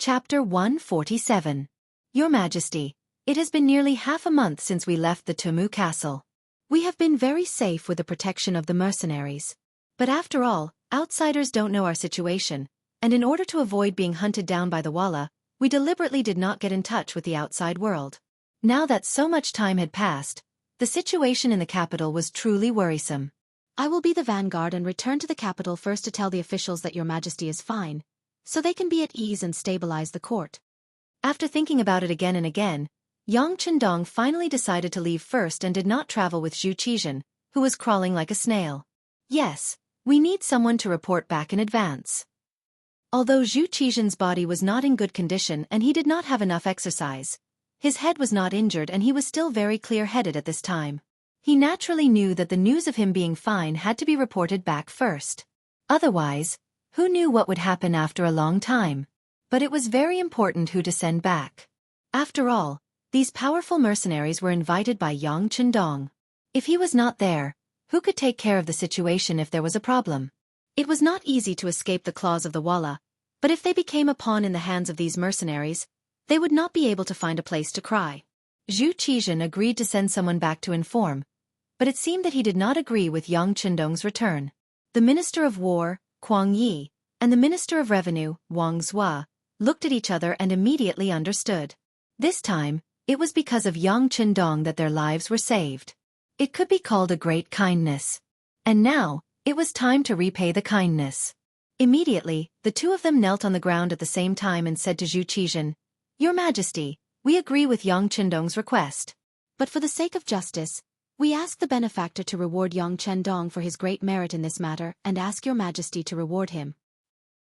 Chapter 147. Your Majesty, it has been nearly half a month since we left the Tumu Castle. We have been very safe with the protection of the mercenaries. But after all, outsiders don't know our situation, and in order to avoid being hunted down by the Walla, we deliberately did not get in touch with the outside world. Now that so much time had passed, the situation in the capital was truly worrisome. I will be the vanguard and return to the capital first to tell the officials that Your Majesty is fine, so they can be at ease and stabilize the court. After thinking about it again and again, Yang Chendong finally decided to leave first and did not travel with Zhu Qizhen, who was crawling like a snail. Yes, we need someone to report back in advance. Although Zhu Qizhen's body was not in good condition and he did not have enough exercise, his head was not injured and he was still very clear-headed at this time. He naturally knew that the news of him being fine had to be reported back first. Otherwise, who knew what would happen after a long time? But it was very important who to send back. After all, these powerful mercenaries were invited by Yang Chendong. If he was not there, who could take care of the situation if there was a problem? It was not easy to escape the claws of the Walla, but if they became a pawn in the hands of these mercenaries, they would not be able to find a place to cry. Zhu Qizhen agreed to send someone back to inform, but it seemed that he did not agree with Yang Chendong's return. The Minister of War, Kuang Yi, and the Minister of Revenue, Wang Zhua, looked at each other and immediately understood. This time, it was because of Yang Chendong that their lives were saved. It could be called a great kindness. And now, it was time to repay the kindness. Immediately, the two of them knelt on the ground at the same time and said to Zhu Qizhen, "Your Majesty, we agree with Yang Chendong's request. But for the sake of justice, we ask the benefactor to reward Yang Chendong for his great merit in this matter and ask Your Majesty to reward him."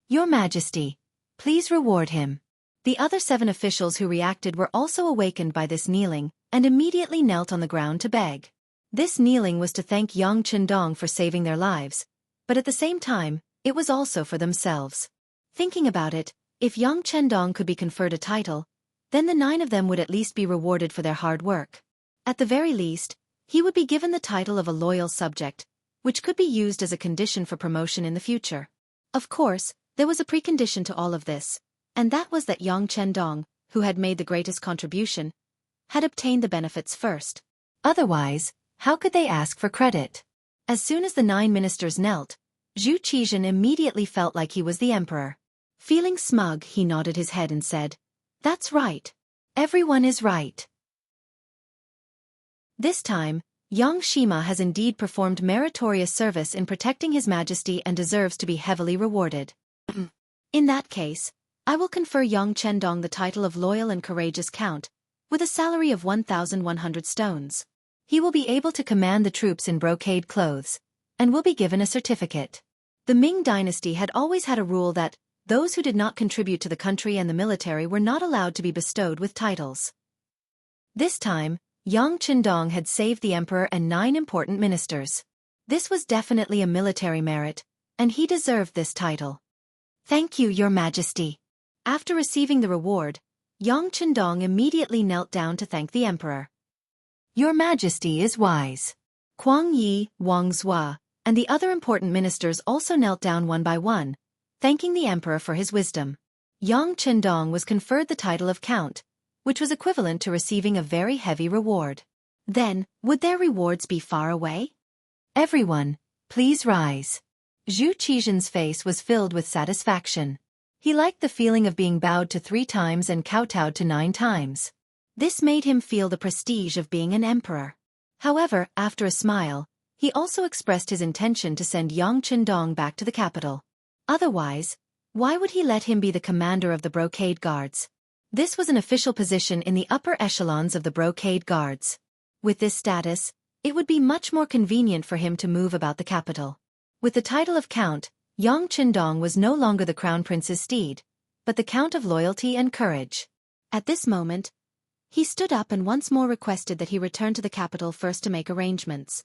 "Your Majesty, please reward him." The other 7 officials who reacted were also awakened by this kneeling and immediately knelt on the ground to beg. This kneeling was to thank Yang Chendong for saving their lives, but at the same time, it was also for themselves. Thinking about it, if Yang Chendong could be conferred a title, then the 9 of them would at least be rewarded for their hard work. At the very least, he would be given the title of a loyal subject, which could be used as a condition for promotion in the future. Of course, there was a precondition to all of this, and that was that Yang Chendong, who had made the greatest contribution, had obtained the benefits first. Otherwise, how could they ask for credit? As soon as the 9 ministers knelt, Zhu Qizhen immediately felt like he was the emperor. Feeling smug, he nodded his head and said, "That's right. Everyone is right." This time, Yang Shima has indeed performed meritorious service in protecting His Majesty and deserves to be heavily rewarded. In that case, I will confer Yang Chendong the title of Loyal and Courageous Count, with a salary of 1,100 stones. He will be able to command the troops in brocade clothes, and will be given a certificate. The Ming dynasty had always had a rule that those who did not contribute to the country and the military were not allowed to be bestowed with titles. This time, Yang Chendong had saved the emperor and 9 important ministers. This was definitely a military merit, and he deserved this title. "Thank you, Your Majesty." After receiving the reward, Yang Chendong immediately knelt down to thank the emperor. "Your Majesty is wise." Kuang Yi, Wang Zhua, and the other important ministers also knelt down one by one, thanking the emperor for his wisdom. Yang Chendong was conferred the title of Count, which was equivalent to receiving a very heavy reward. Then, would their rewards be far away? "Everyone, please rise." Zhu Qizhen's face was filled with satisfaction. He liked the feeling of being bowed to 3 times and kowtowed to 9 times. This made him feel the prestige of being an emperor. However, after a smile, he also expressed his intention to send Yang Chendong back to the capital. Otherwise, why would he let him be the commander of the brocade guards? This was an official position in the upper echelons of the brocade guards. With this status, it would be much more convenient for him to move about the capital. With the title of Count, Yang Chendong was no longer the Crown Prince's steed, but the Count of Loyalty and Courage. At this moment, he stood up and once more requested that he return to the capital first to make arrangements.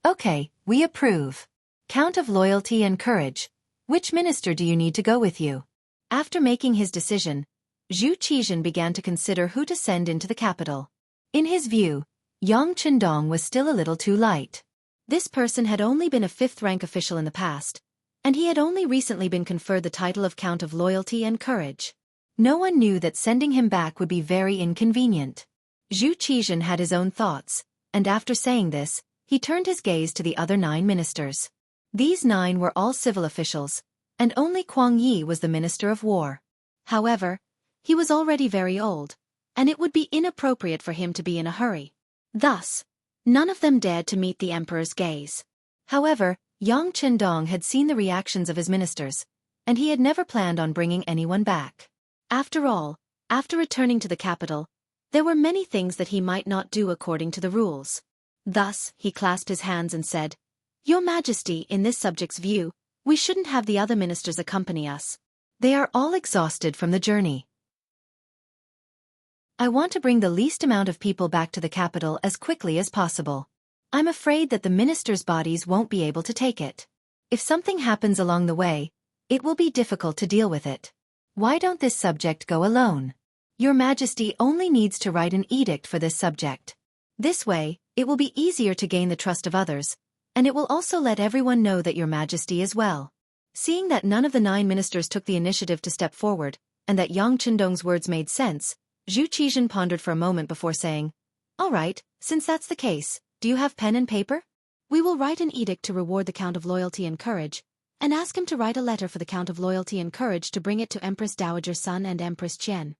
"Okay, we approve. Count of Loyalty and Courage, which minister do you need to go with you?" After making his decision, Zhu Qizhen began to consider who to send into the capital. In his view, Yang Chendong was still a little too light. This person had only been a 5th-rank official in the past, and he had only recently been conferred the title of Count of Loyalty and Courage. No one knew that sending him back would be very inconvenient. Zhu Qizhen had his own thoughts, and after saying this, he turned his gaze to the other 9 ministers. These 9 were all civil officials, and only Kuang Yi was the Minister of War. However, he was already very old, and it would be inappropriate for him to be in a hurry. Thus, none of them dared to meet the emperor's gaze. However, Yang Chendong had seen the reactions of his ministers, and he had never planned on bringing anyone back. After all, after returning to the capital, there were many things that he might not do according to the rules. Thus, he clasped his hands and said, "Your Majesty, in this subject's view, we shouldn't have the other ministers accompany us. They are all exhausted from the journey. I want to bring the least amount of people back to the capital as quickly as possible. I'm afraid that the ministers' bodies won't be able to take it. If something happens along the way, it will be difficult to deal with it. Why don't this subject go alone? Your Majesty only needs to write an edict for this subject. This way, it will be easier to gain the trust of others, and it will also let everyone know that Your Majesty is well." Seeing that none of the 9 ministers took the initiative to step forward, and that Yang Chendong's words made sense, Zhu Qizhen pondered for a moment before saying, "All right, since that's the case, do you have pen and paper? We will write an edict to reward the Count of Loyalty and Courage, and ask him to write a letter for the Count of Loyalty and Courage to bring it to Empress Dowager Sun and Empress Qian.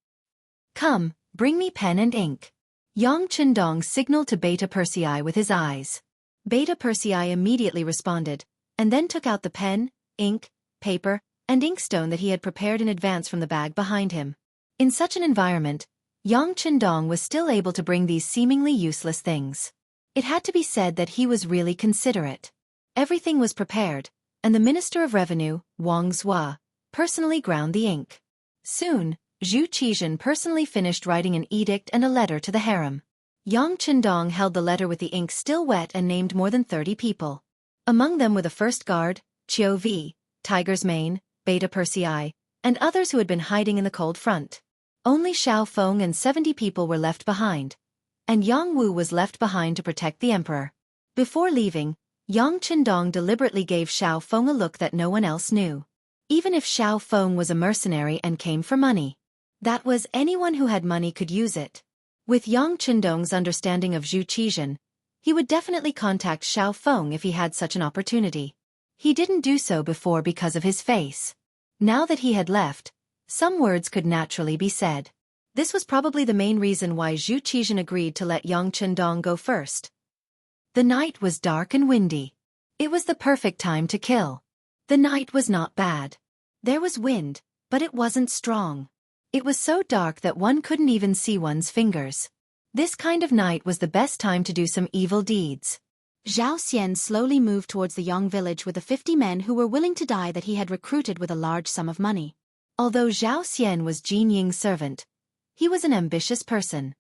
Come, bring me pen and ink." Yang Chendong signaled to Beta Persei with his eyes. Beta Persei immediately responded, and then took out the pen, ink, paper, and inkstone that he had prepared in advance from the bag behind him. In such an environment, Yang Chendong was still able to bring these seemingly useless things. It had to be said that he was really considerate. Everything was prepared, and the Minister of Revenue, Wang Zhua, personally ground the ink. Soon, Zhu Qizhen personally finished writing an edict and a letter to the harem. Yang Chendong held the letter with the ink still wet and named more than 30 people. Among them were the First Guard, Qiu Vi, Tiger's Mane, Beta Persei, and others who had been hiding in the cold front. Only Xiao Feng and 70 people were left behind, and Yang Wu was left behind to protect the emperor. Before leaving, Yang Chendong deliberately gave Xiao Feng a look that no one else knew. Even if Xiao Feng was a mercenary and came for money, that was anyone who had money could use it. With Yang Chendong's understanding of Zhu Qizhen, he would definitely contact Xiao Feng if he had such an opportunity. He didn't do so before because of his face. Now that he had left, some words could naturally be said. This was probably the main reason why Zhu Qizhen agreed to let Yang Chendong go first. The night was dark and windy. It was the perfect time to kill. The night was not bad. There was wind, but it wasn't strong. It was so dark that one couldn't even see one's fingers. This kind of night was the best time to do some evil deeds. Zhao Xian slowly moved towards the Yang village with the 50 men who were willing to die that he had recruited with a large sum of money. Although Zhao Xian was Jin Ying's servant, he was an ambitious person.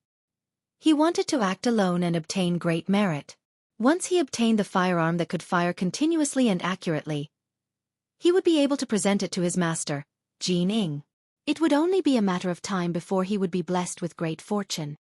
He wanted to act alone and obtain great merit. Once he obtained the firearm that could fire continuously and accurately, he would be able to present it to his master, Jin Ying. It would only be a matter of time before he would be blessed with great fortune.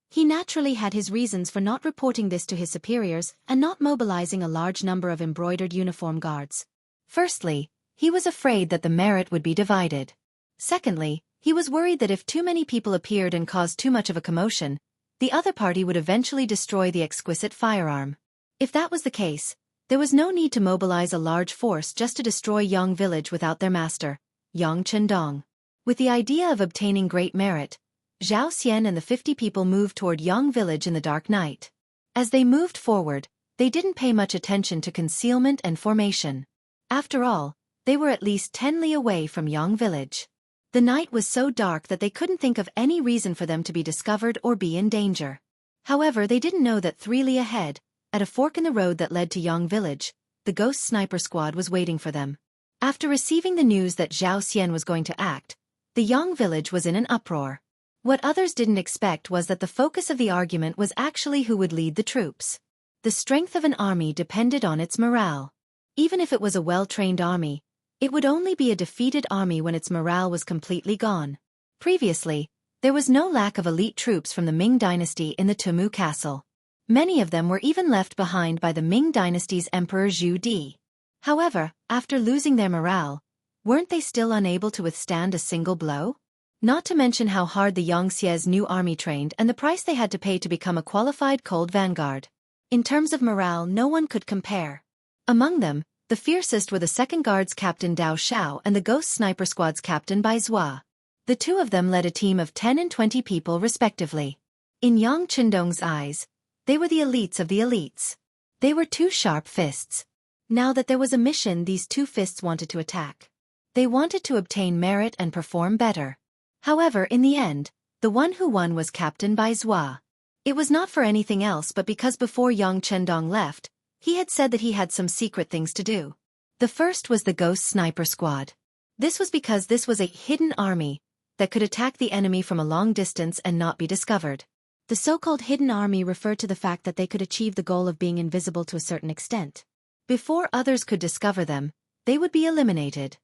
He naturally had his reasons for not reporting this to his superiors and not mobilizing a large number of embroidered uniform guards. Firstly, he was afraid that the merit would be divided. Secondly, he was worried that if too many people appeared and caused too much of a commotion, the other party would eventually destroy the exquisite firearm. If that was the case, there was no need to mobilize a large force just to destroy Yang village without their master, Yang Chendong. With the idea of obtaining great merit, Zhao Xian and the 50 people moved toward Yang village in the dark night. As they moved forward, they didn't pay much attention to concealment and formation. After all, they were at least 10 li away from Yang village. The night was so dark that they couldn't think of any reason for them to be discovered or be in danger. However, they didn't know that 3 li ahead, at a fork in the road that led to Yang village, the ghost sniper squad was waiting for them. After receiving the news that Zhao Xian was going to act, the Yang village was in an uproar. What others didn't expect was that the focus of the argument was actually who would lead the troops. The strength of an army depended on its morale. Even if it was a well-trained army, it would only be a defeated army when its morale was completely gone. Previously, there was no lack of elite troops from the Ming dynasty in the Tumu castle. Many of them were even left behind by the Ming dynasty's Emperor Zhu Di. However, after losing their morale, Weren't they still unable to withstand a single blow? Not to mention how hard the Xianxia's new army trained and the price they had to pay to become a qualified cold vanguard. In terms of morale, no one could compare. Among them, the fiercest were the Second Guard's captain Dao Xiao and the Ghost Sniper Squad's captain Bai Zhua. The two of them led a team of 10 and 20 people respectively. In Yang Qindong's eyes, they were the elites of the elites. They were two sharp fists. Now that there was a mission, these two fists wanted to attack. They wanted to obtain merit and perform better. However, in the end, the one who won was Captain Bai Zhua. It was not for anything else but because before Yang Qindong left, he had said that he had some secret things to do. The first was the Ghost Sniper Squad. This was because this was a hidden army that could attack the enemy from a long distance and not be discovered. The so-called hidden army referred to the fact that they could achieve the goal of being invisible to a certain extent. Before others could discover them, they would be eliminated.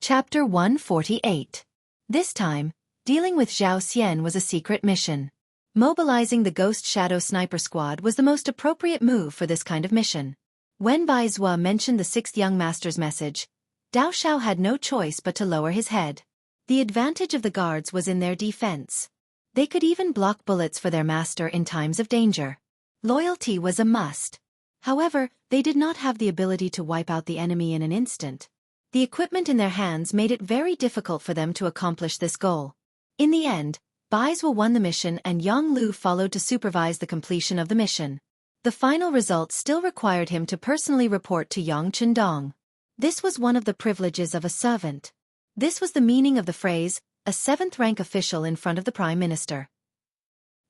Chapter 148. This time, dealing with Zhao Xian was a secret mission. Mobilizing the Ghost Shadow Sniper Squad was the most appropriate move for this kind of mission. When Bai Zhua mentioned the sixth young master's message, Dao Xiao had no choice but to lower his head. The advantage of the guards was in their defense. They could even block bullets for their master in times of danger. Loyalty was a must. However, they did not have the ability to wipe out the enemy in an instant. The equipment in their hands made it very difficult for them to accomplish this goal. In the end, Bai Zhua won the mission and Yang Lu followed to supervise the completion of the mission. The final result still required him to personally report to Yang Qindong. This was one of the privileges of a servant. This was the meaning of the phrase, a seventh-rank official in front of the Prime Minister.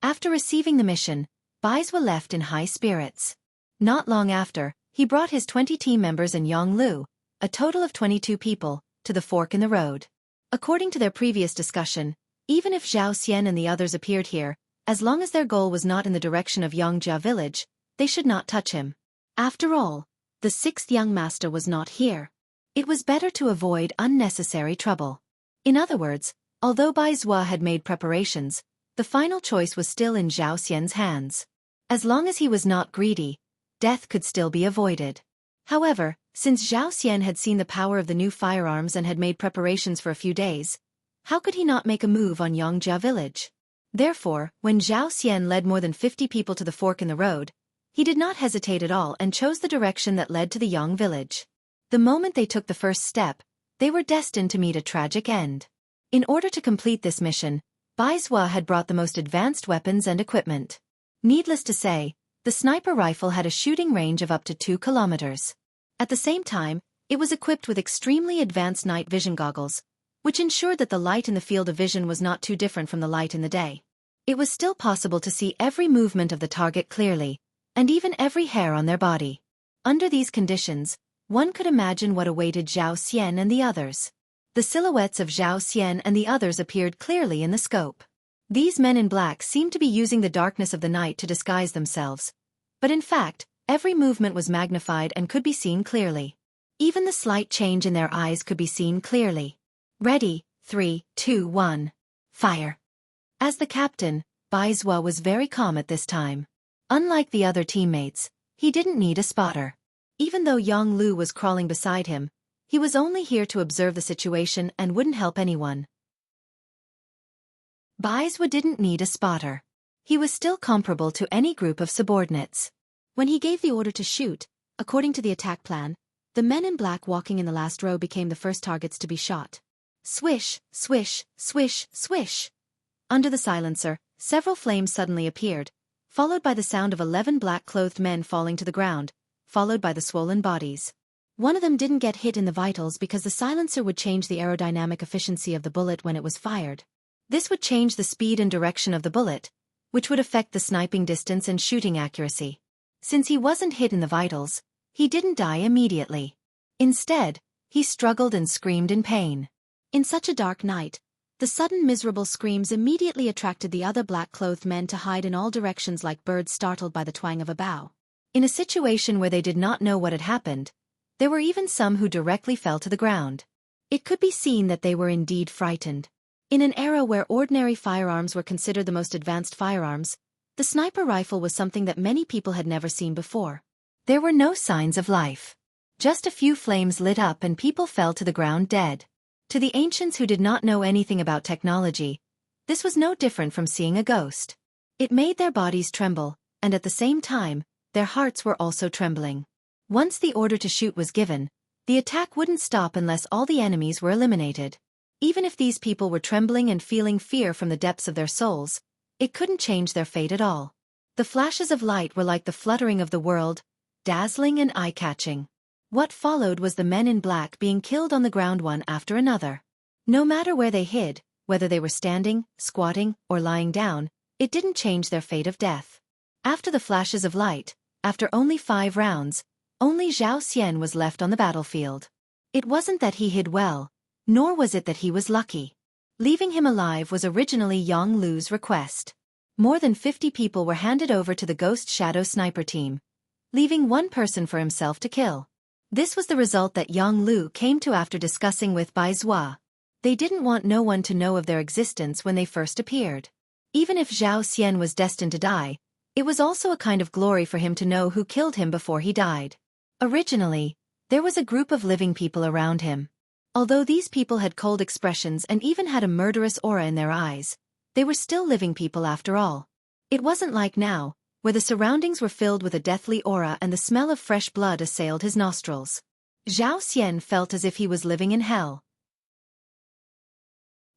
After receiving the mission, Bai Zhua left in high spirits. Not long after, he brought his 20 team members and Yang Lu, a total of 22 people, to the fork in the road. According to their previous discussion, even if Zhao Xian and the others appeared here, as long as their goal was not in the direction of Xianxia village, they should not touch him. After all, the sixth young master was not here. It was better to avoid unnecessary trouble. In other words, although Bai Zhua had made preparations, the final choice was still in Zhao Xian's hands. As long as he was not greedy, death could still be avoided. However, since Zhao Xian had seen the power of the new firearms and had made preparations for a few days, how could he not make a move on Xianxia village? Therefore, when Zhao Xian led more than 50 people to the fork in the road, he did not hesitate at all and chose the direction that led to the Yang village. The moment they took the first step, they were destined to meet a tragic end. In order to complete this mission, Bai Zhua had brought the most advanced weapons and equipment. Needless to say, the sniper rifle had a shooting range of up to 2 kilometers. At the same time, it was equipped with extremely advanced night vision goggles, which ensured that the light in the field of vision was not too different from the light in the day. It was still possible to see every movement of the target clearly, and even every hair on their body. Under these conditions, one could imagine what awaited Zhao Xian and the others. The silhouettes of Zhao Xian and the others appeared clearly in the scope. These men in black seemed to be using the darkness of the night to disguise themselves. But in fact, every movement was magnified and could be seen clearly. Even the slight change in their eyes could be seen clearly. Ready, 3, 2, 1. Fire. As the captain, Bai Zhua was very calm at this time. Unlike the other teammates, he didn't need a spotter. Even though Yang Lu was crawling beside him, he was only here to observe the situation and wouldn't help anyone. Bai Zhua didn't need a spotter. He was still comparable to any group of subordinates. When he gave the order to shoot, according to the attack plan, the men in black walking in the last row became the first targets to be shot. Swish, swish, swish, swish. Under the silencer, several flames suddenly appeared, followed by the sound of 11 black-clothed men falling to the ground, followed by the swollen bodies. One of them didn't get hit in the vitals because the silencer would change the aerodynamic efficiency of the bullet when it was fired. This would change the speed and direction of the bullet, which would affect the sniping distance and shooting accuracy. Since he wasn't hit in the vitals, he didn't die immediately. Instead, he struggled and screamed in pain. In such a dark night, the sudden miserable screams immediately attracted the other black-clothed men to hide in all directions like birds startled by the twang of a bow. In a situation where they did not know what had happened, there were even some who directly fell to the ground. It could be seen that they were indeed frightened. In an era where ordinary firearms were considered the most advanced firearms, the sniper rifle was something that many people had never seen before. There were no signs of life. Just a few flames lit up and people fell to the ground dead. To the ancients who did not know anything about technology, this was no different from seeing a ghost. It made their bodies tremble, and at the same time, their hearts were also trembling. Once the order to shoot was given, the attack wouldn't stop unless all the enemies were eliminated. Even if these people were trembling and feeling fear from the depths of their souls, it couldn't change their fate at all. The flashes of light were like the fluttering of the world, dazzling and eye-catching. What followed was the men in black being killed on the ground one after another. No matter where they hid, whether they were standing, squatting, or lying down, it didn't change their fate of death. After the flashes of light, after only 5 rounds, only Xianxia was left on the battlefield. It wasn't that he hid well, nor was it that he was lucky. Leaving him alive was originally Yang Lu's request. More than 50 people were handed over to the Ghost Shadow Sniper team, leaving one person for himself to kill. This was the result that Yang Lu came to after discussing with Bai Zhua. They didn't want no one to know of their existence when they first appeared. Even if Zhao Xian was destined to die, it was also a kind of glory for him to know who killed him before he died. Originally, there was a group of living people around him. Although these people had cold expressions and even had a murderous aura in their eyes, they were still living people after all. It wasn't like now, where the surroundings were filled with a deathly aura and the smell of fresh blood assailed his nostrils. Zhao Xian felt as if he was living in hell.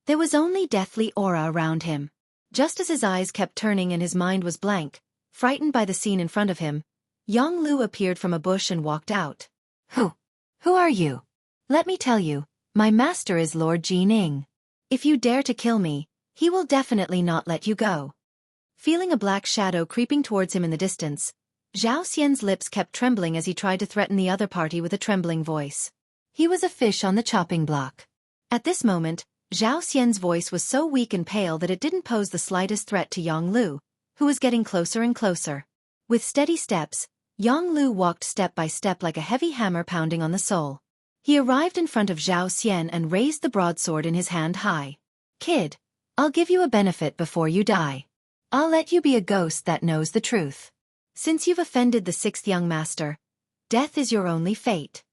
There was only deathly aura around him. Just as his eyes kept turning and his mind was blank, frightened by the scene in front of him, Yang Lu appeared from a bush and walked out. Who are you? Let me tell you, my master is Lord Jining. If you dare to kill me, he will definitely not let you go. Feeling a black shadow creeping towards him in the distance, Zhao Xian's lips kept trembling as he tried to threaten the other party with a trembling voice. He was a fish on the chopping block. At this moment, Zhao Xian's voice was so weak and pale that it didn't pose the slightest threat to Yang Lu, who was getting closer and closer. With steady steps, Yang Lu walked step by step like a heavy hammer pounding on the soul. He arrived in front of Zhao Xian and raised the broadsword in his hand high. Kid, I'll give you a benefit before you die. I'll let you be a ghost that knows the truth. Since you've offended the 6th young master, death is your only fate.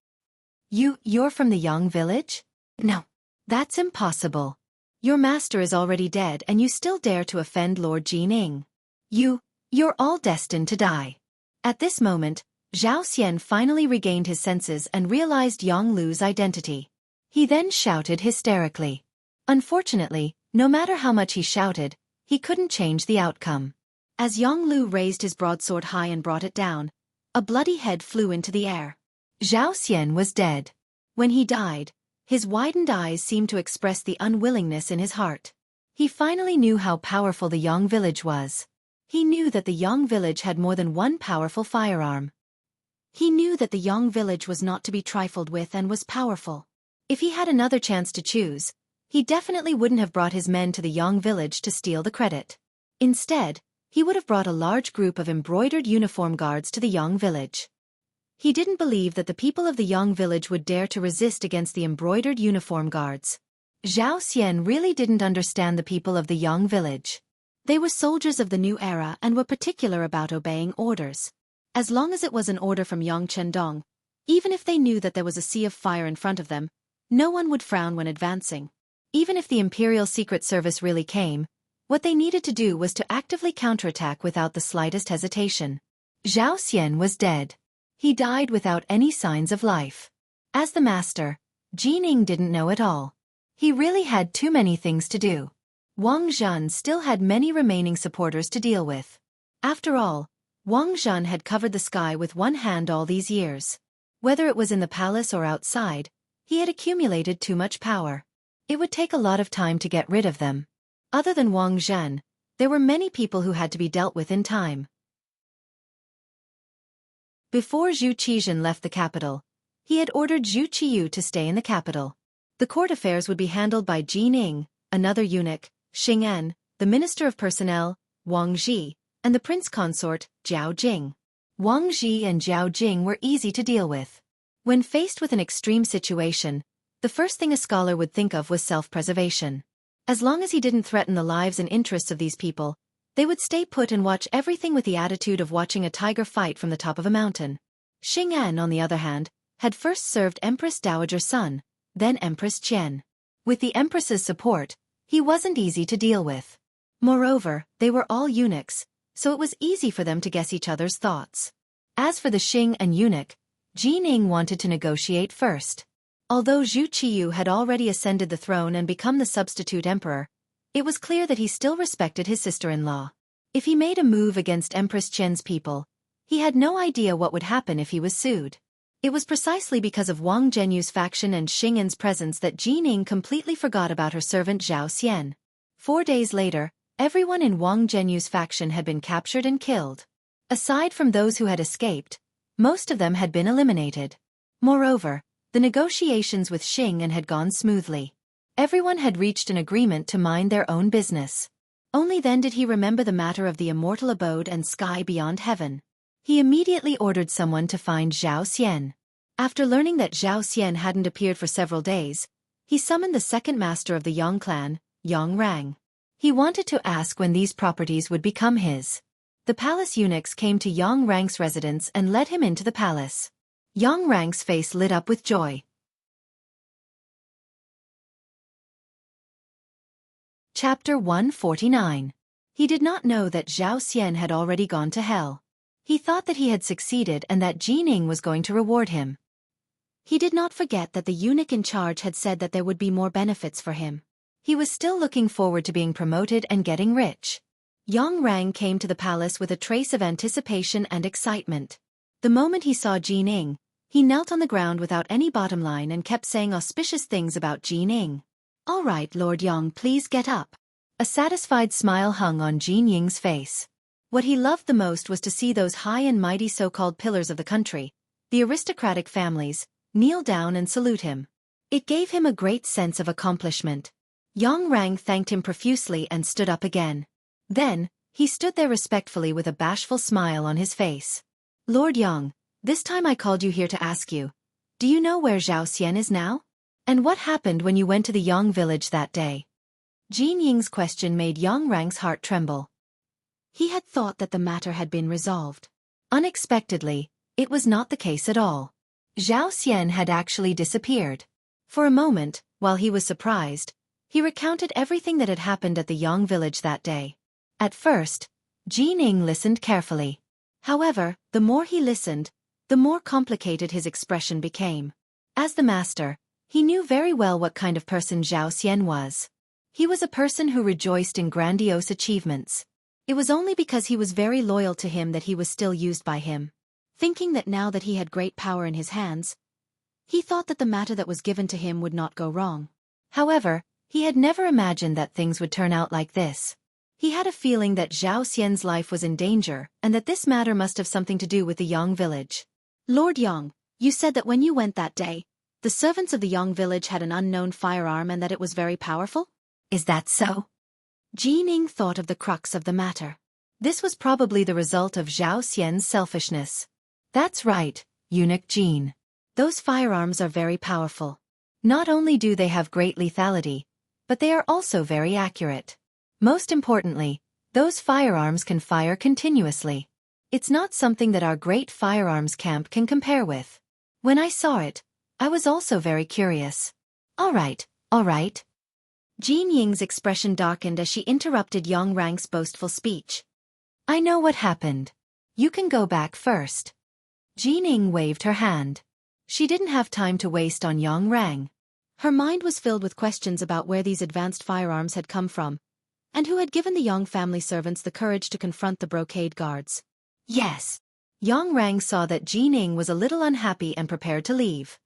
You're from the Yang village? No. That's impossible. Your master is already dead and you still dare to offend Lord Jining. You're all destined to die. At this moment, Zhao Xian finally regained his senses and realized Yang Lu's identity. He then shouted hysterically. Unfortunately, no matter how much he shouted, he couldn't change the outcome. As Yang Lu raised his broadsword high and brought it down, a bloody head flew into the air. Zhao Xian was dead. When he died, his widened eyes seemed to express the unwillingness in his heart. He finally knew how powerful the Yang village was. He knew that the Yang village had more than one powerful firearm. He knew that the Yang village was not to be trifled with and was powerful. If he had another chance to choose, he definitely wouldn't have brought his men to the Yang village to steal the credit. Instead, he would have brought a large group of embroidered uniform guards to the Yang village. He didn't believe that the people of the Yang village would dare to resist against the embroidered uniform guards. Zhao Xian really didn't understand the people of the Yang village. They were soldiers of the new era and were particular about obeying orders. As long as it was an order from Yang Chendong, even if they knew that there was a sea of fire in front of them, no one would frown when advancing. Even if the Imperial Secret Service really came, what they needed to do was to actively counterattack without the slightest hesitation. Zhao Xian was dead. He died without any signs of life. As the master, Jining didn't know it all. He really had too many things to do. Wang Zhan still had many remaining supporters to deal with. After all, Wang Zhan had covered the sky with one hand all these years. Whether it was in the palace or outside, he had accumulated too much power. It would take a lot of time to get rid of them. Other than Wang Zhan, there were many people who had to be dealt with in time. Before Zhu Qizhen left the capital, he had ordered Zhu Qiyu to stay in the capital. The court affairs would be handled by Jining, another eunuch, Xing'an, the Minister of Personnel, Wang Zhi, and the Prince Consort, Zhao Jing. Wang Zhi and Zhao Jing were easy to deal with. When faced with an extreme situation, the first thing a scholar would think of was self-preservation. As long as he didn't threaten the lives and interests of these people, they would stay put and watch everything with the attitude of watching a tiger fight from the top of a mountain. Xing An, on the other hand, had first served Empress Dowager Sun, then Empress Qian. With the Empress's support, he wasn't easy to deal with. Moreover, they were all eunuchs, so it was easy for them to guess each other's thoughts. As for the Xing An eunuch, Jining wanted to negotiate first. Although Zhu Qiyu had already ascended the throne and become the substitute emperor, it was clear that he still respected his sister-in-law. If he made a move against Empress Qian's people, he had no idea what would happen if he was sued. It was precisely because of Wang Zhenyu's faction and Xing An's presence that Jining completely forgot about her servant Zhao Xian. 4 days later, everyone in Wang Zhenyu's faction had been captured and killed. Aside from those who had escaped, most of them had been eliminated. Moreover, the negotiations with Xing An had gone smoothly. Everyone had reached an agreement to mind their own business. Only then did he remember the matter of the immortal abode and sky beyond heaven. He immediately ordered someone to find Zhao Xian. After learning that Zhao Xian hadn't appeared for several days, he summoned the second master of the Yang clan, Yang Rang. He wanted to ask when these properties would become his. The palace eunuchs came to Yang Rang's residence and led him into the palace. Yang Rang's face lit up with joy. Chapter 149. He did not know that Zhao Xian had already gone to hell. He thought that he had succeeded and that Jining was going to reward him. He did not forget that the eunuch in charge had said that there would be more benefits for him. He was still looking forward to being promoted and getting rich. Yang Rang came to the palace with a trace of anticipation and excitement. The moment he saw Jining, he knelt on the ground without any bottom line and kept saying auspicious things about Jining. "All right, Lord Yang, please get up." A satisfied smile hung on Jining's face. What he loved the most was to see those high and mighty so-called pillars of the country, the aristocratic families, kneel down and salute him. It gave him a great sense of accomplishment. Yang Rang thanked him profusely and stood up again. Then, he stood there respectfully with a bashful smile on his face. "Lord Yang, this time I called you here to ask you, do you know where Zhao Xian is now? And what happened when you went to the Yang village that day?" Jin Ying's question made Yang Rang's heart tremble. He had thought that the matter had been resolved. Unexpectedly, it was not the case at all. Zhao Xian had actually disappeared. For a moment, while he was surprised, he recounted everything that had happened at the Yang village that day. At first, Jining listened carefully. However, the more he listened, the more complicated his expression became. As the master, he knew very well what kind of person Zhao Xian was. He was a person who rejoiced in grandiose achievements. It was only because he was very loyal to him that he was still used by him. Thinking that now that he had great power in his hands, he thought that the matter that was given to him would not go wrong. However, he had never imagined that things would turn out like this. He had a feeling that Zhao Xian's life was in danger and that this matter must have something to do with the Yang village. "Lord Yang, you said that when you went that day, the servants of the Yang village had an unknown firearm and that it was very powerful? Is that so?" Jining thought of the crux of the matter. This was probably the result of Zhao Xian's selfishness. "That's right, Eunuch Jin. Those firearms are very powerful. Not only do they have great lethality, but they are also very accurate. Most importantly, those firearms can fire continuously. It's not something that our great firearms camp can compare with. When I saw it, I was also very curious." All right. Jin Ying's expression darkened as she interrupted Yang Rang's boastful speech. "I know what happened. You can go back first." Jin Ying waved her hand. She didn't have time to waste on Yang Rang. Her mind was filled with questions about where these advanced firearms had come from, and who had given the Yang family servants the courage to confront the brocade guards. "Yes." Yang Rang saw that Jin Ying was a little unhappy and prepared to leave.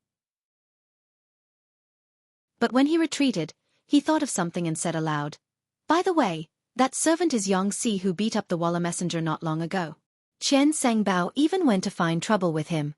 But when he retreated, he thought of something and said aloud, "By the way, that servant is Yang Si who beat up the Walla messenger not long ago. Chen Sangbao even went to find trouble with him."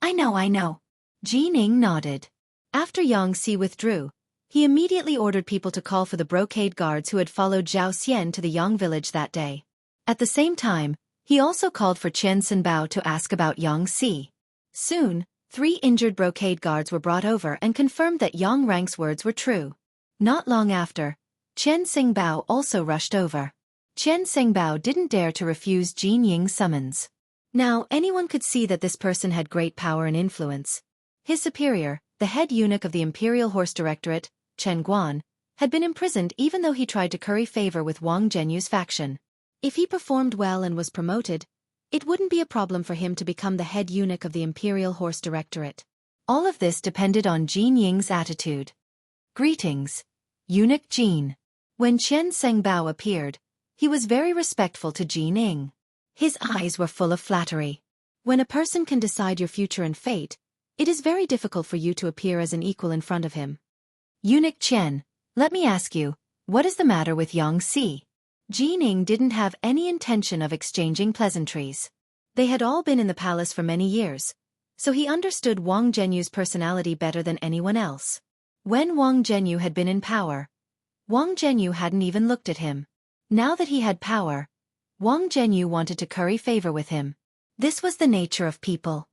I know. Jin Ying nodded. After Yang Si withdrew, he immediately ordered people to call for the brocade guards who had followed Zhao Xian to the Yang village that day. At the same time, he also called for Chen Sangbao to ask about Yang Si. Soon, 3 injured brocade guards were brought over and confirmed that Yang Rang's words were true. Not long after, Chen Sangbao also rushed over. Chen Sangbao didn't dare to refuse Jin Ying's summons. Now, anyone could see that this person had great power and influence. His superior, the head eunuch of the Imperial Horse Directorate, Chen Guan, had been imprisoned even though he tried to curry favor with Wang Zhenyu's faction. If he performed well and was promoted, it wouldn't be a problem for him to become the head eunuch of the Imperial Horse Directorate. All of this depended on Jin Ying's attitude. Greetings, Eunuch Jin. When Chen Sengbao appeared, he was very respectful to Jin Ying. His eyes were full of flattery. When a person can decide your future and fate, it is very difficult for you to appear as an equal in front of him. Eunuch Chen, let me ask you, what is the matter with Xianxia? Jin Ying didn't have any intention of exchanging pleasantries. They had all been in the palace for many years, so he understood Wang Zhenyu's personality better than anyone else. When Wang Zhenyu had been in power, Wang Zhenyu hadn't even looked at him. Now that he had power, Wang Zhenyu wanted to curry favor with him. This was the nature of people.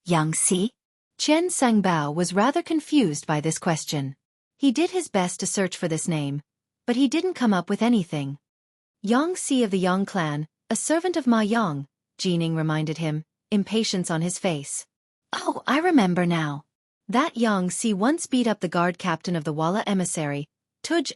Xianxia? Chen Sengbao was rather confused by this question. He did his best to search for this name, but he didn't come up with anything. Xianxia of the Yang clan, a servant of Ma Yang, Jin Ying reminded him, impatience on his face. Oh, I remember now. That Xianxia once beat up the guard captain of the Walla emissary, Tuj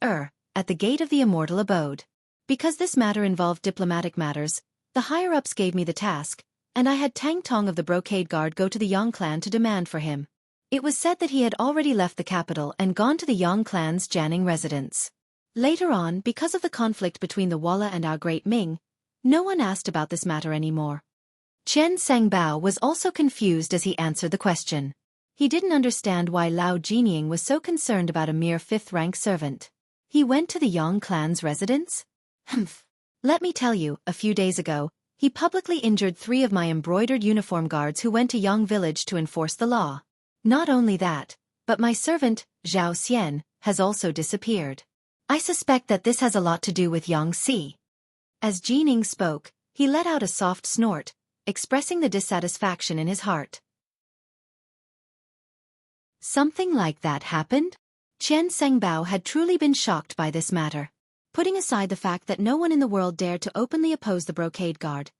at the gate of the immortal abode. Because this matter involved diplomatic matters, the higher-ups gave me the task, and I had Tang Tong of the Brocade Guard go to the Yang clan to demand for him. It was said that he had already left the capital and gone to the Yang clan's Jianghu residence. Later on, because of the conflict between the Walla and our Great Ming, no one asked about this matter anymore. Chen Sengbao was also confused as he answered the question. He didn't understand why Lao Jinying was so concerned about a mere fifth-rank servant. He went to the Yang clan's residence? Humph. Let me tell you, a few days ago, he publicly injured 3 of my embroidered uniform guards who went to Yang village to enforce the law. Not only that, but my servant, Zhao Xian, has also disappeared. I suspect that this has a lot to do with Xianxia. As Jining spoke, he let out a soft snort, expressing the dissatisfaction in his heart. Something like that happened? Chen Sengbao had truly been shocked by this matter. Putting aside the fact that no one in the world dared to openly oppose the Brocade Guard,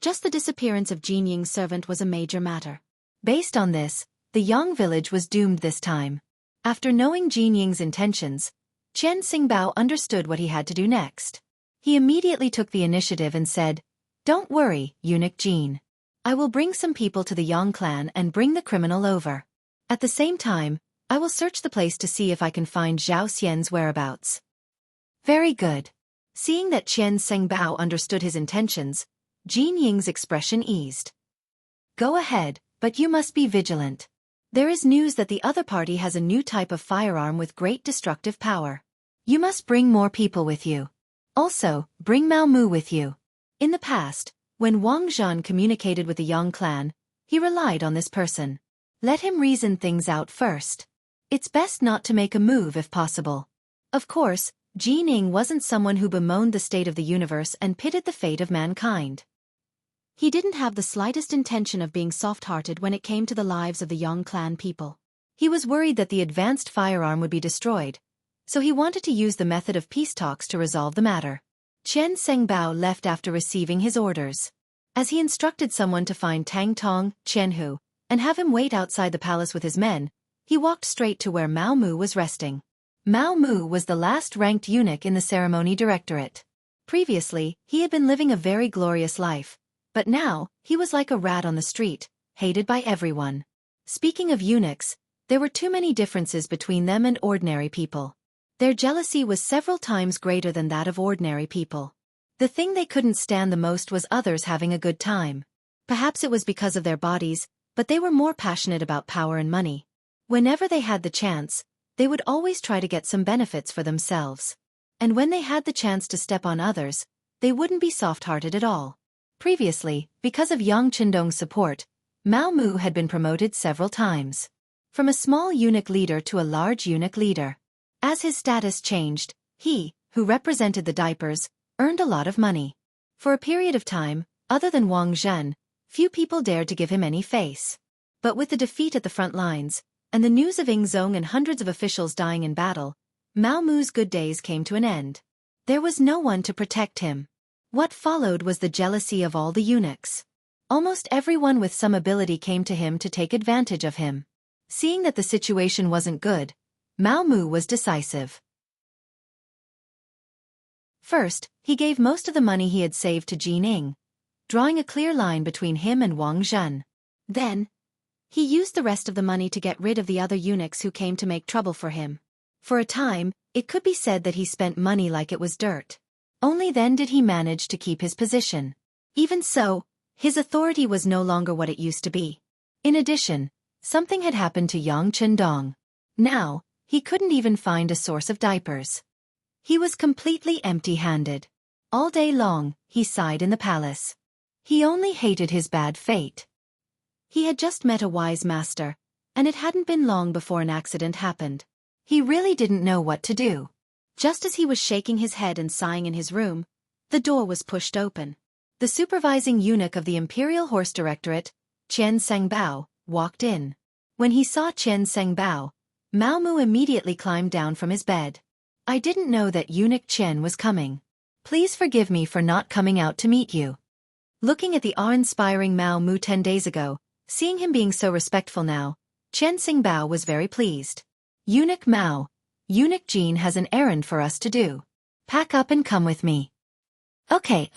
just the disappearance of Jin Ying's servant was a major matter. Based on this, the Yang village was doomed this time. After knowing Jin Ying's intentions, Chen Sengbao understood what he had to do next. He immediately took the initiative and said, "Don't worry, Eunuch Jin. I will bring some people to the Yang clan and bring the criminal over. At the same time, I will search the place to see if I can find Zhao Xian's whereabouts." Very good. Seeing that Chen Sengbao understood his intentions, Jin Ying's expression eased. Go ahead, but you must be vigilant. There is news that the other party has a new type of firearm with great destructive power. You must bring more people with you. Also, bring Mao Mu with you. In the past, when Wang Zhan communicated with the Yang clan, he relied on this person. Let him reason things out first. It's best not to make a move if possible. Of course, Jin Ying wasn't someone who bemoaned the state of the universe and pitted the fate of mankind. He didn't have the slightest intention of being soft-hearted when it came to the lives of the Yang clan people. He was worried that the advanced firearm would be destroyed, so he wanted to use the method of peace talks to resolve the matter. Chen Sengbao left after receiving his orders. As he instructed someone to find Tang Tong, Jianghu, and have him wait outside the palace with his men, he walked straight to where Mao Mu was resting. Mao Mu was the last-ranked eunuch in the ceremony directorate. Previously, he had been living a very glorious life, but now, he was like a rat on the street, hated by everyone. Speaking of eunuchs, there were too many differences between them and ordinary people. Their jealousy was several times greater than that of ordinary people. The thing they couldn't stand the most was others having a good time. Perhaps it was because of their bodies, but they were more passionate about power and money. Whenever they had the chance, they would always try to get some benefits for themselves. And when they had the chance to step on others, they wouldn't be soft-hearted at all. Previously, because of Yang Qindong's support, Mao Mu had been promoted several times. From a small eunuch leader to a large eunuch leader. As his status changed, he, who represented the diapers, earned a lot of money. For a period of time, other than Wang Zhen, few people dared to give him any face. But with the defeat at the front lines, and the news of Ying Zong and hundreds of officials dying in battle, Mao Mu's good days came to an end. There was no one to protect him. What followed was the jealousy of all the eunuchs. Almost everyone with some ability came to him to take advantage of him. Seeing that the situation wasn't good, Mao Mu was decisive. First, he gave most of the money he had saved to Jin Ing, drawing a clear line between him and Wang Zhen. Then, he used the rest of the money to get rid of the other eunuchs who came to make trouble for him. For a time, it could be said that he spent money like it was dirt. Only then did he manage to keep his position. Even so, his authority was no longer what it used to be. In addition, something had happened to Yang Chendong. Now, he couldn't even find a source of diapers. He was completely empty-handed. All day long, he sighed in the palace. He only hated his bad fate. He had just met a wise master, and it hadn't been long before an accident happened. He really didn't know what to do. Just as he was shaking his head and sighing in his room, the door was pushed open. The supervising eunuch of the Imperial Horse Directorate, Qian Sengbao, walked in. When he saw Qian Sengbao, Mao Mu immediately climbed down from his bed. I didn't know that eunuch Qian was coming. Please forgive me for not coming out to meet you. Looking at the awe-inspiring Mao Mu 10 days ago, seeing him being so respectful now, Qian Sengbao was very pleased. Eunuch Mao, Eunuch Jin has an errand for us to do. Pack up and come with me. Okay.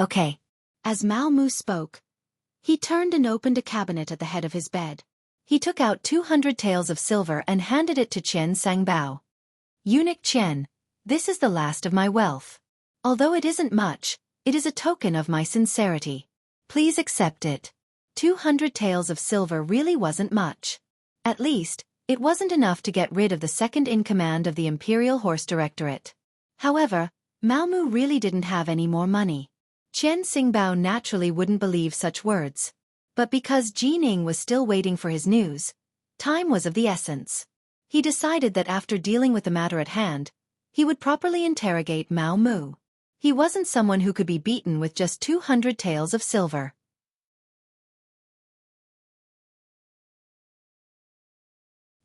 As Mao Mu spoke, he turned and opened a cabinet at the head of his bed. He took out 200 taels of silver and handed it to Qian Sengbao. Eunuch Qian, this is the last of my wealth. Although it isn't much, it is a token of my sincerity. Please accept it. 200 taels of silver really wasn't much. At least, it wasn't enough to get rid of the second-in-command of the Imperial Horse Directorate. However, Mao Mu really didn't have any more money. Qian Sengbao naturally wouldn't believe such words. But because Jin Ing was still waiting for his news, time was of the essence. He decided that after dealing with the matter at hand, he would properly interrogate Mao Mu. He wasn't someone who could be beaten with just 200 taels of silver.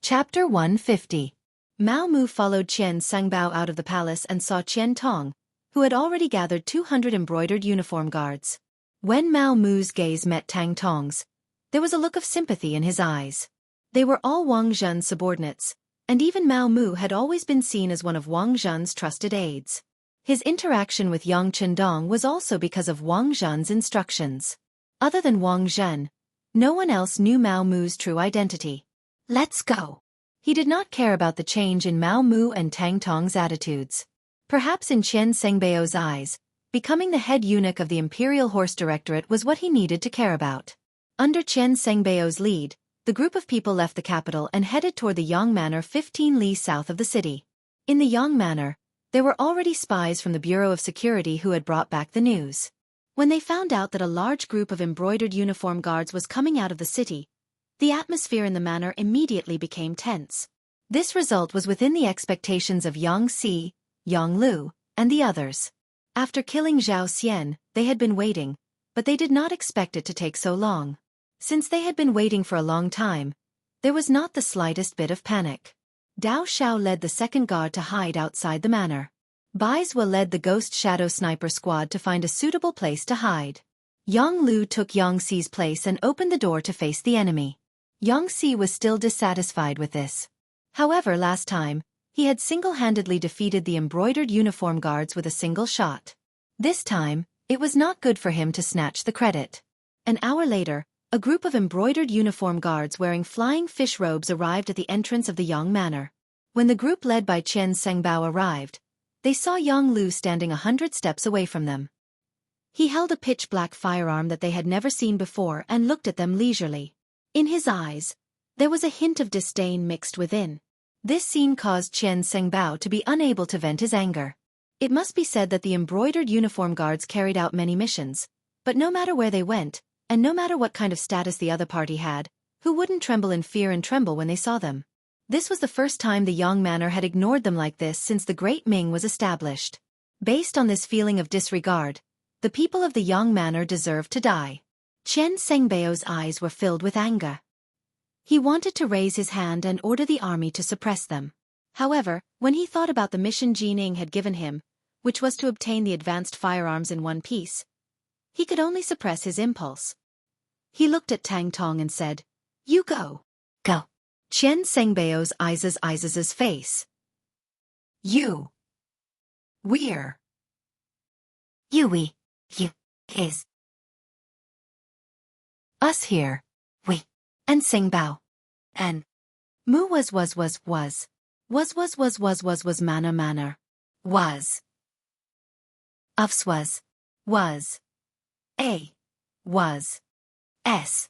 Chapter 150. Mao Mu followed Qian Sengbao out of the palace and saw Qian Tong, who had already gathered 200 embroidered uniform guards. When Mao Mu's gaze met Tang Tong's, there was a look of sympathy in his eyes. They were all Wang Zhen's subordinates, and even Mao Mu had always been seen as one of Wang Zhen's trusted aides. His interaction with Yang Chendong was also because of Wang Zhen's instructions. Other than Wang Zhen, no one else knew Mao Mu's true identity. Let's go. He did not care about the change in Mao Mu and Tang Tong's attitudes. Perhaps in Qian Sengbao's eyes, becoming the head eunuch of the Imperial Horse Directorate was what he needed to care about. Under Qian Sengbao's lead, the group of people left the capital and headed toward the Yang Manor 15 li south of the city. In the Yang Manor, there were already spies from the Bureau of Security who had brought back the news. When they found out that a large group of embroidered uniform guards was coming out of the city, the atmosphere in the manor immediately became tense. This result was within the expectations of Yang Si, Yang Lu, and the others. After killing Zhao Xian, they had been waiting, but they did not expect it to take so long. Since they had been waiting for a long time, there was not the slightest bit of panic. Dao Xiao led the second guard to hide outside the manor. Bai Zue led the Ghost Shadow Sniper squad to find a suitable place to hide. Yang Lu took Yang Si's place and opened the door to face the enemy. Yang Si was still dissatisfied with this. However, last time, he had single-handedly defeated the embroidered uniform guards with a single shot. This time, it was not good for him to snatch the credit. An hour later, a group of embroidered uniform guards wearing flying fish robes arrived at the entrance of the Yang Manor. When the group led by Qian Sengbao arrived, they saw Yang Lu standing 100 steps away from them. He held a pitch-black firearm that they had never seen before and looked at them leisurely. In his eyes, there was a hint of disdain mixed within. This scene caused Qian Sengbao to be unable to vent his anger. It must be said that the embroidered uniform guards carried out many missions, but no matter where they went, and no matter what kind of status the other party had, who wouldn't tremble in fear and tremble when they saw them? This was the first time the Yang Manor had ignored them like this since the Great Ming was established. Based on this feeling of disregard, the people of the Yang Manor deserved to die. Qian Sengbao's eyes were filled with anger. He wanted to raise his hand and order the army to suppress them. However, when he thought about the mission Jin Ing had given him, which was to obtain the advanced firearms in one piece, he could only suppress his impulse. He looked at Tang Tong and said, "You go." Go. Qian Sengbao's eyes' face. You. We're. We. You. Is. Us here. We. And Sengbao. And. Mu was manner. Was. Ufs was. Was. A. Was. S.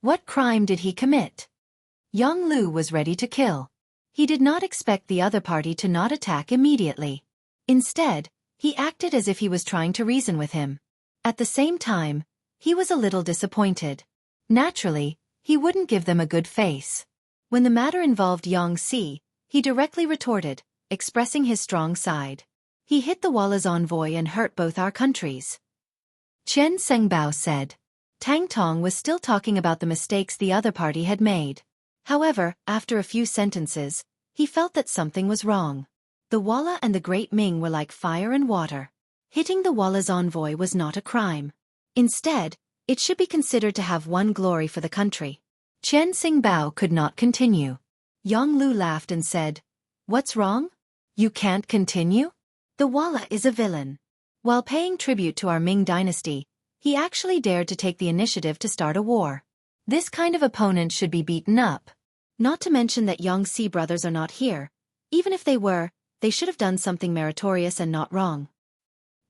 What crime did he commit? Yang Lu was ready to kill. He did not expect the other party to not attack immediately. Instead, he acted as if he was trying to reason with him. At the same time, he was a little disappointed. Naturally, he wouldn't give them a good face. When the matter involved Xianxia, he directly retorted, expressing his strong side. He hit the Walla's envoy and hurt both our countries. Chen Sengbao said. Tang Tong was still talking about the mistakes the other party had made. However, after a few sentences, he felt that something was wrong. The Walla and the Great Ming were like fire and water. Hitting the Walla's envoy was not a crime. Instead, it should be considered to have won glory for the country. Chen Xingbao could not continue. Yang Lu laughed and said, "What's wrong? You can't continue? The Walla is a villain. While paying tribute to our Ming dynasty, he actually dared to take the initiative to start a war. This kind of opponent should be beaten up. Not to mention that Yangxi brothers are not here. Even if they were, they should have done something meritorious and not wrong."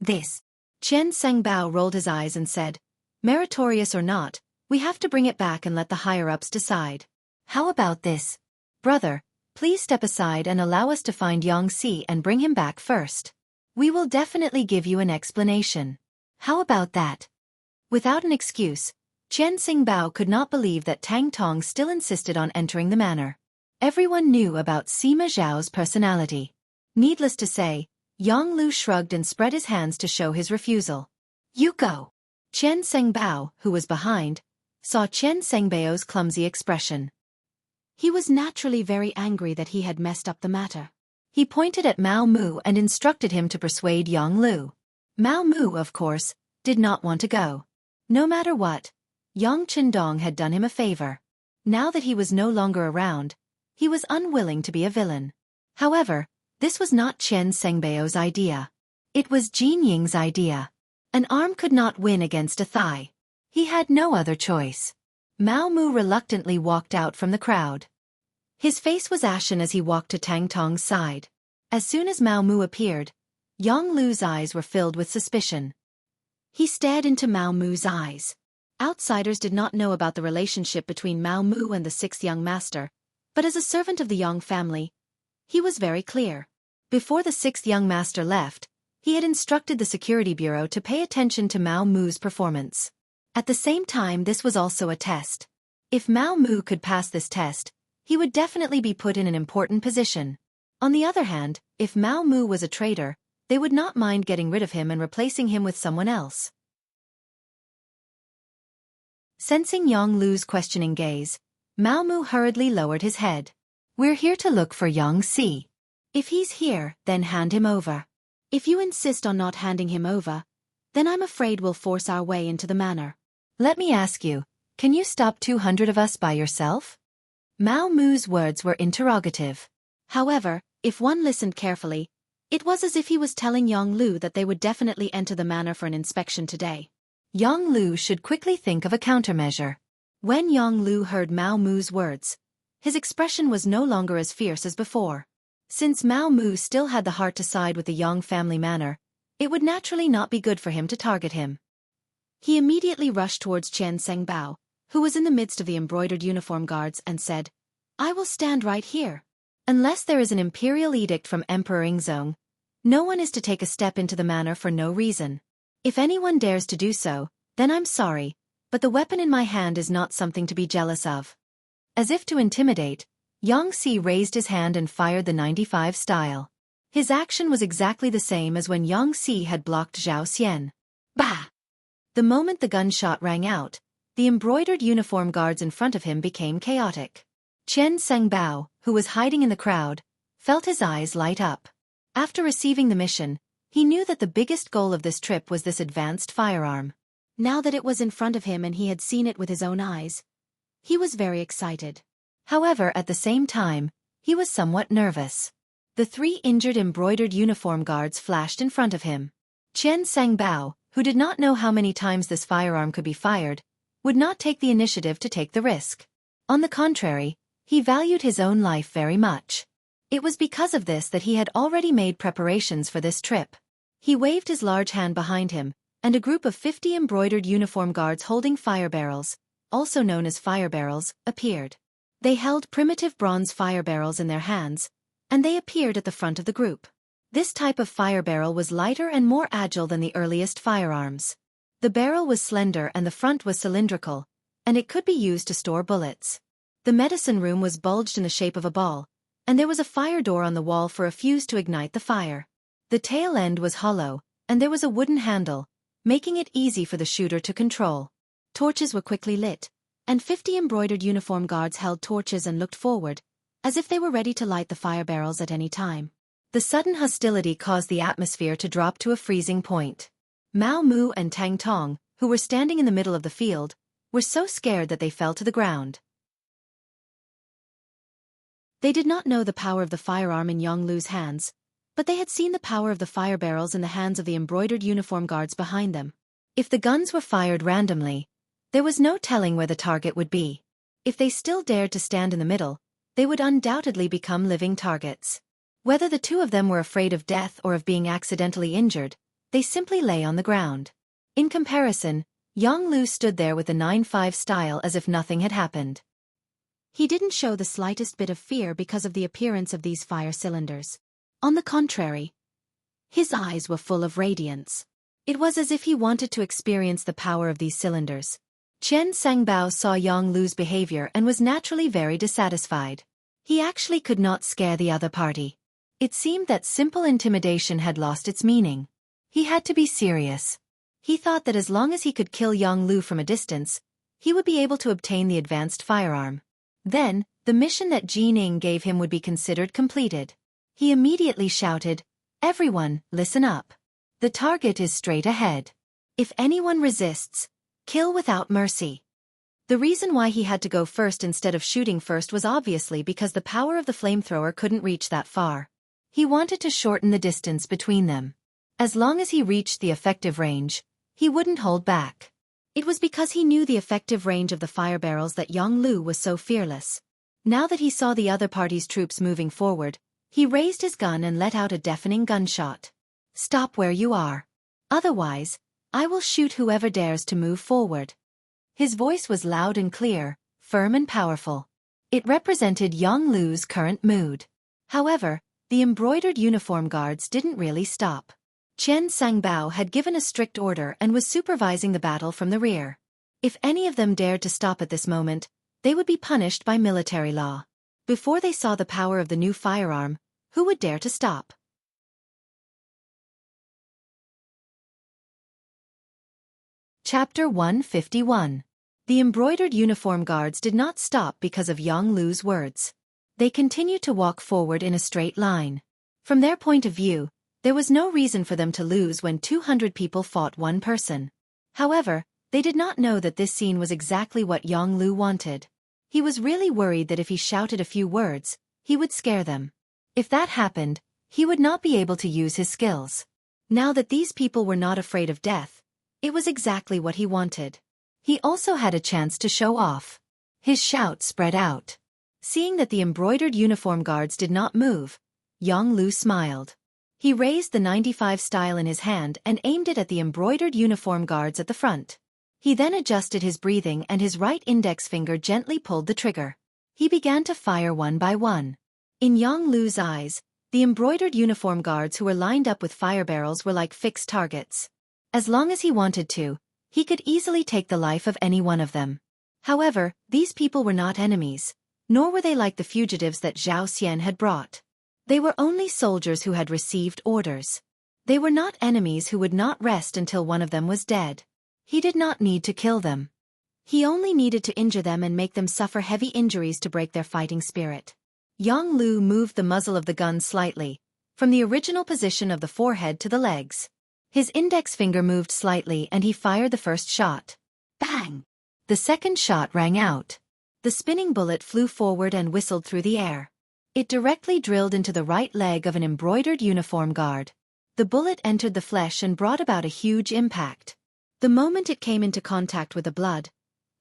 This. Chen Sengbao rolled his eyes and said, "Meritorious or not, we have to bring it back and let the higher-ups decide. How about this? Brother, please step aside and allow us to find Yangxi and bring him back first. We will definitely give you an explanation. How about that?" Without an excuse, Chen Xingbao could not believe that Tang Tong still insisted on entering the manor. Everyone knew about Sima Zhao's personality. Needless to say, Yang Lu shrugged and spread his hands to show his refusal. You go. Chen Sengbao, who was behind, saw Chen Sengbao's clumsy expression. He was naturally very angry that he had messed up the matter. He pointed at Mao Mu and instructed him to persuade Yang Lu. Mao Mu, of course, did not want to go. No matter what, Yang Qindong had done him a favor. Now that he was no longer around, he was unwilling to be a villain. However, this was not Chen Sengbao's idea. It was Jin Ying's idea. An arm could not win against a thigh. He had no other choice. Mao Mu reluctantly walked out from the crowd. His face was ashen as he walked to Tang Tong's side. As soon as Mao Mu appeared, Yang Lu's eyes were filled with suspicion. He stared into Mao Mu's eyes. Outsiders did not know about the relationship between Mao Mu and the sixth young master, but as a servant of the Yang family, he was very clear. Before the sixth young master left, he had instructed the security bureau to pay attention to Mao Mu's performance. At the same time, this was also a test. If Mao Mu could pass this test, he would definitely be put in an important position. On the other hand, if Mao Mu was a traitor, they would not mind getting rid of him and replacing him with someone else. Sensing Yang Lu's questioning gaze, Mao Mu hurriedly lowered his head. "We're here to look for Yangxi. If he's here, then hand him over. If you insist on not handing him over, then I'm afraid we'll force our way into the manor." Let me ask you, can you stop 200 of us by yourself? Mao Mu's words were interrogative. However, if one listened carefully, it was as if he was telling Yang Lu that they would definitely enter the manor for an inspection today. Yang Lu should quickly think of a countermeasure. When Yang Lu heard Mao Mu's words, his expression was no longer as fierce as before. Since Mao Mu still had the heart to side with the Yang family manor, it would naturally not be good for him to target him. He immediately rushed towards Chen Sengbao, who was in the midst of the embroidered uniform guards, and said, "I will stand right here. Unless there is an imperial edict from Emperor Ingzong, no one is to take a step into the manor for no reason. If anyone dares to do so, then I'm sorry, but the weapon in my hand is not something to be jealous of." As if to intimidate, Yangxi raised his hand and fired the 95 style. His action was exactly the same as when Yangxi had blocked Zhao Xian. Bah! The moment the gunshot rang out, the embroidered uniform guards in front of him became chaotic. Chen Sengbao, who was hiding in the crowd, felt his eyes light up. After receiving the mission, he knew that the biggest goal of this trip was this advanced firearm. Now that it was in front of him and he had seen it with his own eyes, he was very excited. However, at the same time, he was somewhat nervous. The 3 injured embroidered uniform guards flashed in front of him. Qian Sangbao, who did not know how many times this firearm could be fired, would not take the initiative to take the risk. On the contrary, he valued his own life very much. It was because of this that he had already made preparations for this trip. He waved his large hand behind him, and a group of 50 embroidered uniform guards holding fire barrels, also known as fire barrels, appeared. They held primitive bronze fire barrels in their hands, and they appeared at the front of the group. This type of fire barrel was lighter and more agile than the earliest firearms. The barrel was slender and the front was cylindrical, and it could be used to store bullets. The medicine room was bulged in the shape of a ball, and there was a fire door on the wall for a fuse to ignite the fire. The tail end was hollow, and there was a wooden handle, making it easy for the shooter to control. Torches were quickly lit, and 50 embroidered uniform guards held torches and looked forward, as if they were ready to light the fire barrels at any time. The sudden hostility caused the atmosphere to drop to a freezing point. Mao Mu and Tang Tong, who were standing in the middle of the field, were so scared that they fell to the ground. They did not know the power of the firearm in Yang Lu's hands, but they had seen the power of the fire barrels in the hands of the embroidered uniform guards behind them. If the guns were fired randomly, there was no telling where the target would be. If they still dared to stand in the middle, they would undoubtedly become living targets. Whether the 2 of them were afraid of death or of being accidentally injured, they simply lay on the ground. In comparison, Yang Lu stood there with the 9-5 style as if nothing had happened. He didn't show the slightest bit of fear because of the appearance of these fire cylinders. On the contrary, his eyes were full of radiance. It was as if he wanted to experience the power of these cylinders. Qian Sangbao saw Yang Lu's behavior and was naturally very dissatisfied. He actually could not scare the other party. It seemed that simple intimidation had lost its meaning. He had to be serious. He thought that as long as he could kill Yang Lu from a distance, he would be able to obtain the advanced firearm. Then, the mission that Jining gave him would be considered completed. He immediately shouted, "Everyone, listen up. The target is straight ahead. If anyone resists, kill without mercy." The reason why he had to go first instead of shooting first was obviously because the power of the flamethrower couldn't reach that far. He wanted to shorten the distance between them. As long as he reached the effective range, he wouldn't hold back. It was because he knew the effective range of the fire barrels that Yang Lu was so fearless. Now that he saw the other party's troops moving forward, he raised his gun and let out a deafening gunshot. "Stop where you are. Otherwise, I will shoot whoever dares to move forward." His voice was loud and clear, firm and powerful. It represented Yang Lu's current mood. However, the embroidered uniform guards didn't really stop. Qian Sangbao had given a strict order and was supervising the battle from the rear. If any of them dared to stop at this moment, they would be punished by military law. Before they saw the power of the new firearm, who would dare to stop? Chapter 151. The embroidered uniform guards did not stop because of Yang Lu's words. They continued to walk forward in a straight line. From their point of view, there was no reason for them to lose when 200 people fought one person. However, they did not know that this scene was exactly what Yang Lu wanted. He was really worried that if he shouted a few words, he would scare them. If that happened, he would not be able to use his skills. Now that these people were not afraid of death, it was exactly what he wanted. He also had a chance to show off. His shout spread out. Seeing that the embroidered uniform guards did not move, Yang Lu smiled. He raised the 95 style in his hand and aimed it at the embroidered uniform guards at the front. He then adjusted his breathing and his right index finger gently pulled the trigger. He began to fire one by one. In Yang Lu's eyes, the embroidered uniform guards who were lined up with fire barrels were like fixed targets. As long as he wanted to, he could easily take the life of any one of them. However, these people were not enemies, nor were they like the fugitives that Zhao Xian had brought. They were only soldiers who had received orders. They were not enemies who would not rest until one of them was dead. He did not need to kill them. He only needed to injure them and make them suffer heavy injuries to break their fighting spirit. Yang Lu moved the muzzle of the gun slightly, from the original position of the forehead to the legs. His index finger moved slightly and he fired the first shot. Bang! The second shot rang out. The spinning bullet flew forward and whistled through the air. It directly drilled into the right leg of an embroidered uniform guard. The bullet entered the flesh and brought about a huge impact. The moment it came into contact with the blood,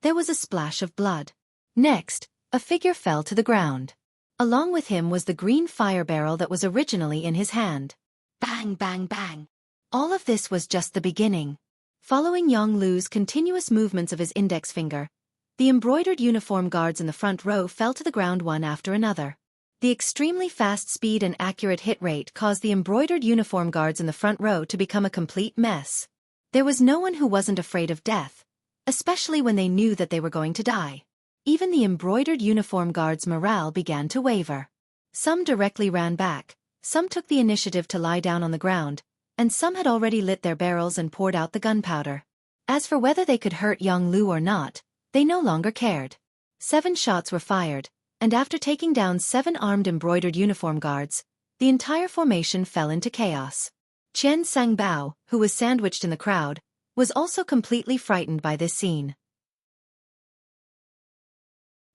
there was a splash of blood. Next, a figure fell to the ground. Along with him was the green fire barrel that was originally in his hand. Bang, bang, bang. All of this was just the beginning. Following Yang Lu's continuous movements of his index finger, the embroidered uniform guards in the front row fell to the ground one after another. The extremely fast speed and accurate hit rate caused the embroidered uniform guards in the front row to become a complete mess. There was no one who wasn't afraid of death, especially when they knew that they were going to die. Even the embroidered uniform guards' morale began to waver. Some directly ran back, some took the initiative to lie down on the ground, and some had already lit their barrels and poured out the gunpowder. As for whether they could hurt Yang Lu or not, they no longer cared. 7 shots were fired, and after taking down 7 armed embroidered uniform guards, the entire formation fell into chaos. Qian Sangbao, who was sandwiched in the crowd, was also completely frightened by this scene.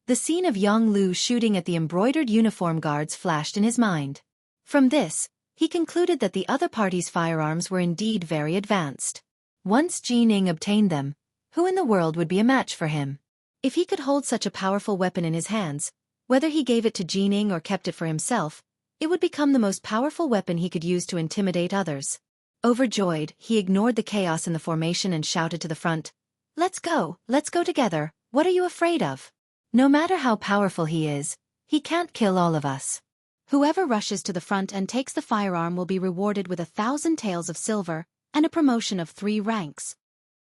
The scene of Yang Lu shooting at the embroidered uniform guards flashed in his mind. From this, he concluded that the other party's firearms were indeed very advanced. Once Jining obtained them, who in the world would be a match for him? If he could hold such a powerful weapon in his hands, whether he gave it to Jining or kept it for himself, it would become the most powerful weapon he could use to intimidate others. Overjoyed, he ignored the chaos in the formation and shouted to the front, let's go together, what are you afraid of? No matter how powerful he is, he can't kill all of us. Whoever rushes to the front and takes the firearm will be rewarded with 1,000 taels of silver and a promotion of 3 ranks.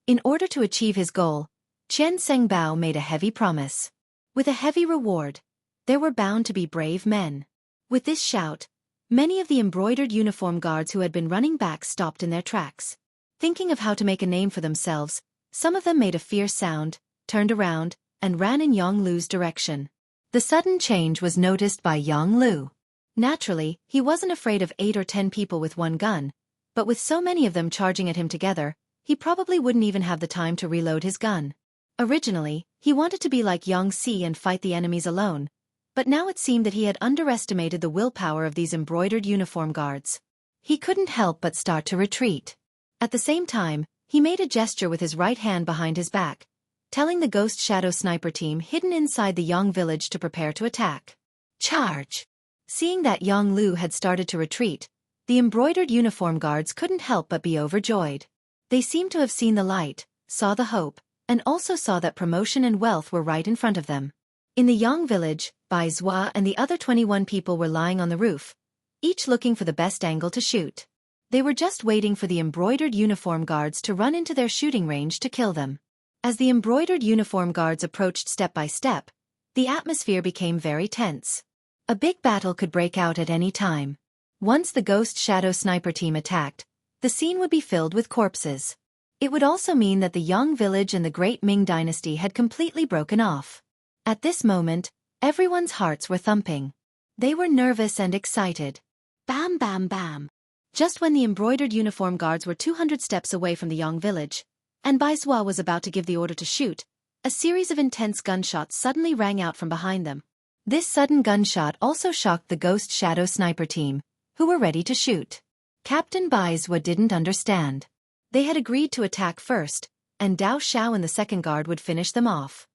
In order to achieve his goal, Qian Sangbao made a heavy promise. With a heavy reward, there were bound to be brave men. With this shout, many of the embroidered uniform guards who had been running back stopped in their tracks. Thinking of how to make a name for themselves, some of them made a fierce sound, turned around, and ran in Yang Lu's direction. The sudden change was noticed by Yang Lu. Naturally, he wasn't afraid of 8 or 10 people with one gun, but with so many of them charging at him together, he probably wouldn't even have the time to reload his gun. Originally, he wanted to be like Xianxia and fight the enemies alone, but now it seemed that he had underestimated the willpower of these embroidered uniform guards. He couldn't help but start to retreat. At the same time, he made a gesture with his right hand behind his back, telling the Ghost Shadow sniper team hidden inside the Yang village to prepare to attack. Charge! Seeing that Yang Lu had started to retreat, the embroidered uniform guards couldn't help but be overjoyed. They seemed to have seen the light, saw the hope, and also saw that promotion and wealth were right in front of them. In the Yang village, Bai Zhua and the other 21 people were lying on the roof, each looking for the best angle to shoot. They were just waiting for the embroidered uniform guards to run into their shooting range to kill them. As the embroidered uniform guards approached step by step, the atmosphere became very tense. A big battle could break out at any time. Once the Ghost Shadow sniper team attacked, the scene would be filled with corpses. It would also mean that the Yang village and the Great Ming dynasty had completely broken off. At this moment, everyone's hearts were thumping. They were nervous and excited. Bam, bam, bam. Just when the embroidered uniform guards were 200 steps away from the Yang village, and Bai Zhua was about to give the order to shoot, a series of intense gunshots suddenly rang out from behind them. This sudden gunshot also shocked the Ghost Shadow sniper team, who were ready to shoot. Captain Bai Zhua didn't understand. They had agreed to attack first, and Dao Xiao and the second guard would finish them off.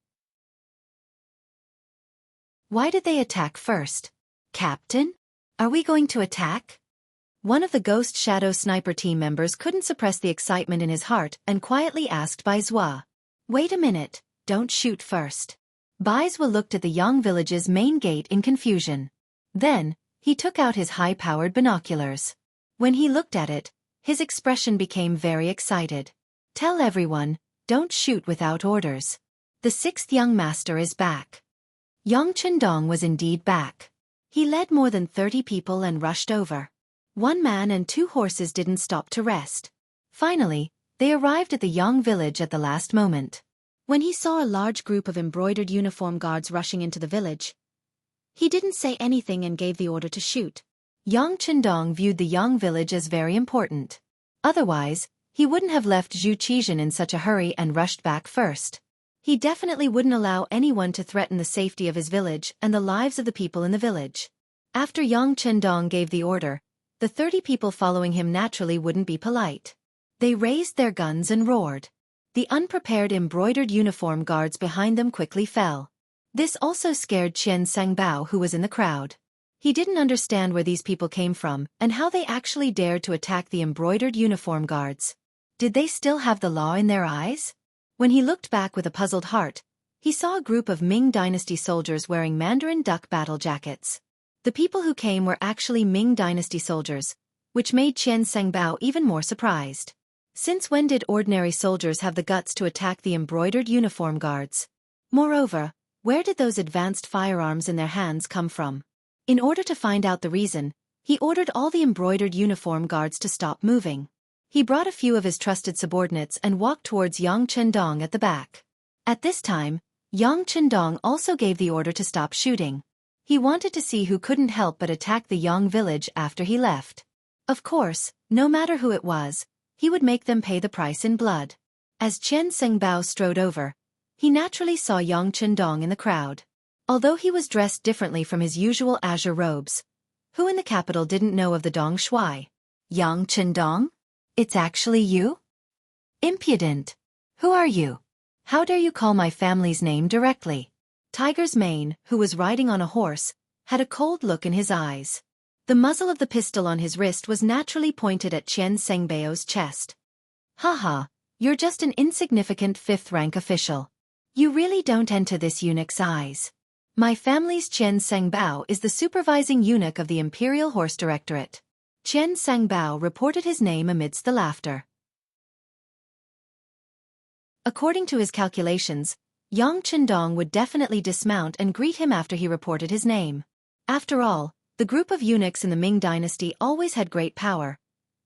Why did they attack first? Captain? Are we going to attack? One of the Ghost Shadow sniper team members couldn't suppress the excitement in his heart and quietly asked Bai Zhua. Wait a minute, don't shoot first. Bai Zhua looked at the Yang village's main gate in confusion. Then, he took out his high-powered binoculars. When he looked at it, his expression became very excited. Tell everyone, don't shoot without orders. The 6th young master is back. Yang Chendong was indeed back. He led more than 30 people and rushed over. 1 man and 2 horses didn't stop to rest. Finally, they arrived at the Yang village at the last moment. When he saw a large group of embroidered uniform guards rushing into the village, he didn't say anything and gave the order to shoot. Yang Chendong viewed the Yang village as very important. Otherwise, he wouldn't have left Zhu Qizhen in such a hurry and rushed back first. He definitely wouldn't allow anyone to threaten the safety of his village and the lives of the people in the village. After Yang Chendong gave the order, the 30 people following him naturally wouldn't be polite. They raised their guns and roared. The unprepared embroidered uniform guards behind them quickly fell. This also scared Qian Sangbao, who was in the crowd. He didn't understand where these people came from and how they actually dared to attack the embroidered uniform guards. Did they still have the law in their eyes? When he looked back with a puzzled heart, he saw a group of Ming Dynasty soldiers wearing Mandarin duck battle jackets. The people who came were actually Ming Dynasty soldiers, which made Qian Sangbao even more surprised. Since when did ordinary soldiers have the guts to attack the embroidered uniform guards? Moreover, where did those advanced firearms in their hands come from? In order to find out the reason, he ordered all the embroidered uniform guards to stop moving. He brought a few of his trusted subordinates and walked towards Yang Chendong at the back. At this time, Yang Chendong also gave the order to stop shooting. He wanted to see who couldn't help but attack the Yang village after he left. Of course, no matter who it was, he would make them pay the price in blood. As Qian Sangbao strode over, he naturally saw Yang Chendong in the crowd. Although he was dressed differently from his usual azure robes, who in the capital didn't know of the Dong Shui? Yang Chendong? It's actually you? Impudent! Who are you? How dare you call my family's name directly? Tiger's Mane, who was riding on a horse, had a cold look in his eyes. The muzzle of the pistol on his wrist was naturally pointed at Qian Sangbao's chest. Haha, you're just an insignificant 5th-rank official. You really don't enter this eunuch's eyes. My family's Qian Sangbao is the supervising eunuch of the Imperial Horse Directorate. Qian Sangbao reported his name amidst the laughter. According to his calculations, Yang Chendong would definitely dismount and greet him after he reported his name. After all, the group of eunuchs in the Ming dynasty always had great power,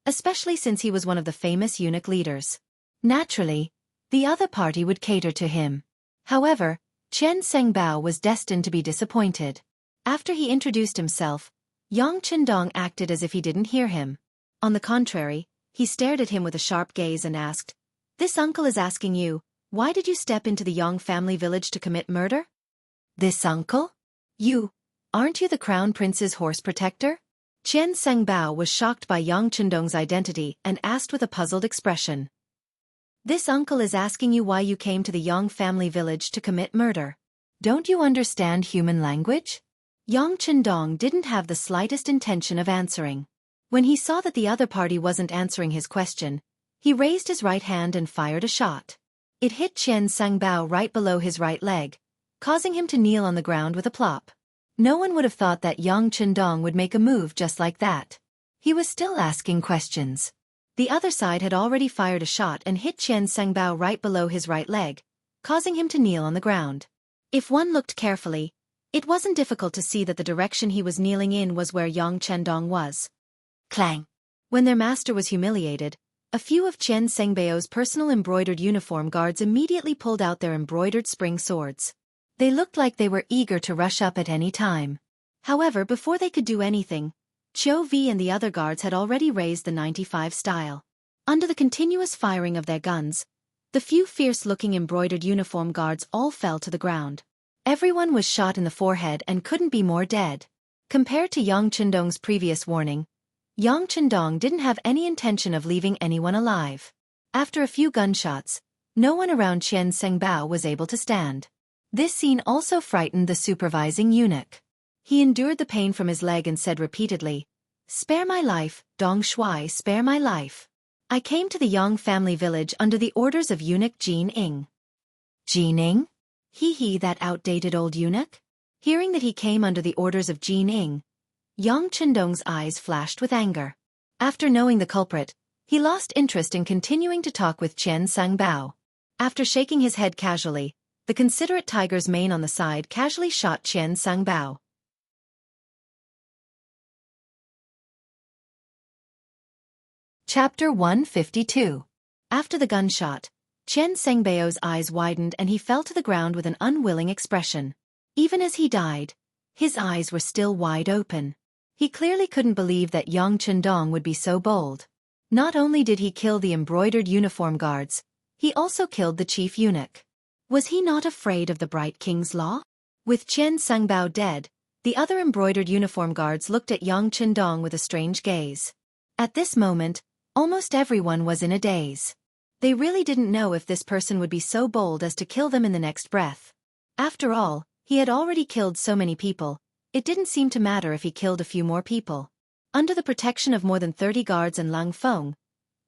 especially since he was one of the famous eunuch leaders. Naturally, the other party would cater to him. However, Qian Sangbao was destined to be disappointed. After he introduced himself, Yang Chendong acted as if he didn't hear him. On the contrary, he stared at him with a sharp gaze and asked, "This uncle is asking you, why did you step into the Yang family village to commit murder?" "This uncle? Aren't you the crown prince's horse protector?" Qian Sangbao was shocked by Yang Chendong's identity and asked with a puzzled expression. "This uncle is asking you why you came to the Yang family village to commit murder. Don't you understand human language?" Yang Chendong didn't have the slightest intention of answering. When he saw that the other party wasn't answering his question, he raised his right hand and fired a shot. It hit Qian Sangbao right below his right leg, causing him to kneel on the ground with a plop. No one would have thought that Yang Chendong would make a move just like that. He was still asking questions. The other side had already fired a shot and hit Qian Sangbao right below his right leg, causing him to kneel on the ground. If one looked carefully, it wasn't difficult to see that the direction he was kneeling in was where Yang Chendong was. Clang! When their master was humiliated, a few of Qian Sangbao's personal embroidered uniform guards immediately pulled out their embroidered spring swords. They looked like they were eager to rush up at any time. However, before they could do anything, Qiu Vi and the other guards had already raised the 95 style. Under the continuous firing of their guns, the few fierce-looking embroidered uniform guards all fell to the ground. Everyone was shot in the forehead and couldn't be more dead. Compared to Yang Chendong's previous warning, Yang Chendong didn't have any intention of leaving anyone alive. After a few gunshots, no one around Qian Sangbao was able to stand. This scene also frightened the supervising eunuch. He endured the pain from his leg and said repeatedly, "Spare my life, Dong Shui, spare my life. I came to the Yang family village under the orders of eunuch Jin Ing." Jin Ing? He that outdated old eunuch? Hearing that he came under the orders of Jin Ing, Yang Chendong's eyes flashed with anger. After knowing the culprit, he lost interest in continuing to talk with Qian Sangbao. After shaking his head casually, the considerate Tiger's Mane on the side casually shot Qian Sangbao. Chapter 152. After the gunshot, Qian Sangbao's eyes widened and he fell to the ground with an unwilling expression. Even as he died, his eyes were still wide open. He clearly couldn't believe that Yang Chendong would be so bold. Not only did he kill the embroidered uniform guards, he also killed the chief eunuch. Was he not afraid of the Bright King's law? With Qian Sangbao dead, the other embroidered uniform guards looked at Yang Chendong with a strange gaze. At this moment, almost everyone was in a daze. They really didn't know if this person would be so bold as to kill them in the next breath. After all, he had already killed so many people, it didn't seem to matter if he killed a few more people. Under the protection of more than 30 guards and Lang Feng,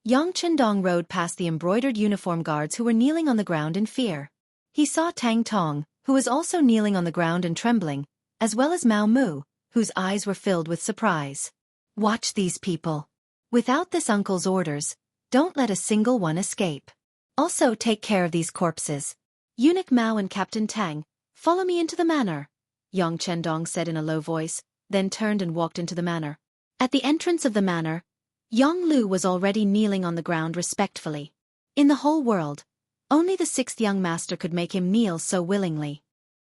Yang Chendong rode past the embroidered uniform guards who were kneeling on the ground in fear. He saw Tang Tong, who was also kneeling on the ground and trembling, as well as Mao Mu, whose eyes were filled with surprise. Watch these people. Without this uncle's orders, don't let a single one escape. Also take care of these corpses. Eunuch Mao and Captain Tang, follow me into the manor, Yang Chendong said in a low voice, then turned and walked into the manor. At the entrance of the manor, Yang Lu was already kneeling on the ground respectfully. In the whole world, only the 6th young master could make him kneel so willingly.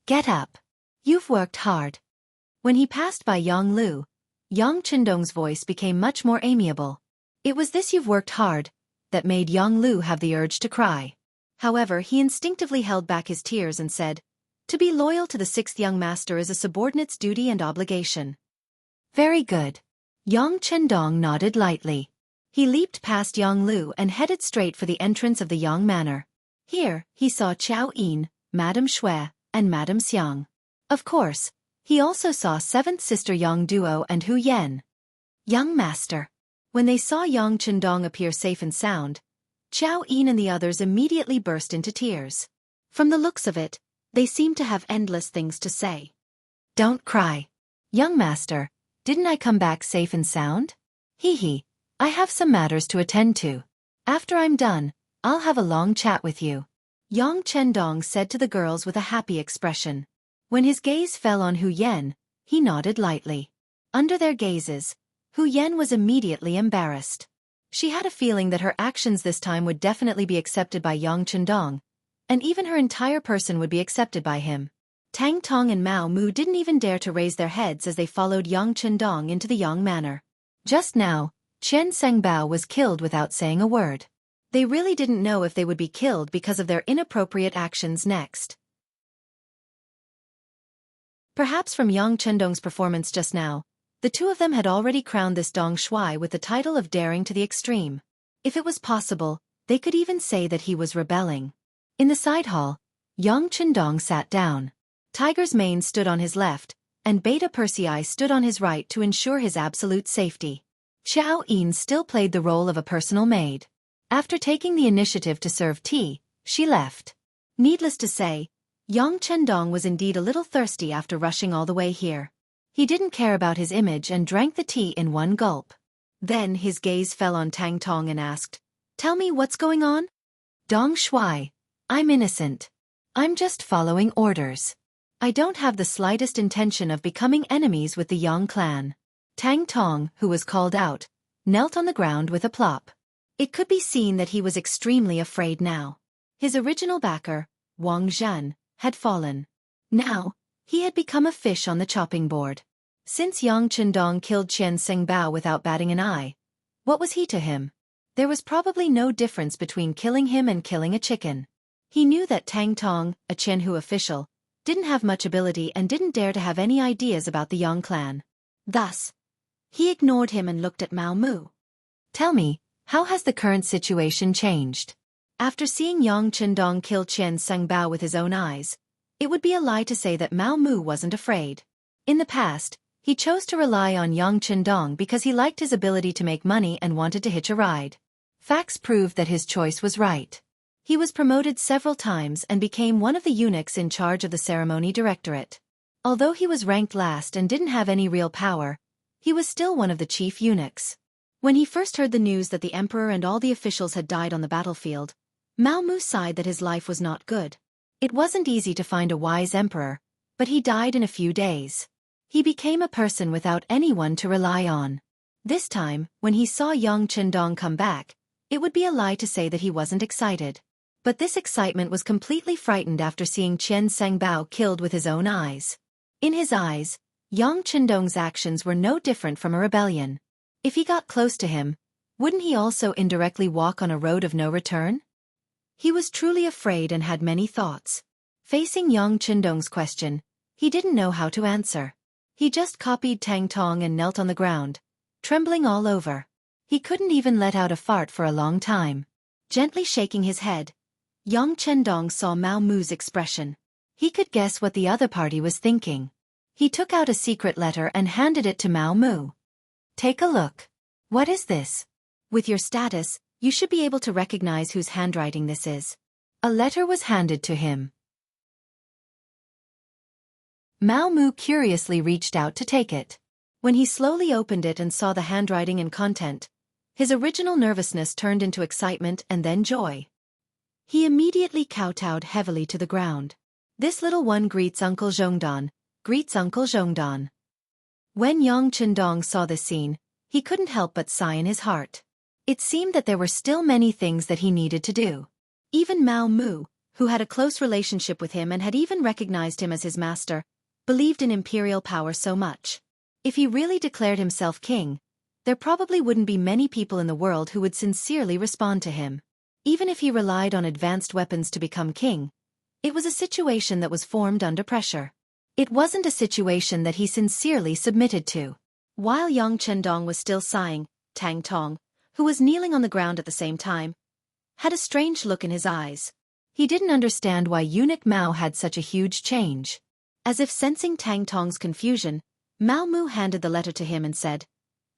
Get up. You've worked hard. When he passed by Yang Lu, Yang Chendong's voice became much more amiable. It was this "you've worked hard" that made Yang Lu have the urge to cry. However, he instinctively held back his tears and said, "To be loyal to the 6th young master is a subordinate's duty and obligation." Very good. Yang Chendong nodded lightly. He leaped past Yang Lu and headed straight for the entrance of the Yang Manor. Here, he saw Chao Yin, Madame Shui, and Madame Xiang. Of course, he also saw 7th sister Yang Duo and Hu Yen. Young master. When they saw Yang Chendong appear safe and sound, Chao Yin and the others immediately burst into tears. From the looks of it, they seemed to have endless things to say. Don't cry. Young master, didn't I come back safe and sound? Hee, I have some matters to attend to. After I'm done, I'll have a long chat with you. Yang Chendong said to the girls with a happy expression. When his gaze fell on Hu Yen, he nodded lightly. Under their gazes, Hu Yen was immediately embarrassed. She had a feeling that her actions this time would definitely be accepted by Yang Chendong, and even her entire person would be accepted by him. Tang Tong and Mao Mu didn't even dare to raise their heads as they followed Yang Chendong into the Yang Manor. Just now, Qian Sangbao was killed without saying a word. They really didn't know if they would be killed because of their inappropriate actions next. Perhaps from Yang Chendong's performance just now, the two of them had already crowned this Dong Shuai with the title of daring to the extreme. If it was possible, they could even say that he was rebelling. In the side hall, Yang Chendong sat down. Tiger's Mane stood on his left, and Beta Persei stood on his right to ensure his absolute safety. Chao Yin still played the role of a personal maid. After taking the initiative to serve tea, she left. Needless to say, Yang Chendong was indeed a little thirsty after rushing all the way here. He didn't care about his image and drank the tea in one gulp. Then his gaze fell on Tang Tong and asked, "Tell me what's going on?" "Dong Shuai, I'm innocent. I'm just following orders. I don't have the slightest intention of becoming enemies with the Yang clan." Tang Tong, who was called out, knelt on the ground with a plop. It could be seen that he was extremely afraid now. His original backer, Wang Zhan, had fallen. Now, he had become a fish on the chopping board. Since Yang Chendong killed Qian Sangbao without batting an eye, what was he to him? There was probably no difference between killing him and killing a chicken. He knew that Tang Tong, a Qianhu official, didn't have much ability and didn't dare to have any ideas about the Yang clan. Thus, he ignored him and looked at Mao Mu. "Tell me, how has the current situation changed?" After seeing Yang Chendong kill Qian Sangbao with his own eyes, it would be a lie to say that Mao Mu wasn't afraid. In the past, he chose to rely on Yang Chendong because he liked his ability to make money and wanted to hitch a ride. Facts proved that his choice was right. He was promoted several times and became one of the eunuchs in charge of the ceremony directorate. Although he was ranked last and didn't have any real power, he was still one of the chief eunuchs. When he first heard the news that the emperor and all the officials had died on the battlefield, Mao Mu sighed that his life was not good. It wasn't easy to find a wise emperor, but he died in a few days. He became a person without anyone to rely on. This time, when he saw Yang Chendong come back, it would be a lie to say that he wasn't excited. But this excitement was completely frightened after seeing Qian Sangbao killed with his own eyes. In his eyes, Yang Chendong's actions were no different from a rebellion. If he got close to him, Wouldn't he also indirectly walk on a road of no return? He was truly afraid and had many thoughts. Facing Yang Qindong's question, he didn't know how to answer. He just copied Tang Tong and knelt on the ground, trembling all over. He couldn't even let out a fart for a long time. Gently shaking his head, Yang Qindong saw Mao Mu's expression. He could guess what the other party was thinking. He took out a secret letter and handed it to Mao Mu. Take a look. What is this? With your status, you should be able to recognize whose handwriting this is. A letter was handed to him. Mao Mu curiously reached out to take it. When he slowly opened it and saw the handwriting and content, his original nervousness turned into excitement and then joy. He immediately kowtowed heavily to the ground. This little one greets Uncle Zhongdan, greets Uncle Zhongdan. When Yang Qindong saw this scene, he couldn't help but sigh in his heart. It seemed that there were still many things that he needed to do. Even Mao Mu, who had a close relationship with him and had even recognized him as his master, believed in imperial power so much. If he really declared himself king, there probably wouldn't be many people in the world who would sincerely respond to him. Even if he relied on advanced weapons to become king, it was a situation that was formed under pressure. It wasn't a situation that he sincerely submitted to. While Yang Qindong was still sighing, Tang Tong, who was kneeling on the ground at the same time, had a strange look in his eyes. He didn't understand why eunuch Mao had such a huge change. As if sensing Tang Tong's confusion, Mao Mu handed the letter to him and said,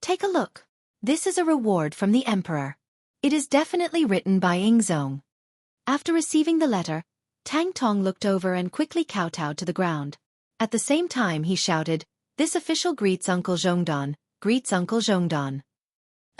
"Take a look. This is a reward from the emperor. It is definitely written by Ingzong." After receiving the letter, Tang Tong looked over and quickly kowtowed to the ground. At the same time he shouted, "This official greets Uncle Zhongdan, greets Uncle Zhongdan.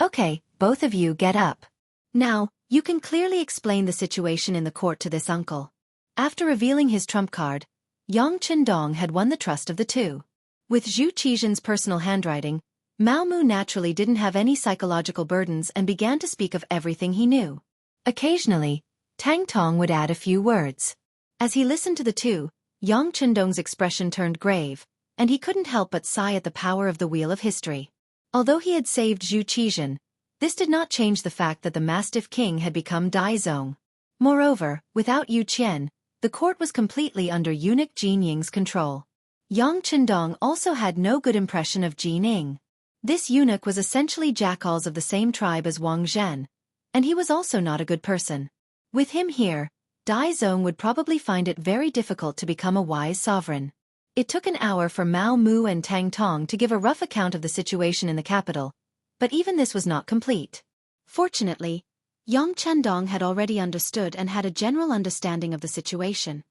Okay, both of you get up. Now, you can clearly explain the situation in the court to this uncle." After revealing his trump card, Yang Qindong had won the trust of the two. With Zhu Qizhen's personal handwriting, Mao Mu naturally didn't have any psychological burdens and began to speak of everything he knew. Occasionally, Tang Tong would add a few words. As he listened to the two, Yang Qindong's expression turned grave, and he couldn't help but sigh at the power of the wheel of history. Although he had saved Zhu Qizhen, this did not change the fact that the Mastiff King had become Daizong. Moreover, without Yu Qian, the court was completely under eunuch Jin Ying's control. Yang Qindong also had no good impression of Jin Ying. This eunuch was essentially jackals of the same tribe as Wang Zhen, and he was also not a good person. With him here, Daizong would probably find it very difficult to become a wise sovereign. It took an hour for Mao Mu and Tang Tong to give a rough account of the situation in the capital, but even this was not complete. Fortunately, Yang Qindong had already understood and had a general understanding of the situation.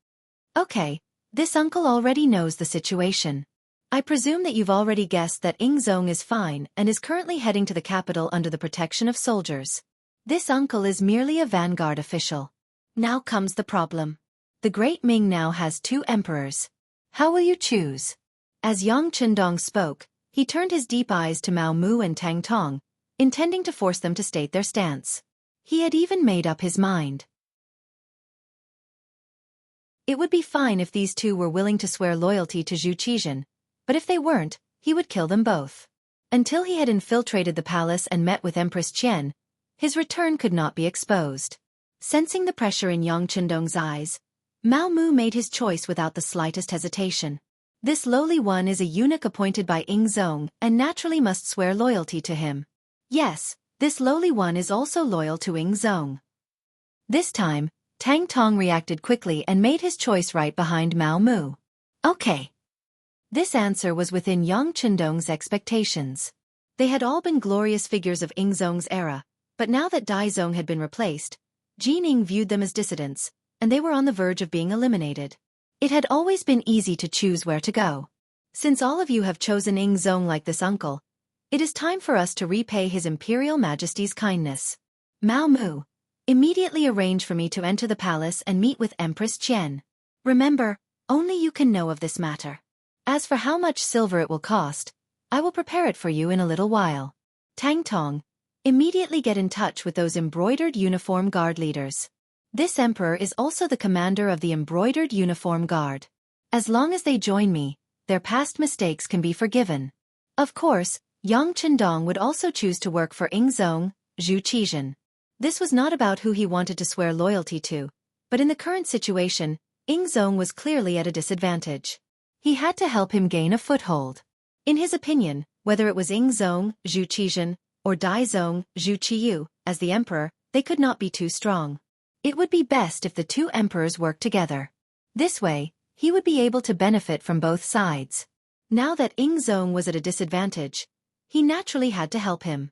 Okay, this uncle already knows the situation. I presume that you've already guessed that Ingzong is fine and is currently heading to the capital under the protection of soldiers. This uncle is merely a vanguard official. Now comes the problem. The Great Ming now has two emperors. How will you choose? As Yang Qindong spoke, he turned his deep eyes to Mao Mu and Tang Tong, intending to force them to state their stance. He had even made up his mind. It would be fine if these two were willing to swear loyalty to Zhu Qizhen, but if they weren't, he would kill them both. Until he had infiltrated the palace and met with Empress Qian, his return could not be exposed. Sensing the pressure in Yang Qindong's eyes, Mao Mu made his choice without the slightest hesitation. This lowly one is a eunuch appointed by Ingzong and naturally must swear loyalty to him. Yes, this lowly one is also loyal to Ingzong. This time, Tang Tong reacted quickly and made his choice right behind Mao Mu. Okay. This answer was within Yang Qindong's expectations. They had all been glorious figures of Ingzong's era, but now that Daizong had been replaced, Jin Ying viewed them as dissidents, and they were on the verge of being eliminated. It had always been easy to choose where to go. Since all of you have chosen Ingzong like this uncle, it is time for us to repay His Imperial Majesty's kindness. Mao Mu, immediately arrange for me to enter the palace and meet with Empress Qian. Remember, only you can know of this matter. As for how much silver it will cost, I will prepare it for you in a little while. Tang Tong, immediately get in touch with those embroidered uniform guard leaders. This emperor is also the commander of the embroidered uniform guard. As long as they join me, their past mistakes can be forgiven. Of course, Yang Qindong would also choose to work for Ingzong, Zhu Qizhen. This was not about who he wanted to swear loyalty to, but in the current situation, Ing Zong was clearly at a disadvantage. He had to help him gain a foothold. In his opinion, whether it was Ing Zong, Zhu Qizhen, or Dai Zong, Zhu Qiyu, as the emperor, they could not be too strong. It would be best if the two emperors worked together. This way, he would be able to benefit from both sides. Now that Ing Zong was at a disadvantage, he naturally had to help him.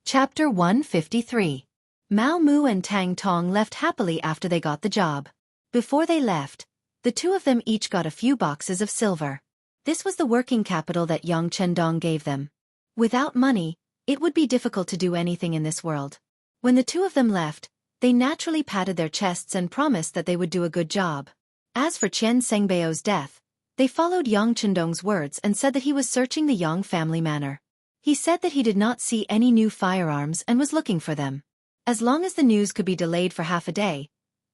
Chapter 153. Mao Mu and Tang Tong left happily after they got the job. Before they left, the two of them each got a few boxes of silver. This was the working capital that Yang Chendong gave them. Without money, it would be difficult to do anything in this world. When the two of them left, they naturally patted their chests and promised that they would do a good job. As for Qian Sengbeo's death, they followed Yang Chendong's words and said that he was searching the Yang family manor. He said that he did not see any new firearms and was looking for them. As long as the news could be delayed for half a day,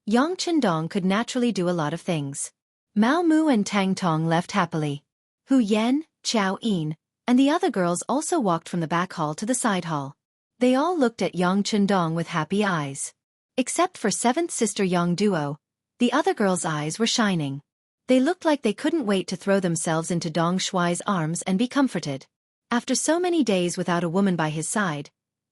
Yang Chendong could naturally do a lot of things. Mao Mu and Tang Tong left happily. Hu Yan, Chao Yin, and the other girls also walked from the back hall to the side hall. They all looked at Yang Chendong with happy eyes. Except for seventh sister Yang Duo, the other girls' eyes were shining. They looked like they couldn't wait to throw themselves into Dong Shuai's arms and be comforted. After so many days without a woman by his side,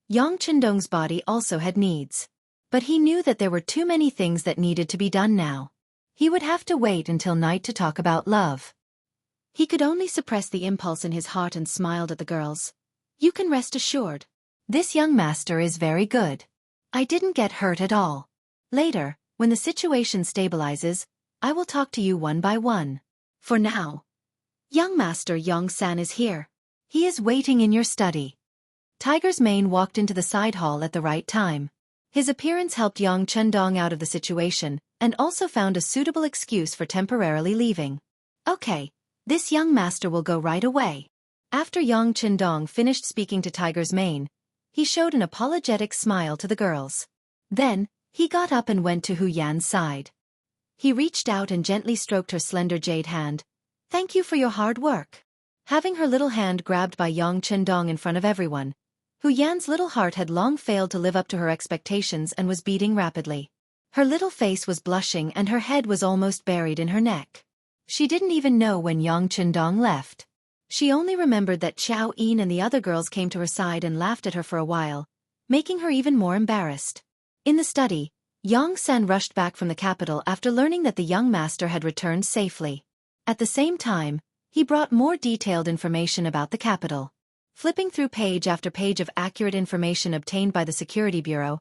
Yang Chendong's body also had needs. But he knew that there were too many things that needed to be done now. He would have to wait until night to talk about love. He could only suppress the impulse in his heart and smiled at the girls. You can rest assured. This young master is very good. I didn't get hurt at all. Later, when the situation stabilizes, I will talk to you one by one. For now, young master Yang San is here. He is waiting in your study. Tiger's Mane walked into the side hall at the right time. His appearance helped Yang Chendong out of the situation, and also found a suitable excuse for temporarily leaving. Okay, this young master will go right away. After Yang Chendong finished speaking to Tiger's Mane, he showed an apologetic smile to the girls. Then, he got up and went to Hu Yan's side. He reached out and gently stroked her slender jade hand. Thank you for your hard work. Having her little hand grabbed by Yang Chendong in front of everyone, Hu Yan's little heart had long failed to live up to her expectations and was beating rapidly. Her little face was blushing and her head was almost buried in her neck. She didn't even know when Yang Chendong left. She only remembered that Chao Yin and the other girls came to her side and laughed at her for a while, making her even more embarrassed. In the study, Yang San rushed back from the capital after learning that the young master had returned safely. At the same time, he brought more detailed information about the capital. Flipping through page after page of accurate information obtained by the Security Bureau,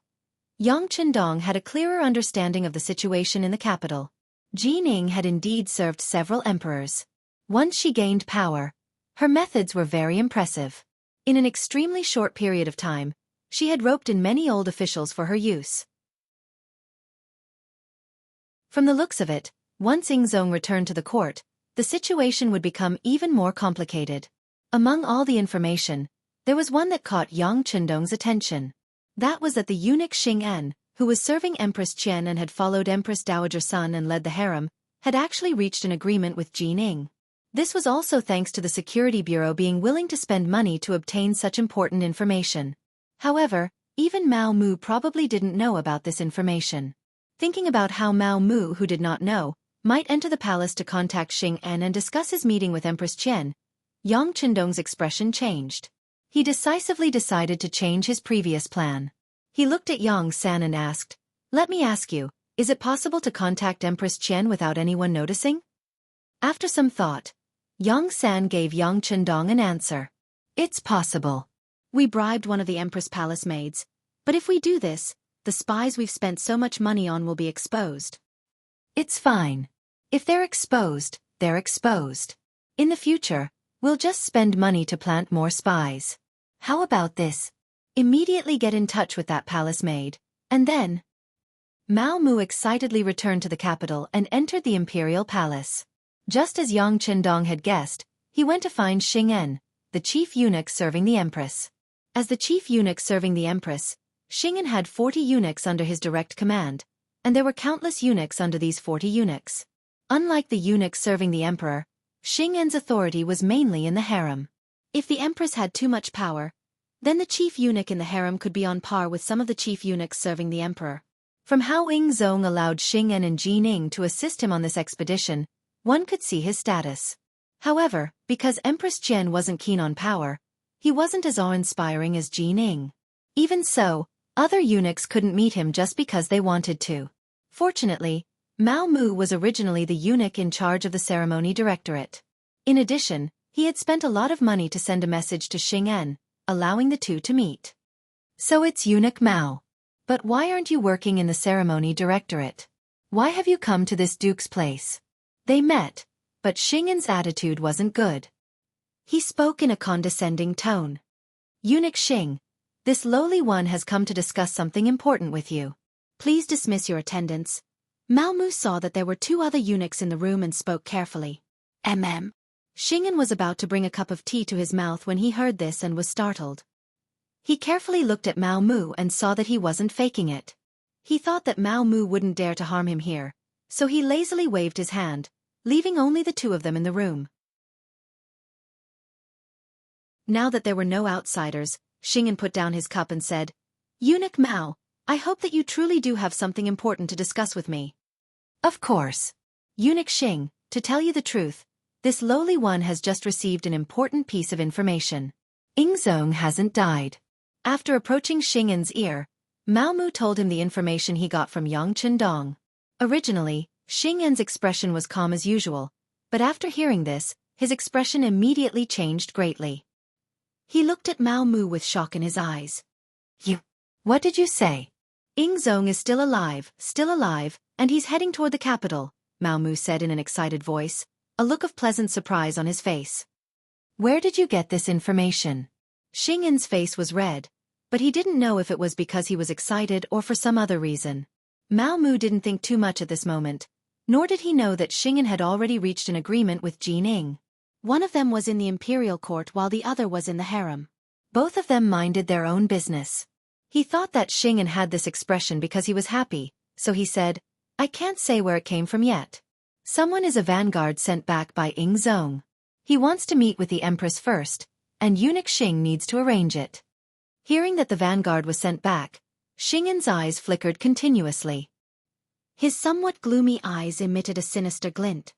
Yang Chendong had a clearer understanding of the situation in the capital. Jianghu had indeed served several emperors. Once she gained power, her methods were very impressive. In an extremely short period of time, she had roped in many old officials for her use. From the looks of it, once Ing Zong returned to the court, the situation would become even more complicated. Among all the information, there was one that caught Yang Chendong's attention. That was that the eunuch Xing, who was serving Empress Qian and had followed Empress Dowager Sun and led the harem, had actually reached an agreement with Jianghu. This was also thanks to the Security Bureau being willing to spend money to obtain such important information. However, even Mao Mu probably didn't know about this information. Thinking about how Mao Mu, who did not know, might enter the palace to contact Xing and discuss his meeting with Empress Qian, Yang Chendong's expression changed. He decisively decided to change his previous plan. He looked at Yang San and asked, "Let me ask you, is it possible to contact Empress Qian without anyone noticing?" After some thought, Yang San gave Yang Chendong an answer. "It's possible. We bribed one of the Empress Palace maids, but if we do this, the spies we've spent so much money on will be exposed." "It's fine. If they're exposed, they're exposed. In the future, we'll just spend money to plant more spies. How about this? Immediately get in touch with that palace maid, and then..." Mao Mu excitedly returned to the capital and entered the Imperial Palace. Just as Yang Chendong had guessed, he went to find Xing, the chief eunuch serving the Empress. As the chief eunuch serving the Empress, Xing had 40 eunuchs under his direct command, and there were countless eunuchs under these 40 eunuchs. Unlike the eunuchs serving the Emperor, Xing authority was mainly in the harem. If the empress had too much power, then the chief eunuch in the harem could be on par with some of the chief eunuchs serving the emperor. From how Zong allowed Xing and Jining to assist him on this expedition, one could see his status. However, because Empress Jian wasn't keen on power, he wasn't as awe-inspiring as Jining. Even so, other eunuchs couldn't meet him just because they wanted to. Fortunately, Mao Mu was originally the eunuch in charge of the ceremony directorate. In addition, he had spent a lot of money to send a message to Xing, allowing the two to meet. So it's Eunuch Mao. But why aren't you working in the ceremony directorate? Why have you come to this duke's place? They met, but Xing's attitude wasn't good. He spoke in a condescending tone. Eunuch Xing, this lowly one has come to discuss something important with you. Please dismiss your attendants. Mao Mu saw that there were two other eunuchs in the room and spoke carefully. Xing was about to bring a cup of tea to his mouth when he heard this and was startled. He carefully looked at Mao Mu and saw that he wasn't faking it. He thought that Mao Mu wouldn't dare to harm him here, so he lazily waved his hand, leaving only the two of them in the room. Now that there were no outsiders, Xing put down his cup and said, Eunuch Mao, I hope that you truly do have something important to discuss with me. Of course. Eunuch Xing, to tell you the truth, this lowly one has just received an important piece of information. Zong hasn't died. After approaching Xing's ear, Mao Mu told him the information he got from Yang Chendong. Originally, Xing's expression was calm as usual, but after hearing this, his expression immediately changed greatly. He looked at Mao Mu with shock in his eyes. What did you say? Zong is still alive, and he's heading toward the capital, Mao Mu said in an excited voice, a look of pleasant surprise on his face. Where did you get this information? Xing's face was red, but he didn't know if it was because he was excited or for some other reason. Mao Mu didn't think too much at this moment, nor did he know that Xing had already reached an agreement with Jining. One of them was in the Imperial court while the other was in the harem. Both of them minded their own business. He thought that Xing had this expression because he was happy, so he said, I can't say where it came from yet. Someone is a vanguard sent back by Zong. He wants to meet with the Empress first, and Eunuch Xing needs to arrange it. Hearing that the vanguard was sent back, Xing's eyes flickered continuously. His somewhat gloomy eyes emitted a sinister glint.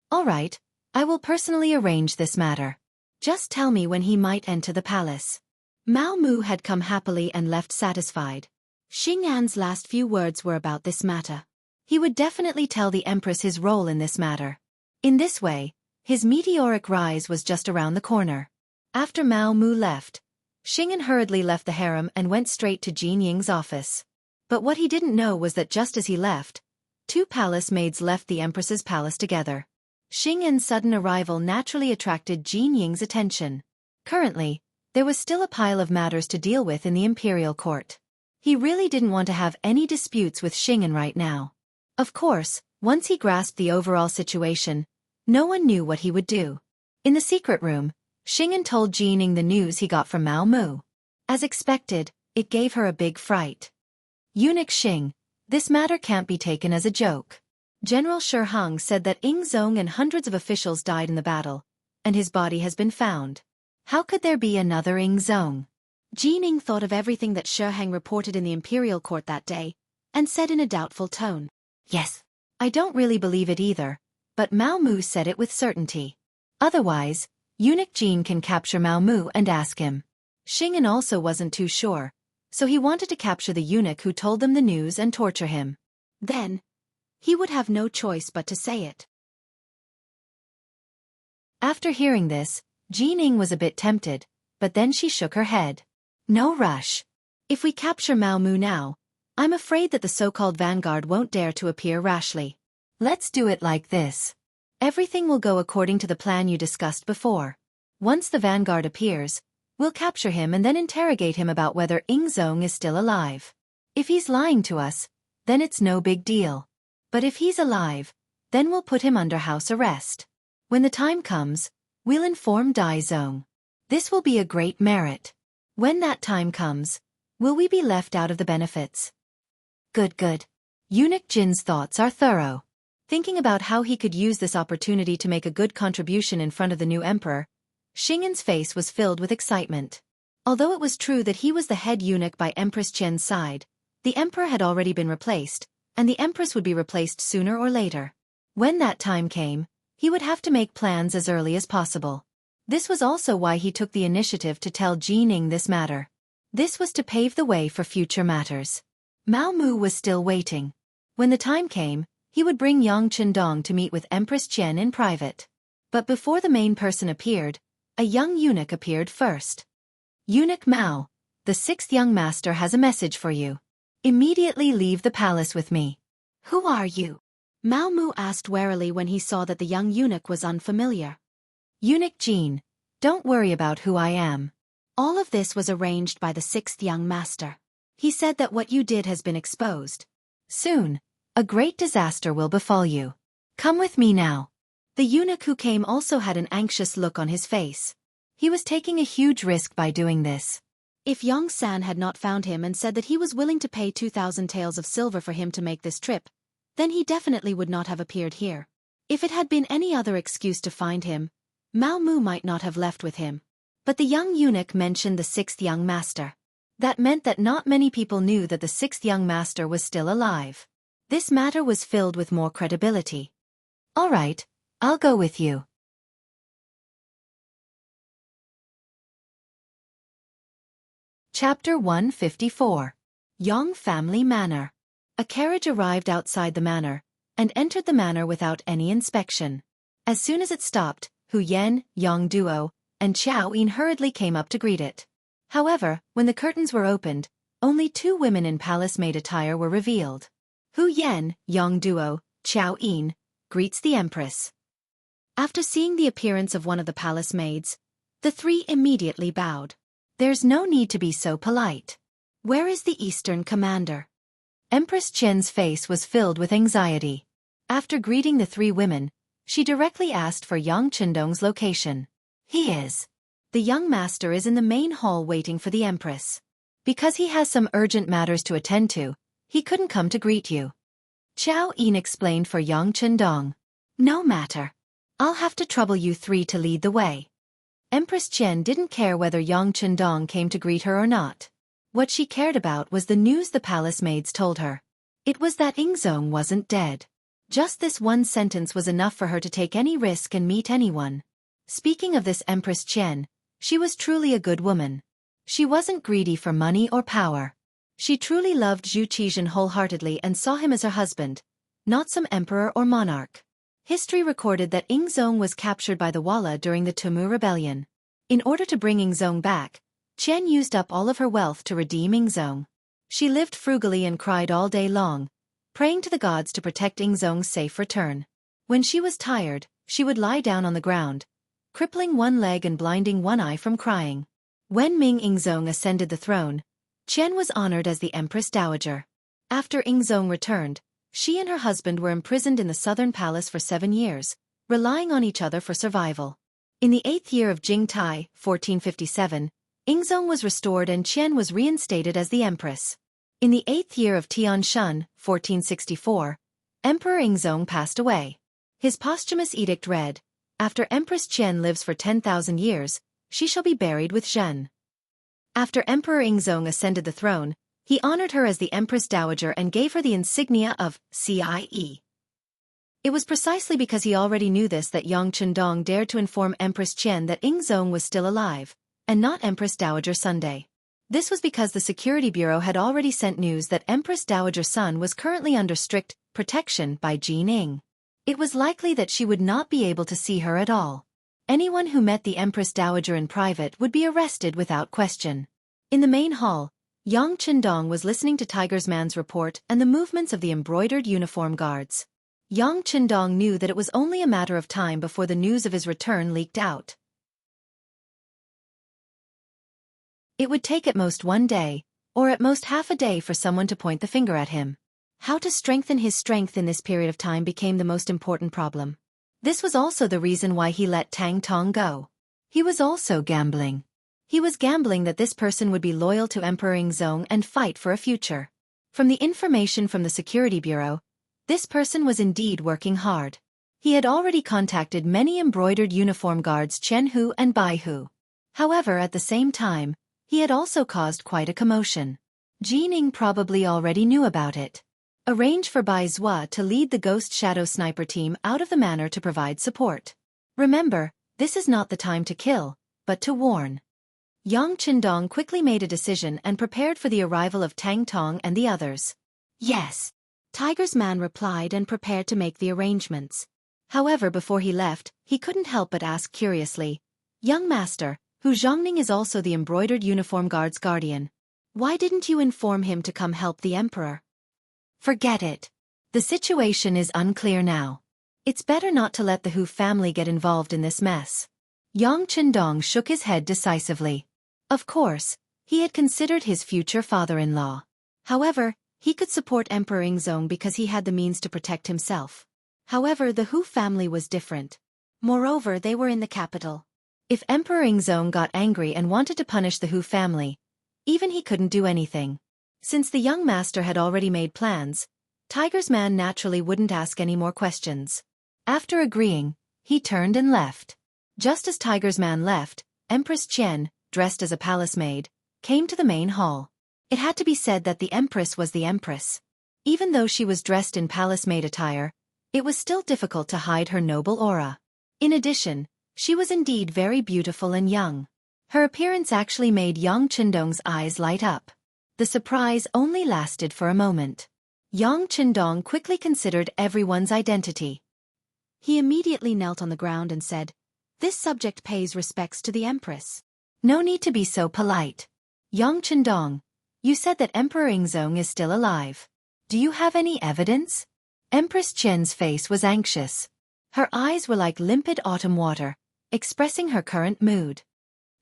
All right, I will personally arrange this matter. Just tell me when he might enter the palace. Mao Mu had come happily and left satisfied. Xing's last few words were about this matter. He would definitely tell the Empress his role in this matter. In this way, his meteoric rise was just around the corner. After Mao Mu left, Xing hurriedly left the harem and went straight to Jin Ying's office. But what he didn't know was that just as he left, two palace maids left the Empress's palace together. Xing's sudden arrival naturally attracted Jin Ying's attention. Currently, there was still a pile of matters to deal with in the Imperial court. He really didn't want to have any disputes with Xing right now. Of course, once he grasped the overall situation, no one knew what he would do. In the secret room, Xing told Jining the news he got from Mao Mu. As expected, it gave her a big fright. Eunuch Xing, this matter can't be taken as a joke. General Shi Hong said that Zong and hundreds of officials died in the battle, and his body has been found. How could there be another Zong? Jining thought of everything that Shi Hong reported in the Imperial court that day, and said in a doubtful tone, Yes. I don't really believe it either, but Mao Mu said it with certainty. Otherwise, Eunuch Jin can capture Mao Mu and ask him. Xing also wasn't too sure, so he wanted to capture the eunuch who told them the news and torture him. Then, he would have no choice but to say it. After hearing this, Jining was a bit tempted, but then she shook her head. No rush. If we capture Mao Mu now, I'm afraid that the so-called vanguard won't dare to appear rashly. Let's do it like this. Everything will go according to the plan you discussed before. Once the vanguard appears, we'll capture him and then interrogate him about whether Zong is still alive. If he's lying to us, then it's no big deal. But if he's alive, then we'll put him under house arrest. When the time comes, we'll inform Zong. This will be a great merit. When that time comes, will we be left out of the benefits? Good. Eunuch Jin's thoughts are thorough. Thinking about how he could use this opportunity to make a good contribution in front of the new emperor, Xing'an's face was filled with excitement. Although it was true that he was the head eunuch by Empress Qian's side, the emperor had already been replaced, and the empress would be replaced sooner or later. When that time came, he would have to make plans as early as possible. This was also why he took the initiative to tell Jining this matter. This was to pave the way for future matters. Mao Mu was still waiting. When the time came, he would bring Yang Qindong to meet with Empress Qian in private. But before the main person appeared, a young eunuch appeared first. Eunuch Mao, the sixth young master has a message for you. Immediately leave the palace with me. Who are you? Mao Mu asked warily when he saw that the young eunuch was unfamiliar. Eunuch Jin, don't worry about who I am. All of this was arranged by the sixth young master. He said that what you did has been exposed. Soon, a great disaster will befall you. Come with me now. The eunuch who came also had an anxious look on his face. He was taking a huge risk by doing this. If Yang San had not found him and said that he was willing to pay 2,000 taels of silver for him to make this trip, then he definitely would not have appeared here. If it had been any other excuse to find him, Mao Mu might not have left with him. But the young eunuch mentioned the sixth young master. That meant that not many people knew that the sixth young master was still alive. This matter was filled with more credibility. All right, I'll go with you. Chapter 154. Yang Family Manor. A carriage arrived outside the manor, and entered the manor without any inspection. As soon as it stopped, Hu Yan, Yang Duo, and Qiao Yin hurriedly came up to greet it. However, when the curtains were opened, only two women in palace maid attire were revealed. Hu Yan, Yang Duo, Qiao Yin, greets the empress. After seeing the appearance of one of the palace maids, the three immediately bowed. There's no need to be so polite. Where is the Eastern commander? Empress Qian's face was filled with anxiety. After greeting the three women, she directly asked for Yang Qindong's location. He is. The young master is in the main hall waiting for the empress. Because he has some urgent matters to attend to, he couldn't come to greet you. Qiao Yin explained for Yang Qindong. No matter. I'll have to trouble you three to lead the way. Empress Qian didn't care whether Yang Qindong came to greet her or not. What she cared about was the news the palace maids told her. It was that Yingzong wasn't dead. Just this one sentence was enough for her to take any risk and meet anyone. Speaking of this Empress Qian, she was truly a good woman. She wasn't greedy for money or power. She truly loved Zhu Qizhen wholeheartedly and saw him as her husband, not some emperor or monarch. History recorded that Yingzong was captured by the Walla during the Tumu Rebellion. In order to bring Yingzong back, Qian used up all of her wealth to redeem Yingzong. She lived frugally and cried all day long, praying to the gods to protect Yingzong's safe return. When she was tired, she would lie down on the ground, crippling one leg and blinding one eye from crying. When Ming Yingzong ascended the throne, Qian was honored as the Empress Dowager. After Yingzong returned, she and her husband were imprisoned in the southern palace for 7 years, relying on each other for survival. In the 8th year of Jing Tai, 1457, Yingzong was restored and Qian was reinstated as the empress. In the 8th year of Tian Shun, 1464, Emperor Yingzong passed away. His posthumous edict read, "After Empress Qian lives for 10,000 years, she shall be buried with Zhen." After Emperor Yingzong ascended the throne, he honored her as the Empress Dowager and gave her the insignia of CIE. It was precisely because he already knew this that Yang Qindong dared to inform Empress Qian that Yingzong was still alive, and not Empress Dowager Sunday. This was because the Security Bureau had already sent news that Empress Dowager Sun was currently under strict protection by Jining. It was likely that she would not be able to see her at all. Anyone who met the Empress Dowager in private would be arrested without question. In the main hall, Yang Qindong was listening to Tiger's Man's report and the movements of the embroidered uniform guards. Yang Qindong knew that it was only a matter of time before the news of his return leaked out. It would take at most 1 day, or at most half a day for someone to point the finger at him. How to strengthen his strength in this period of time became the most important problem. This was also the reason why he let Tang Tong go. He was also gambling. He was gambling that this person would be loyal to Emperor Yingzong and fight for a future. From the information from the Security Bureau, This person was indeed working hard. He had already contacted many embroidered uniform guards Jianghu and Baihu. However, at the same time, he had also caused quite a commotion. Jining probably already knew about it. Arrange for Bai Zhua to lead the Ghost Shadow Sniper team out of the manor to provide support. Remember, this is not the time to kill, but to warn. Yang Qindong quickly made a decision and prepared for the arrival of Tang Tong and the others. Yes. Tiger's man replied and prepared to make the arrangements. However, before he left, he couldn't help but ask curiously, "Young master, Hu Zhongning is also the embroidered uniform guard's guardian. Why didn't you inform him to come help the emperor?" "Forget it. The situation is unclear now. It's better not to let the Hu family get involved in this mess." Yang Qindong shook his head decisively. Of course, he had considered his future father-in-law. However, he could support Emperor Ingzong because he had the means to protect himself. However, the Hu family was different. Moreover, they were in the capital. If Emperor Ingzong got angry and wanted to punish the Hu family, even he couldn't do anything. Since the young master had already made plans, Tiger's man naturally wouldn't ask any more questions. After agreeing, he turned and left. Just as Tiger's man left, Empress Qian, dressed as a palace maid, came to the main hall. It had to be said that the empress was the empress. Even though she was dressed in palace maid attire, it was still difficult to hide her noble aura. In addition, she was indeed very beautiful and young. Her appearance actually made Yang Qindong's eyes light up. The surprise only lasted for a moment. Yang Qindong quickly considered everyone's identity. He immediately knelt on the ground and said, "This subject pays respects to the empress." "No need to be so polite. Yang Qindong, you said that Emperor Ingzong is still alive. Do you have any evidence?" Empress Qian's face was anxious. Her eyes were like limpid autumn water, expressing her current mood.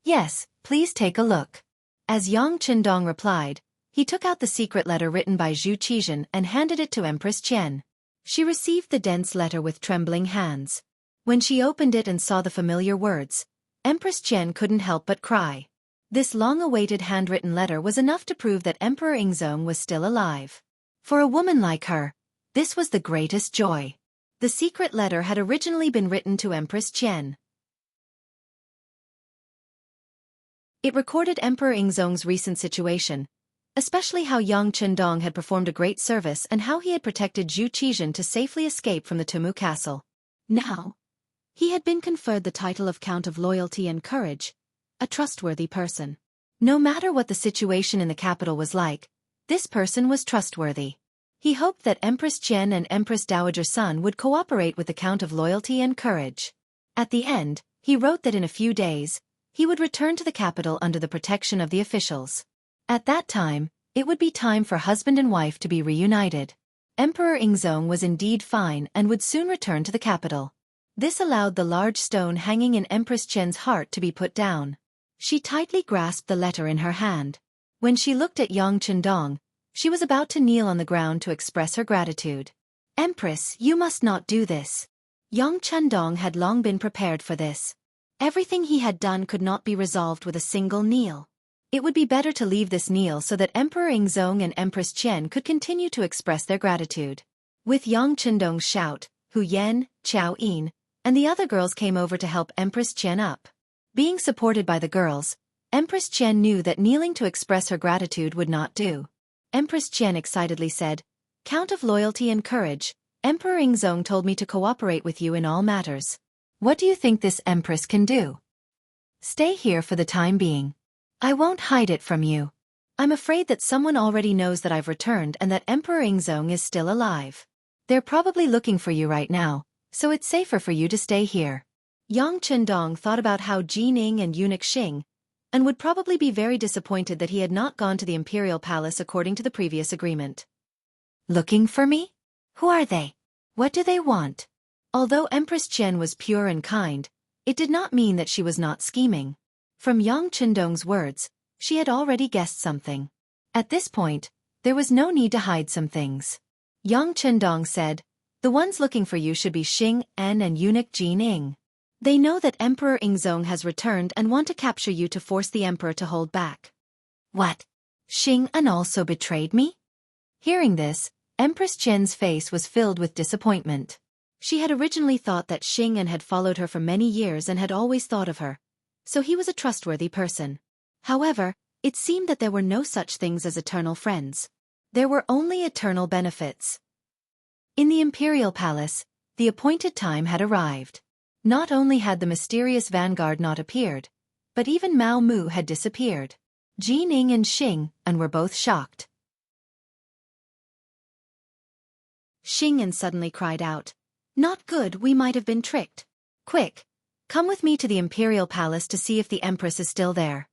"Yes, please take a look." As Yang Qindong replied, he took out the secret letter written by Zhu Qizhen and handed it to Empress Qian. She received the dense letter with trembling hands. When she opened it and saw the familiar words, Empress Qian couldn't help but cry. This long-awaited handwritten letter was enough to prove that Emperor Ingzong was still alive. For a woman like her, this was the greatest joy. The secret letter had originally been written to Empress Qian. It recorded Emperor Ingzong's recent situation, especially how Yang Qindong had performed a great service and how he had protected Zhu Qizhen to safely escape from the Tumu castle. Now, he had been conferred the title of Count of Loyalty and Courage, a trustworthy person. No matter what the situation in the capital was like, this person was trustworthy. He hoped that Empress Qian and Empress Dowager Sun would cooperate with the Count of Loyalty and Courage. At the end, he wrote that in a few days, he would return to the capital under the protection of the officials. At that time, it would be time for husband and wife to be reunited. Emperor Ingzong was indeed fine and would soon return to the capital. This allowed the large stone hanging in Empress Qian's heart to be put down. She tightly grasped the letter in her hand. When she looked at Yang Qindong, she was about to kneel on the ground to express her gratitude. "Empress, you must not do this." Yang Qindong had long been prepared for this. Everything he had done could not be resolved with a single kneel. It would be better to leave this kneel so that Emperor Ingzong and Empress Qian could continue to express their gratitude. With Yang Qindong's shout, Hu Yan, Chao Yin, and the other girls came over to help Empress Qian up. Being supported by the girls, Empress Qian knew that kneeling to express her gratitude would not do. Empress Qian excitedly said, "Count of Loyalty and Courage, Emperor Ingzong told me to cooperate with you in all matters. What do you think this empress can do? Stay here for the time being. I won't hide it from you. I'm afraid that someone already knows that I've returned and that Emperor Ingzong is still alive. They're probably looking for you right now, so it's safer for you to stay here." Yang Qindong thought about how Jining and eunuch Xing, and would probably be very disappointed that he had not gone to the Imperial Palace according to the previous agreement. "Looking for me? Who are they? What do they want?" Although Empress Qian was pure and kind, it did not mean that she was not scheming. From Yang Qindong's words, she had already guessed something. At this point, there was no need to hide some things. Yang Qindong said, "The ones looking for you should be Xing En and eunuch Jining. They know that Emperor Ingzong has returned and want to capture you to force the emperor to hold back." "What? Xing En also betrayed me?" Hearing this, Empress Qian's face was filled with disappointment. She had originally thought that Xing had followed her for many years and had always thought of her, so he was a trustworthy person. However, it seemed that there were no such things as eternal friends. There were only eternal benefits. In the Imperial Palace, the appointed time had arrived. Not only had the mysterious vanguard not appeared, but even Mao Mu had disappeared. Jining and Xing were both shocked. Xing suddenly cried out, "Not good, we might have been tricked. Quick, come with me to the Imperial Palace to see if the Empress is still there."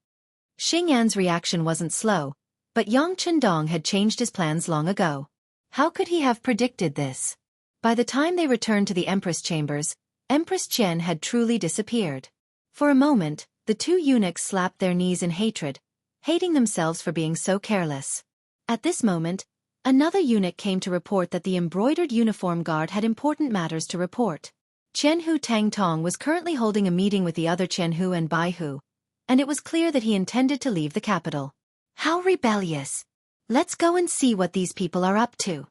Xingyan's reaction wasn't slow, but Yang Chendong had changed his plans long ago. How could he have predicted this? By the time they returned to the Empress chambers, Empress Qian had truly disappeared. For a moment, the two eunuchs slapped their knees in hatred, hating themselves for being so careless. At this moment, another eunuch came to report that the embroidered uniform guard had important matters to report. Qianhu Tangtong was currently holding a meeting with the other Qianhu and Baihu, and it was clear that he intended to leave the capital. How rebellious! Let's go and see what these people are up to.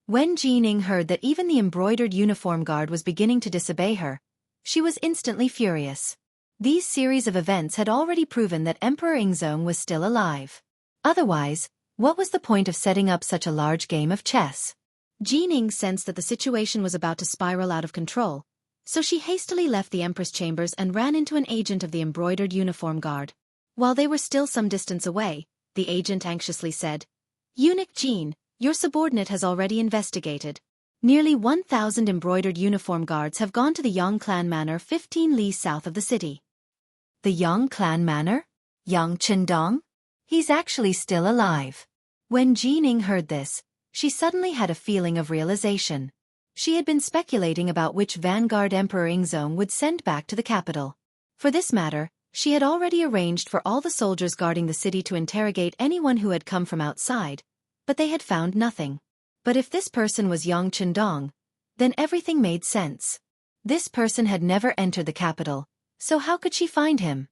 When Jining heard that even the embroidered uniform guard was beginning to disobey her, she was instantly furious. These series of events had already proven that Emperor Yingzong was still alive. Otherwise, what was the point of setting up such a large game of chess? Jining sensed that the situation was about to spiral out of control, so she hastily left the Empress chambers and ran into an agent of the embroidered uniform guard. While they were still some distance away, the agent anxiously said, "Eunuch Jin, your subordinate has already investigated. Nearly 1,000 embroidered uniform guards have gone to the Yang clan manor 15 li south of the city." The Yang clan manor? Yang Chendong? He's actually still alive. When Jining heard this, she suddenly had a feeling of realization. She had been speculating about which vanguard Emperor Yingzong would send back to the capital. For this matter, she had already arranged for all the soldiers guarding the city to interrogate anyone who had come from outside, but they had found nothing. But if this person was Yang Chendong, then everything made sense. This person had never entered the capital, so how could she find him?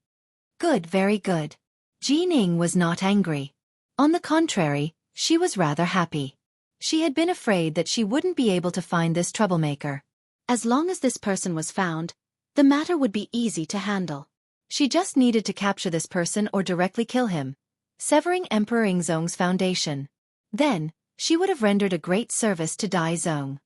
Good, very good. Jining was not angry. On the contrary, she was rather happy. She had been afraid that she wouldn't be able to find this troublemaker. As long as this person was found, the matter would be easy to handle. She just needed to capture this person or directly kill him, severing Emperor Yingzong's foundation. Then, she would have rendered a great service to Dai Zong.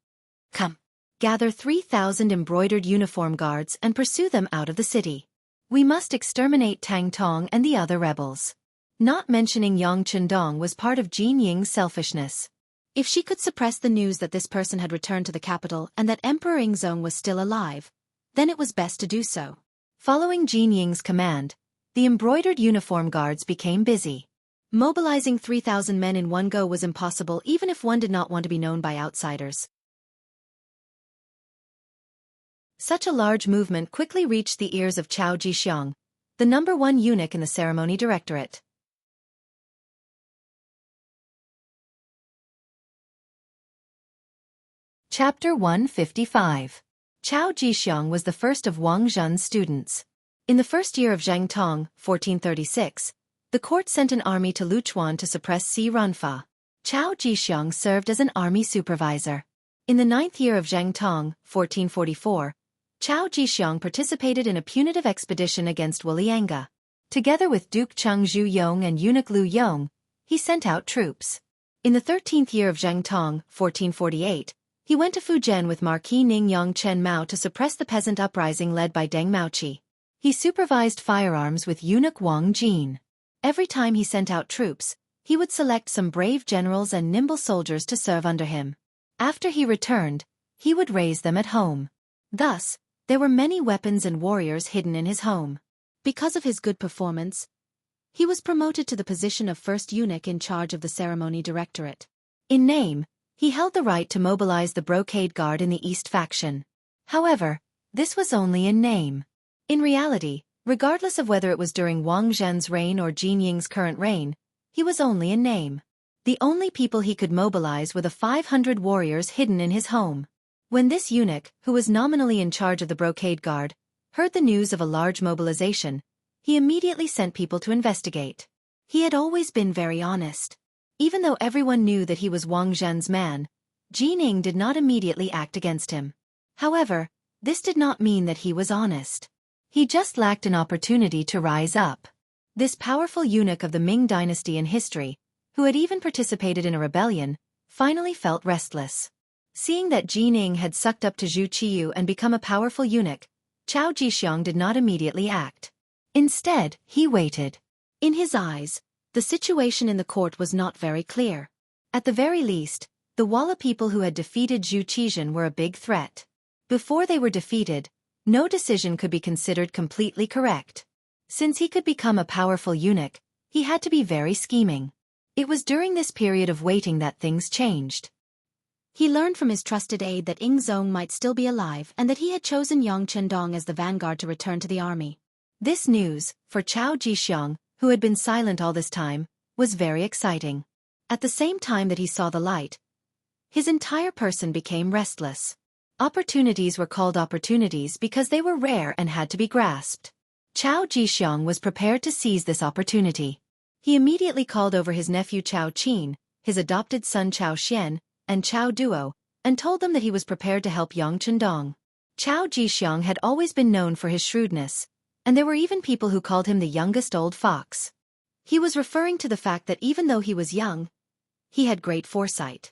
Come, gather 3,000 embroidered uniform guards and pursue them out of the city. We must exterminate Tang Tong and the other rebels. Not mentioning Yang Chendong was part of Jin Ying's selfishness. If she could suppress the news that this person had returned to the capital and that Emperor Yingzong was still alive, then it was best to do so. Following Jin Ying's command, the embroidered uniform guards became busy. Mobilizing 3,000 men in one go was impossible even if one did not want to be known by outsiders. Such a large movement quickly reached the ears of Cao Jixiang, the #1 eunuch in the ceremony directorate. Chapter 155. Cao Jixiang was the first of Wang Zhen's students. In the first year of Zheng Tong, 1436, the court sent an army to Luchuan to suppress Si Runfa. Cao Jixiang served as an army supervisor. In the 9th year of Zheng Tong, 1444, Cao Jixiang participated in a punitive expedition against Wulianga. Together with Duke Cheng Zhu Yong and eunuch Lu Yong, he sent out troops. In the 13th year of Zheng Tong, 1448, he went to Fujian with Marquis Ning Yang Chen Mao to suppress the peasant uprising led by Deng Maoqi. He supervised firearms with eunuch Wang Jin. Every time he sent out troops, he would select some brave generals and nimble soldiers to serve under him. After he returned, he would raise them at home. Thus, there were many weapons and warriors hidden in his home. Because of his good performance, he was promoted to the position of first eunuch in charge of the ceremony directorate. In name, he held the right to mobilize the brocade guard in the East faction. However, this was only in name. In reality, regardless of whether it was during Wang Zhen's reign or Jin Ying's current reign, he was only in name. The only people he could mobilize were the 500 warriors hidden in his home. When this eunuch, who was nominally in charge of the brocade guard, heard the news of a large mobilization, he immediately sent people to investigate. He had always been very honest. Even though everyone knew that he was Wang Zhen's man, Jining did not immediately act against him. However, this did not mean that he was honest. He just lacked an opportunity to rise up. This powerful eunuch of the Ming dynasty in history, who had even participated in a rebellion, finally felt restless. Seeing that Jining had sucked up to Zhu Qiyu and become a powerful eunuch, Chao Jixiang did not immediately act. Instead, he waited. In his eyes, the situation in the court was not very clear. At the very least, the Walla people who had defeated Zhu Qizhen were a big threat. Before they were defeated, no decision could be considered completely correct. Since he could become a powerful eunuch, he had to be very scheming. It was during this period of waiting that things changed. He learned from his trusted aide that Ing Zong might still be alive and that he had chosen Yang Chendong as the vanguard to return to the army. This news, for Chao Jixiang, who had been silent all this time, was very exciting. At the same time that he saw the light, his entire person became restless. Opportunities were called opportunities because they were rare and had to be grasped. Chao Jixiang was prepared to seize this opportunity. He immediately called over his nephew Chao Qin, his adopted son Chao Xian, and Chao Duo, and told them that he was prepared to help Yang Chendong. Chao Jixiang had always been known for his shrewdness, and there were even people who called him the youngest old fox. He was referring to the fact that even though he was young, he had great foresight.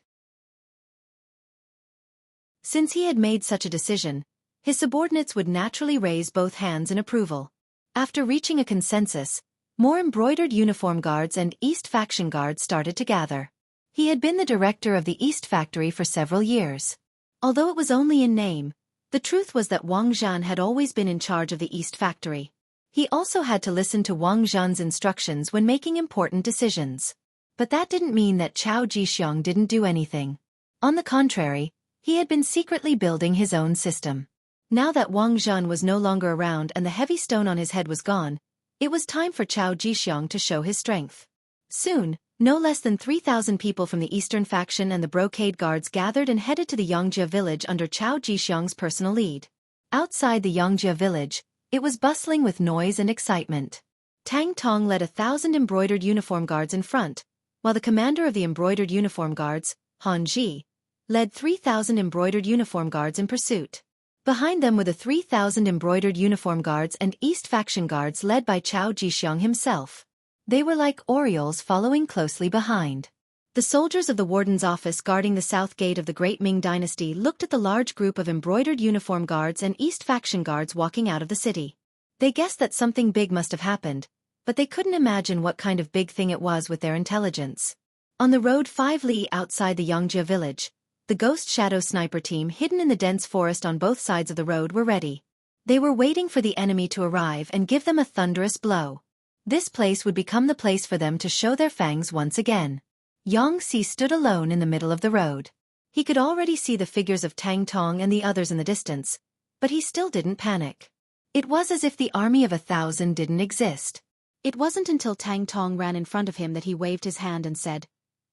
Since he had made such a decision, his subordinates would naturally raise both hands in approval. After reaching a consensus, more embroidered uniform guards and East faction guards started to gather. He had been the director of the East factory for several years. Although it was only in name, the truth was that Wang Zhan had always been in charge of the East factory. He also had to listen to Wang Zhan's instructions when making important decisions. But that didn't mean that Chao Jixiang didn't do anything. On the contrary, he had been secretly building his own system. Now that Wang Zhan was no longer around and the heavy stone on his head was gone, it was time for Chao Jixiang to show his strength. Soon, no less than 3,000 people from the Eastern faction and the Brocade Guards gathered and headed to the Xianxia village under Chao Jixiang's personal lead. Outside the Xianxia village, it was bustling with noise and excitement. Tang Tong led 1,000 embroidered uniform guards in front, while the commander of the embroidered uniform guards, Han Ji, led 3,000 embroidered uniform guards in pursuit. Behind them were the 3,000 embroidered uniform guards and East faction guards led by Chao Jixiang himself. They were like orioles following closely behind. The soldiers of the warden's office guarding the south gate of the Great Ming Dynasty looked at the large group of embroidered uniform guards and East faction guards walking out of the city. They guessed that something big must have happened, but they couldn't imagine what kind of big thing it was with their intelligence. On the road 5 li outside the Xianxia village, the Ghost Shadow Sniper team hidden in the dense forest on both sides of the road were ready. They were waiting for the enemy to arrive and give them a thunderous blow. This place would become the place for them to show their fangs once again. Xianxia stood alone in the middle of the road. He could already see the figures of Tang Tong and the others in the distance, but he still didn't panic. It was as if the army of 1,000 didn't exist. It wasn't until Tang Tong ran in front of him that he waved his hand and said,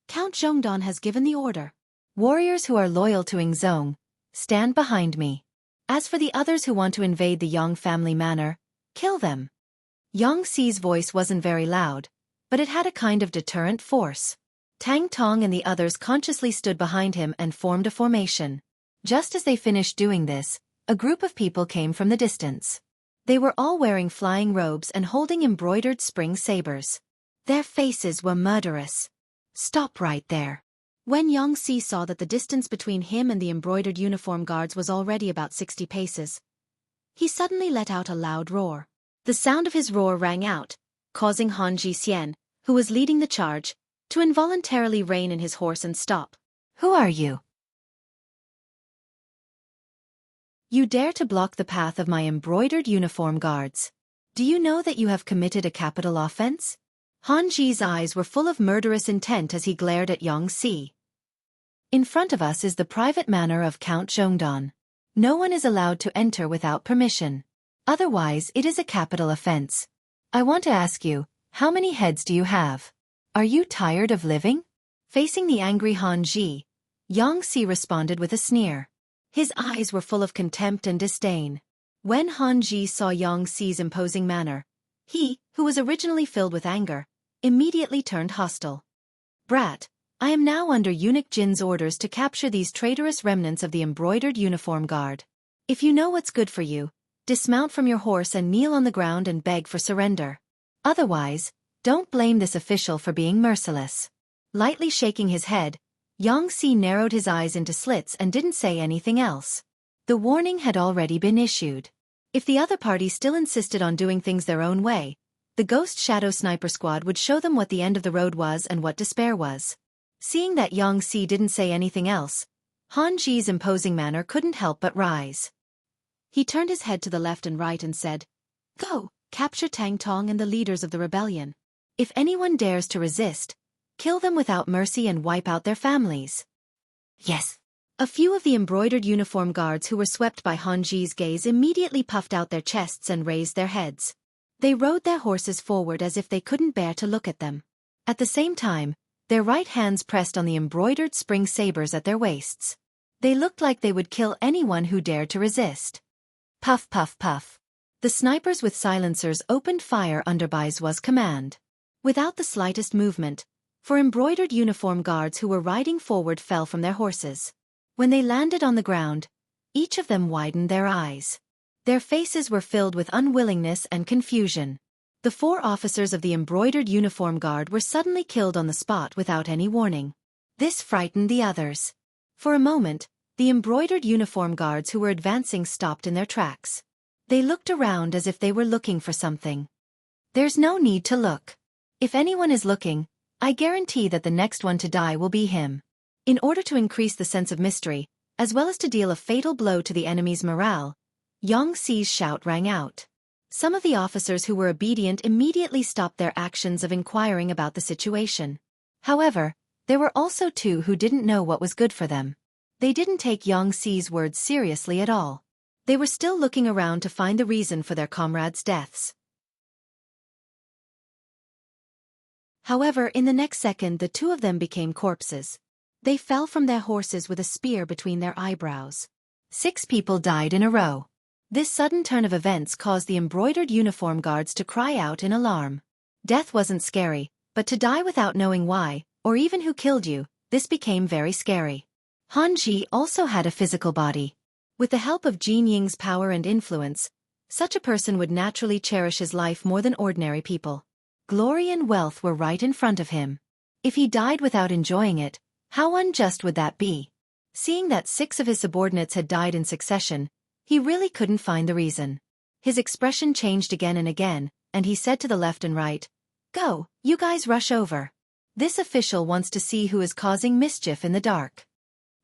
"Count Zhongdan has given the order. Warriors who are loyal to Ing Zong, stand behind me. As for the others who want to invade the Yang family manor, kill them." Xia's voice wasn't very loud, but it had a kind of deterrent force. Tang Tong and the others consciously stood behind him and formed a formation. Just as they finished doing this, a group of people came from the distance. They were all wearing flying robes and holding embroidered spring sabers. Their faces were murderous. "Stop right there." When Xianxia saw that the distance between him and the embroidered uniform guards was already about 60 paces, he suddenly let out a loud roar. The sound of his roar rang out, causing Han Jixian, who was leading the charge, to involuntarily rein in his horse and stop. "Who are you? You dare to block the path of my embroidered uniform guards. Do you know that you have committed a capital offense?" Han Ji's eyes were full of murderous intent as he glared at Xianxia. "In front of us is the private manor of Count Zhongdan. No one is allowed to enter without permission. Otherwise it is a capital offense. I want to ask you, how many heads do you have? Are you tired of living?" Facing the angry Han Ji, Xianxia responded with a sneer. His eyes were full of contempt and disdain. When Han Ji saw Xia's imposing manner, he, who was originally filled with anger, immediately turned hostile. "Brat, I am now under Eunuch Jin's orders to capture these traitorous remnants of the embroidered uniform guard. If you know what's good for you, dismount from your horse and kneel on the ground and beg for surrender. Otherwise, don't blame this official for being merciless. Lightly shaking his head, Xianxia narrowed his eyes into slits and didn't say anything else. The warning had already been issued. If the other party still insisted on doing things their own way, the Ghost Shadow Sniper Squad would show them what the end of the road was and what despair was. Seeing that Xianxia didn't say anything else, Han Ji's imposing manner couldn't help but rise. He turned his head to the left and right and said, "Go, capture Tang Tong and the leaders of the rebellion. If anyone dares to resist, kill them without mercy and wipe out their families." Yes. A few of the embroidered uniform guards who were swept by Han Ji's gaze immediately puffed out their chests and raised their heads. They rode their horses forward as if they couldn't bear to look at them. At the same time, their right hands pressed on the embroidered spring sabers at their waists. They looked like they would kill anyone who dared to resist. Puff, puff, puff. The snipers with silencers opened fire under Baizuo's command. Without the slightest movement, for embroidered uniform guards who were riding forward fell from their horses. When they landed on the ground, each of them widened their eyes. Their faces were filled with unwillingness and confusion. The 4 officers of the embroidered uniform guard were suddenly killed on the spot without any warning. This frightened the others. For a moment, the embroidered uniform guards who were advancing stopped in their tracks. They looked around as if they were looking for something. There's no need to look. If anyone is looking, I guarantee that the next one to die will be him. In order to increase the sense of mystery, as well as to deal a fatal blow to the enemy's morale, Xianxia's shout rang out. Some of the officers who were obedient immediately stopped their actions of inquiring about the situation. However, there were also 2 who didn't know what was good for them. They didn't take Xianxia's words seriously at all. They were still looking around to find the reason for their comrades' deaths. However, in the next second the 2 of them became corpses. They fell from their horses with a spear between their eyebrows. 6 people died in a row. This sudden turn of events caused the embroidered uniform guards to cry out in alarm. Death wasn't scary, but to die without knowing why, or even who killed you, this became very scary. Han Ji also had a physical body. With the help of Jin Ying's power and influence, such a person would naturally cherish his life more than ordinary people. Glory and wealth were right in front of him. If he died without enjoying it, how unjust would that be? Seeing that 6 of his subordinates had died in succession, he really couldn't find the reason. His expression changed again and again, and he said to the left and right, "Go, you guys rush over. This official wants to see who is causing mischief in the dark."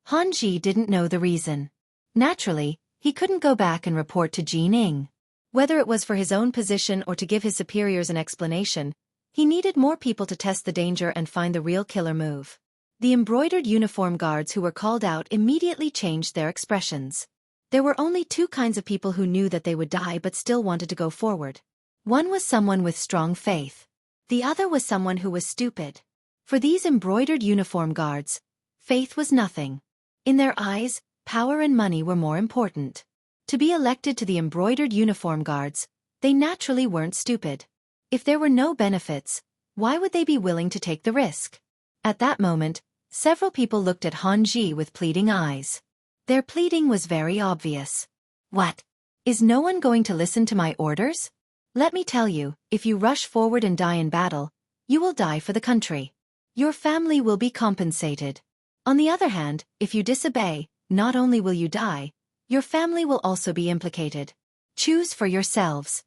Han Ji didn't know the reason. Naturally, he couldn't go back and report to Jin Ying. Whether it was for his own position or to give his superiors an explanation, he needed more people to test the danger and find the real killer move. The embroidered uniform guards who were called out immediately changed their expressions. There were only 2 kinds of people who knew that they would die but still wanted to go forward. One was someone with strong faith. The other was someone who was stupid. For these embroidered uniform guards, faith was nothing. In their eyes, power and money were more important. To be elected to the embroidered uniform guards, they naturally weren't stupid. If there were no benefits, why would they be willing to take the risk? At that moment, several people looked at Han Ji with pleading eyes. Their pleading was very obvious. "What? Is no one going to listen to my orders? Let me tell you, if you rush forward and die in battle, you will die for the country. Your family will be compensated. On the other hand, if you disobey, not only will you die, your family will also be implicated. Choose for yourselves."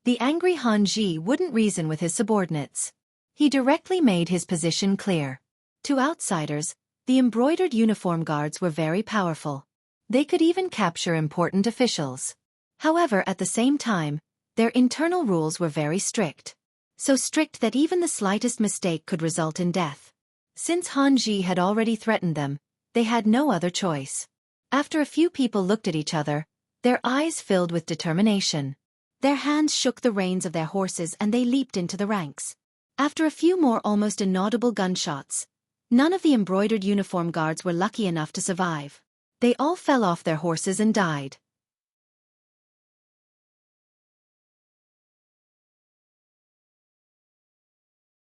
The angry Han Ji wouldn't reason with his subordinates. He directly made his position clear. To outsiders, the embroidered uniform guards were very powerful. They could even capture important officials. However, at the same time, their internal rules were very strict. So strict that even the slightest mistake could result in death. Since Han Ji had already threatened them, they had no other choice. After a few people looked at each other, their eyes filled with determination. Their hands shook the reins of their horses and they leaped into the ranks. After a few more almost inaudible gunshots, none of the embroidered uniform guards were lucky enough to survive. They all fell off their horses and died.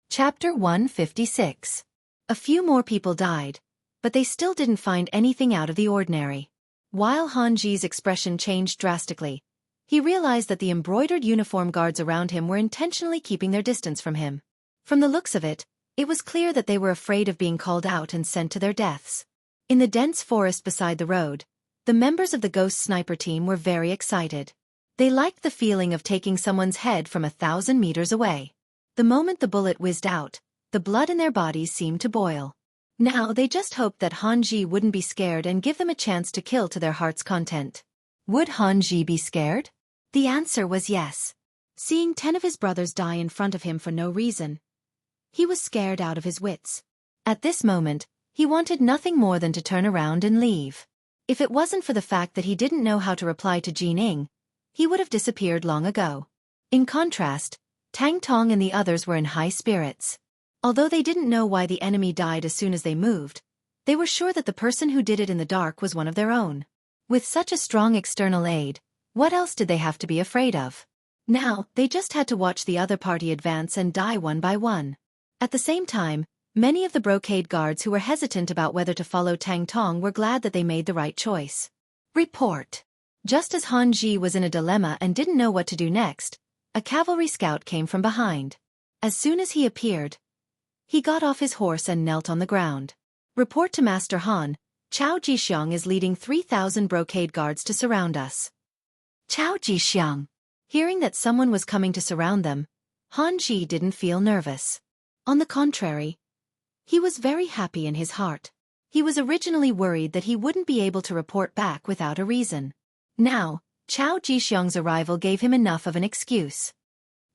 Chapter 156. A few more people died, but they still didn't find anything out of the ordinary. While Han Ji's expression changed drastically, he realized that the embroidered uniform guards around him were intentionally keeping their distance from him. From the looks of it, it was clear that they were afraid of being called out and sent to their deaths. In the dense forest beside the road, the members of the Ghost Sniper team were very excited. They liked the feeling of taking someone's head from 1,000 meters away. The moment the bullet whizzed out, the blood in their bodies seemed to boil. Now they just hoped that Han Ji wouldn't be scared and give them a chance to kill to their heart's content. Would Han Ji be scared? The answer was yes. Seeing 10 of his brothers die in front of him for no reason, he was scared out of his wits. At this moment, he wanted nothing more than to turn around and leave. If it wasn't for the fact that he didn't know how to reply to Jining, he would have disappeared long ago. In contrast, Tang Tong and the others were in high spirits. Although they didn't know why the enemy died as soon as they moved, they were sure that the person who did it in the dark was one of their own. With such a strong external aid, what else did they have to be afraid of? Now, they just had to watch the other party advance and die one by one. At the same time, many of the brocade guards who were hesitant about whether to follow Tang Tong were glad that they made the right choice. Report. Just as Han Ji was in a dilemma and didn't know what to do next, a cavalry scout came from behind. As soon as he appeared, he got off his horse and knelt on the ground. Report to Master Han, Chao Jixiang is leading 3,000 brocade guards to surround us. Chao Jixiang. Hearing that someone was coming to surround them, Han Ji didn't feel nervous. On the contrary, he was very happy in his heart. He was originally worried that he wouldn't be able to report back without a reason. Now, Chao Jixiang's arrival gave him enough of an excuse.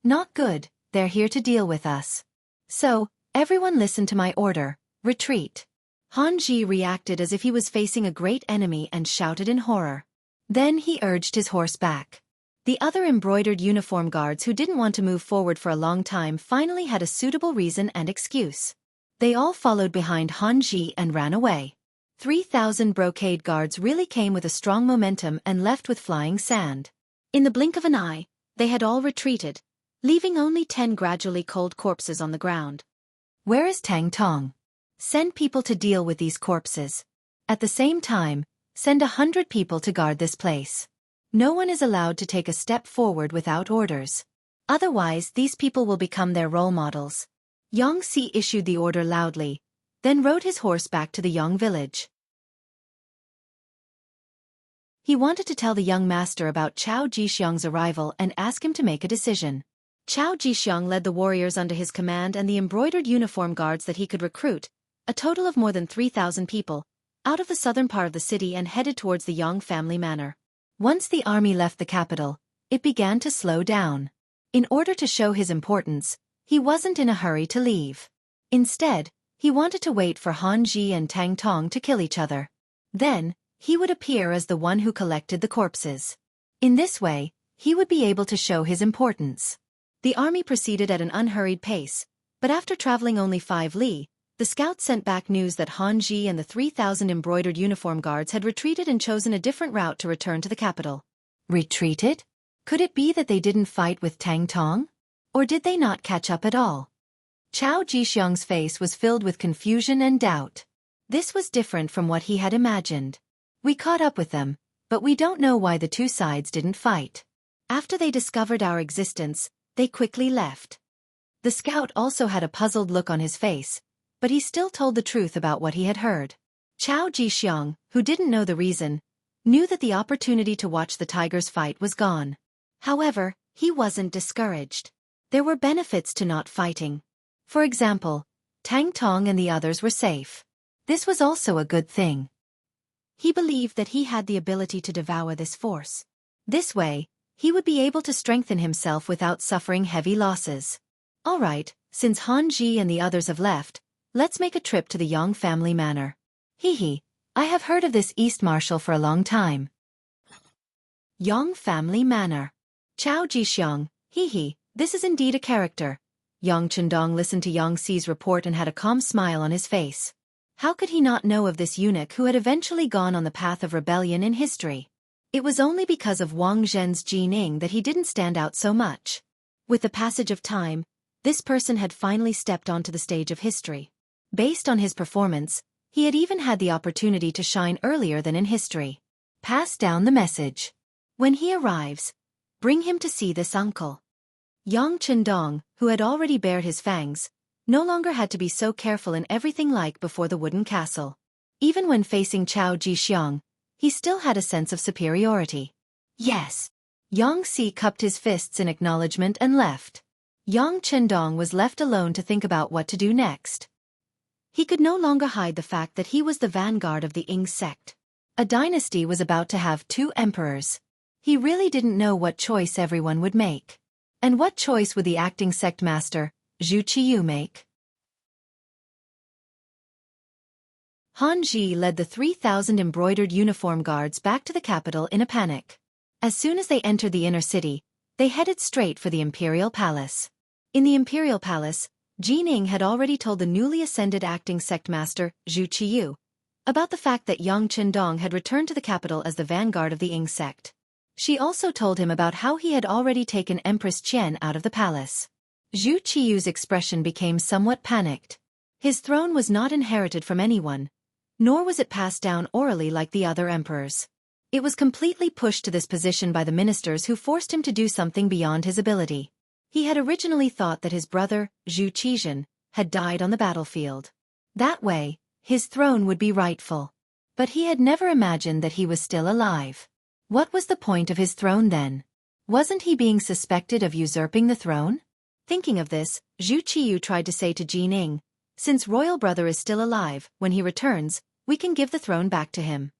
Not good, they're here to deal with us. So, everyone listen to my order, retreat. Han Ji reacted as if he was facing a great enemy and shouted in horror. Then he urged his horse back. The other embroidered uniform guards who didn't want to move forward for a long time finally had a suitable reason and excuse. They all followed behind Han Ji and ran away. 3,000 brocade guards really came with a strong momentum and left with flying sand. In the blink of an eye, they had all retreated, leaving only 10 gradually cold corpses on the ground. Where is Tang Tong? Send people to deal with these corpses. At the same time, send 100 people to guard this place. No one is allowed to take a step forward without orders. Otherwise, these people will become their role models. Xianxia issued the order loudly, then rode his horse back to the Yang village. He wanted to tell the young master about Chao Jixiang's arrival and ask him to make a decision. Chao Jixiang led the warriors under his command and the embroidered uniform guards that he could recruit, a total of more than 3,000 people, out of the southern part of the city and headed towards the Yang family manor. Once the army left the capital, it began to slow down. In order to show his importance, he wasn't in a hurry to leave. Instead, he wanted to wait for Han Ji and Tang Tong to kill each other. Then, he would appear as the one who collected the corpses. In this way, he would be able to show his importance. The army proceeded at an unhurried pace, but after traveling only 5 li, the scouts sent back news that Han Ji and the 3,000 embroidered uniform guards had retreated and chosen a different route to return to the capital. Retreated? Could it be that they didn't fight with Tang Tong? Or did they not catch up at all? Chao Jixiang's face was filled with confusion and doubt. This was different from what he had imagined. We caught up with them, but we don't know why the two sides didn't fight. After they discovered our existence, they quickly left. The scout also had a puzzled look on his face, but he still told the truth about what he had heard. Chao Jixiang, who didn't know the reason, knew that the opportunity to watch the tigers fight was gone. However, he wasn't discouraged. There were benefits to not fighting. For example, Tang Tong and the others were safe. This was also a good thing. He believed that he had the ability to devour this force. This way, he would be able to strengthen himself without suffering heavy losses. All right, since Han Ji and the others have left, let's make a trip to the Yang family manor. Hee, I have heard of this East Marshal for a long time. Yang family manor. Chao Jixiang, this is indeed a character. Yang Chendong listened to Xi's report and had a calm smile on his face. How could he not know of this eunuch who had eventually gone on the path of rebellion in history? It was only because of Wang Zhen's Jining that he didn't stand out so much. With the passage of time, this person had finally stepped onto the stage of history. Based on his performance, he had even had the opportunity to shine earlier than in history. Pass down the message. When he arrives, bring him to see this uncle. Yang Chendong, who had already bared his fangs, no longer had to be so careful in everything like before the wooden castle. Even when facing Chao Jixiang, he still had a sense of superiority. Yes. Yang Si cupped his fists in acknowledgement and left. Yang Chendong was left alone to think about what to do next. He could no longer hide the fact that he was the vanguard of the Ying sect. A dynasty was about to have 2 emperors. He really didn't know what choice everyone would make. And what choice would the acting sect master, Zhu Qiyu, make? Han Ji led the 3,000 embroidered uniform guards back to the capital in a panic. As soon as they entered the inner city, they headed straight for the Imperial Palace. In the Imperial Palace, Jining had already told the newly ascended acting sect master, Zhu Qiyu, about the fact that Yang Chendong had returned to the capital as the vanguard of the Ying sect. She also told him about how he had already taken Empress Qian out of the palace. Zhu Qiyu's expression became somewhat panicked. His throne was not inherited from anyone, nor was it passed down orally like the other emperors. It was completely pushed to this position by the ministers who forced him to do something beyond his ability. He had originally thought that his brother, Zhu Qizhen, had died on the battlefield. That way, his throne would be rightful. But he had never imagined that he was still alive. What was the point of his throne then? Wasn't he being suspected of usurping the throne? Thinking of this, Zhu Qiyu tried to say to Jining, "Since royal brother is still alive, when he returns, we can give the throne back to him."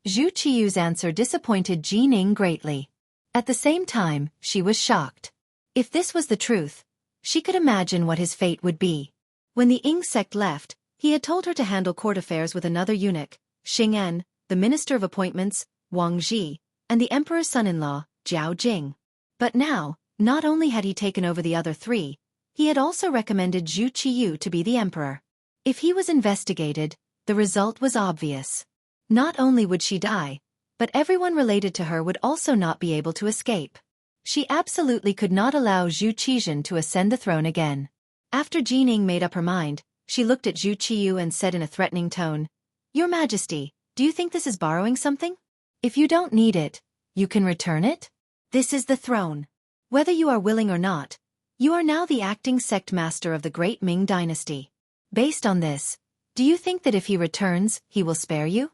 Zhu Qiyu's answer disappointed Jining greatly. At the same time, she was shocked. If this was the truth, she could imagine what his fate would be. When the Ying sect left, he had told her to handle court affairs with another eunuch, Xing'an, the Minister of Appointments, Wang Zhi, and the Emperor's son-in-law, Zhao Jing. But now, not only had he taken over the other 3, he had also recommended Zhu Qiyu to be the emperor. If he was investigated, the result was obvious. Not only would she die, but everyone related to her would also not be able to escape. She absolutely could not allow Zhu Qizhen to ascend the throne again. After Jining made up her mind, she looked at Zhu Qiyu and said in a threatening tone, "Your Majesty, do you think this is borrowing something? If you don't need it, you can return it? This is the throne. Whether you are willing or not, you are now the acting sect master of the great Ming dynasty. Based on this, do you think that if he returns, he will spare you?"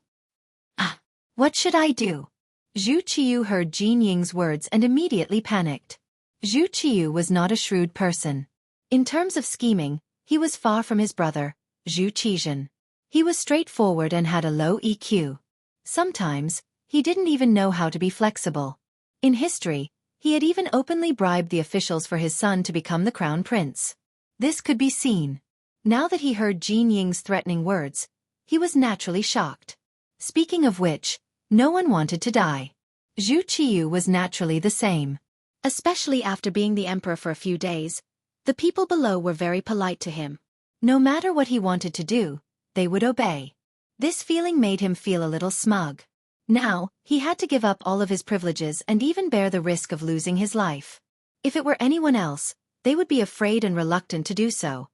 What should I do? Zhu Qiyu heard Jinying's words and immediately panicked. Zhu Qiyu was not a shrewd person. In terms of scheming, he was far from his brother, Zhu Qizhen. He was straightforward and had a low EQ. Sometimes, he didn't even know how to be flexible. In history, he had even openly bribed the officials for his son to become the crown prince. This could be seen. Now that he heard Jinying's threatening words, he was naturally shocked. Speaking of which, no one wanted to die. Zhu Qiyu was naturally the same. Especially after being the emperor for a few days, the people below were very polite to him. No matter what he wanted to do, they would obey. This feeling made him feel a little smug. Now, he had to give up all of his privileges and even bear the risk of losing his life. If it were anyone else, they would be afraid and reluctant to do so.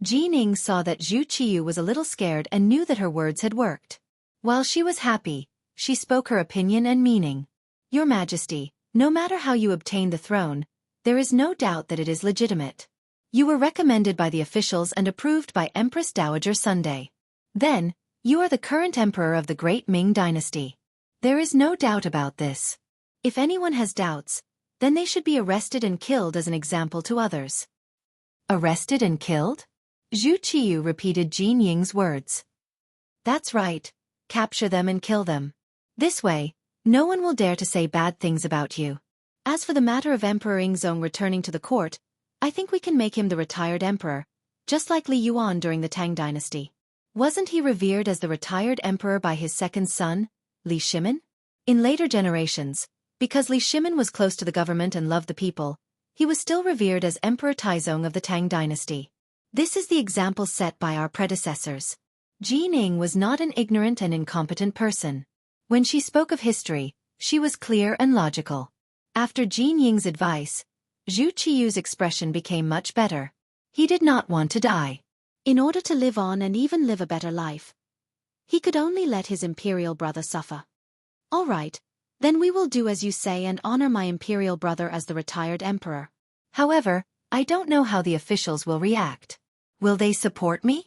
Jining saw that Zhu Qiyu was a little scared and knew that her words had worked. While she was happy, she spoke her opinion and meaning. "Your Majesty, no matter how you obtain the throne, there is no doubt that it is legitimate. You were recommended by the officials and approved by Empress Dowager Sunday. Then, you are the current emperor of the great Ming dynasty. There is no doubt about this. If anyone has doubts, then they should be arrested and killed as an example to others." Arrested and killed? Zhu Qiyu repeated Jinying's words. "That's right, capture them and kill them. This way, no one will dare to say bad things about you. As for the matter of Emperor Yingzong returning to the court, I think we can make him the retired emperor, just like Li Yuan during the Tang dynasty. Wasn't he revered as the retired emperor by his second son, Li Shimin? In later generations, because Li Shimin was close to the government and loved the people, he was still revered as Emperor Taizong of the Tang dynasty. This is the example set by our predecessors." Jining was not an ignorant and incompetent person. When she spoke of history, she was clear and logical. After Jinying's advice, Zhu Qiyu's expression became much better. He did not want to die. In order to live on and even live a better life, he could only let his imperial brother suffer. All right, then we will do as you say and honor my imperial brother as the retired emperor. However, I don't know how the officials will react. Will they support me?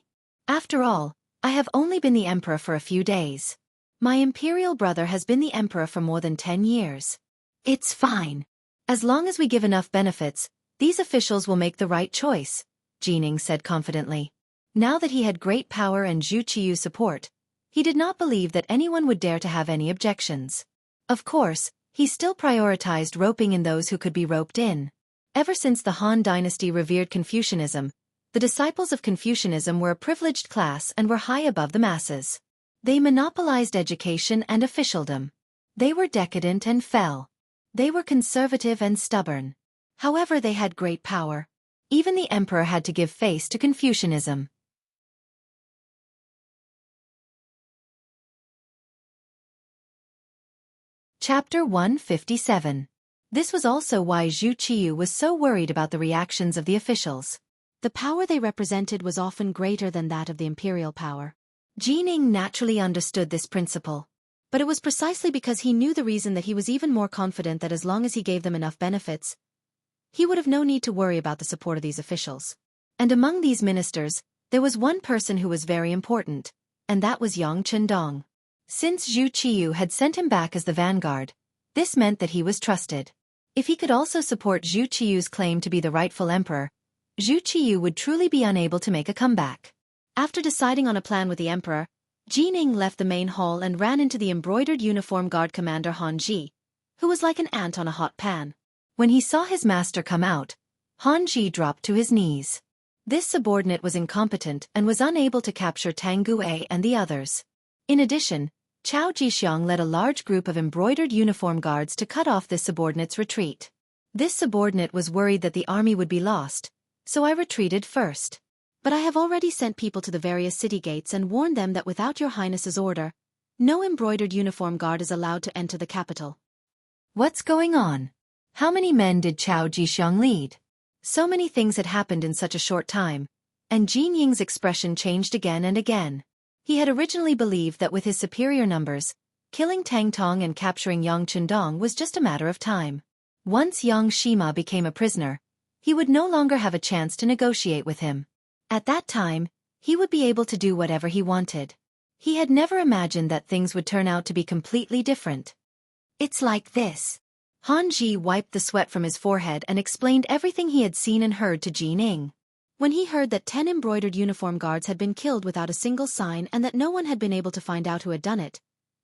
After all, I have only been the emperor for a few days. My imperial brother has been the emperor for more than 10 years. It's fine. As long as we give enough benefits, these officials will make the right choice, Jining said confidently. Now that he had great power and Zhu Qiu's support, he did not believe that anyone would dare to have any objections. Of course, he still prioritized roping in those who could be roped in. Ever since the Han dynasty revered Confucianism, the disciples of Confucianism were a privileged class and were high above the masses. They monopolized education and officialdom. They were decadent and fell. They were conservative and stubborn. However, they had great power. Even the emperor had to give face to Confucianism. Chapter 157. This was also why Zhu Qiu was so worried about the reactions of the officials. The power they represented was often greater than that of the imperial power. Jining naturally understood this principle. But it was precisely because he knew the reason that he was even more confident that as long as he gave them enough benefits, he would have no need to worry about the support of these officials. And among these ministers, there was one person who was very important, and that was Yang Chendong. Since Zhu Qiu had sent him back as the vanguard, this meant that he was trusted. If he could also support Zhu Qiu's claim to be the rightful emperor, Zhu Qiu would truly be unable to make a comeback. After deciding on a plan with the emperor, Jining left the main hall and ran into the embroidered uniform guard commander Han Ji, who was like an ant on a hot pan. When he saw his master come out, Han Ji dropped to his knees. This subordinate was incompetent and was unable to capture Tang Gue and the others. In addition, Chao Jixiang led a large group of embroidered uniform guards to cut off this subordinate's retreat. This subordinate was worried that the army would be lost, so I retreated first. But I have already sent people to the various city gates and warned them that without your highness's order, no embroidered uniform guard is allowed to enter the capital. What's going on? How many men did Chao Jixiang lead? So many things had happened in such a short time, and Jin Ying's expression changed again and again. He had originally believed that with his superior numbers, killing Tang Tong and capturing Yang Chendong was just a matter of time. Once Yang Shima became a prisoner, he would no longer have a chance to negotiate with him. At that time, he would be able to do whatever he wanted. He had never imagined that things would turn out to be completely different. It's like this. Han Ji wiped the sweat from his forehead and explained everything he had seen and heard to Jin Ying. When he heard that 10 embroidered uniform guards had been killed without a single sign and that no one had been able to find out who had done it,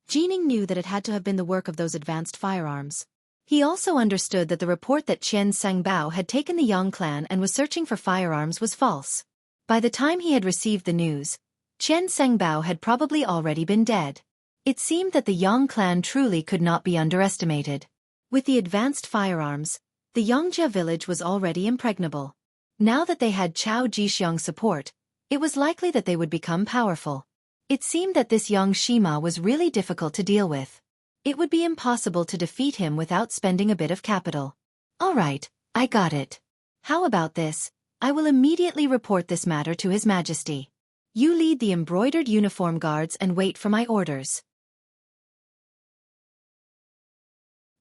Jining knew that it had to have been the work of those advanced firearms. He also understood that the report that Qian Sangbao had taken the Yang clan and was searching for firearms was false. By the time he had received the news, Qian Sangbao had probably already been dead. It seemed that the Yang clan truly could not be underestimated. With the advanced firearms, the Xianxia village was already impregnable. Now that they had Chao Jixiang's support, it was likely that they would become powerful. It seemed that this Yang Shima was really difficult to deal with. It would be impossible to defeat him without spending a bit of capital. All right, I got it. How about this? I will immediately report this matter to His Majesty. You lead the embroidered uniform guards and wait for my orders.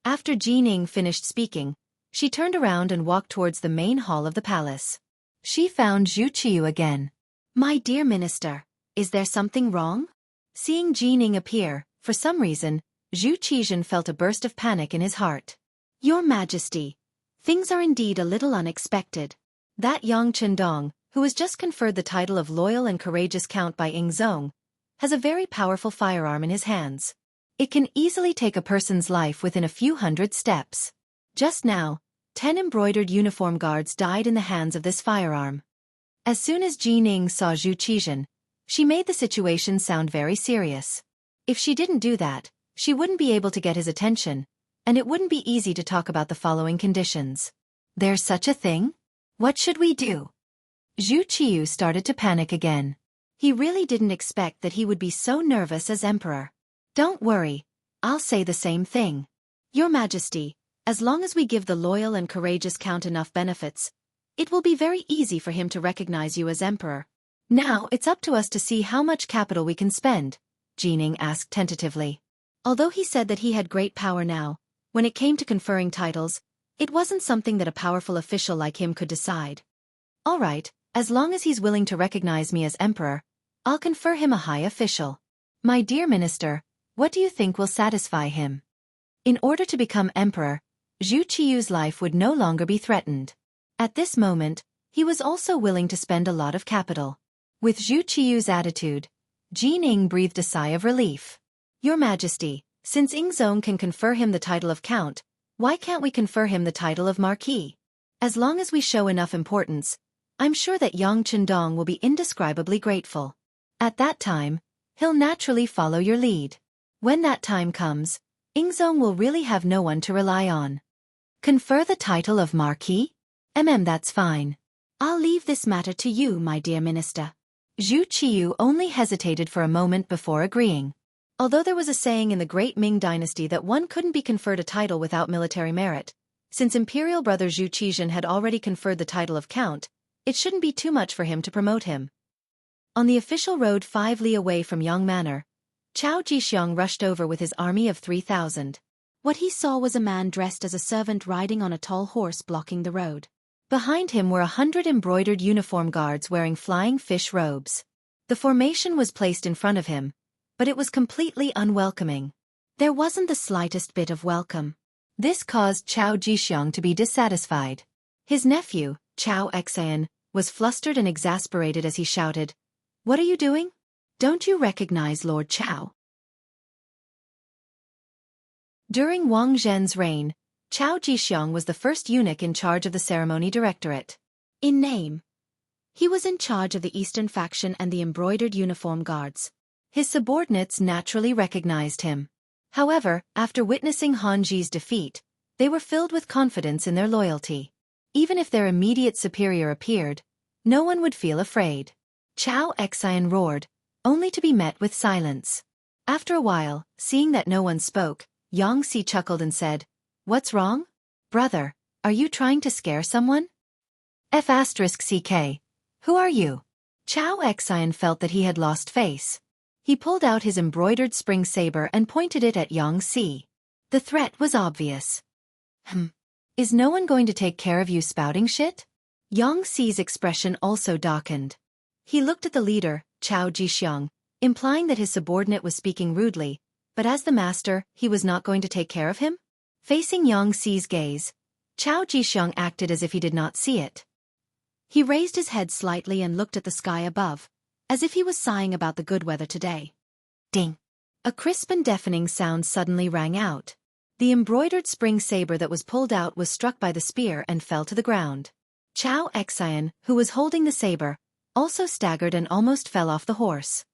After Jining finished speaking, she turned around and walked towards the main hall of the palace. She found Zhu Qiu again. My dear minister, is there something wrong? Seeing Jining appear, for some reason, Zhu Qizhen felt a burst of panic in his heart. Your Majesty, things are indeed a little unexpected. That Yang Chendong, who was just conferred the title of Loyal and Courageous Count by Ying Zong, has a very powerful firearm in his hands. It can easily take a person's life within a few hundred steps. Just now, 10 embroidered uniform guards died in the hands of this firearm. As soon as Jining saw Zhu Qizhen, she made the situation sound very serious. If she didn't do that, she wouldn't be able to get his attention, and it wouldn't be easy to talk about the following conditions. There's such a thing? What should we do? Zhu Qiu started to panic again. He really didn't expect that he would be so nervous as emperor. Don't worry, I'll say the same thing. Your Majesty, as long as we give the loyal and courageous count enough benefits, it will be very easy for him to recognize you as emperor. Now it's up to us to see how much capital we can spend, Jining asked tentatively. Although he said that he had great power now, when it came to conferring titles, it wasn't something that a powerful official like him could decide. All right, as long as he's willing to recognize me as emperor, I'll confer him a high official. My dear minister, what do you think will satisfy him? In order to become emperor, Zhu Qiyu's life would no longer be threatened. At this moment, he was also willing to spend a lot of capital. With Zhu Qiyu's attitude, Jining breathed a sigh of relief. Your Majesty, since Ingzong can confer him the title of Count, why can't we confer him the title of Marquis? As long as we show enough importance, I'm sure that Yang Chendong will be indescribably grateful. At that time, he'll naturally follow your lead. When that time comes, Ingzong will really have no one to rely on. Confer the title of Marquis? That's fine. I'll leave this matter to you, my dear minister. Zhu Qiyu only hesitated for a moment before agreeing. Although there was a saying in the Great Ming Dynasty that one couldn't be conferred a title without military merit, since Imperial brother Zhu Qizhen had already conferred the title of Count, it shouldn't be too much for him to promote him. On the official road 5 li away from Yang Manor, Chao Jixiang rushed over with his army of 3,000. What he saw was a man dressed as a servant riding on a tall horse blocking the road. Behind him were 100 embroidered uniform guards wearing flying fish robes. The formation was placed in front of him, but it was completely unwelcoming. There wasn't the slightest bit of welcome. This caused Chao Jixiang to be dissatisfied. His nephew, Chao Xian, was flustered and exasperated as he shouted, "What are you doing? Don't you recognize Lord Chao?" During Wang Zhen's reign, Chao Jixiang was the first eunuch in charge of the ceremony directorate. In name, he was in charge of the Eastern faction and the embroidered uniform guards. His subordinates naturally recognized him. However, after witnessing Han Ji's defeat, they were filled with confidence in their loyalty. Even if their immediate superior appeared, no one would feel afraid. Chao Xian roared, only to be met with silence. After a while, seeing that no one spoke, Xianxia chuckled and said, "What's wrong? Brother, are you trying to scare someone?" F***CK. Who are you? Chao Xian felt that he had lost face. He pulled out his embroidered spring saber and pointed it at Xianxia. The threat was obvious. Is no one going to take care of you spouting shit? Xia's expression also darkened. He looked at the leader, Chao Jixiang, implying that his subordinate was speaking rudely, but as the master, he was not going to take care of him? Facing Xi's gaze, Chao Jixiang acted as if he did not see it. He raised his head slightly and looked at the sky above, as if he was sighing about the good weather today. Ding! A crisp and deafening sound suddenly rang out. The embroidered spring saber that was pulled out was struck by the spear and fell to the ground. Chao Xian, who was holding the saber, also staggered and almost fell off the horse.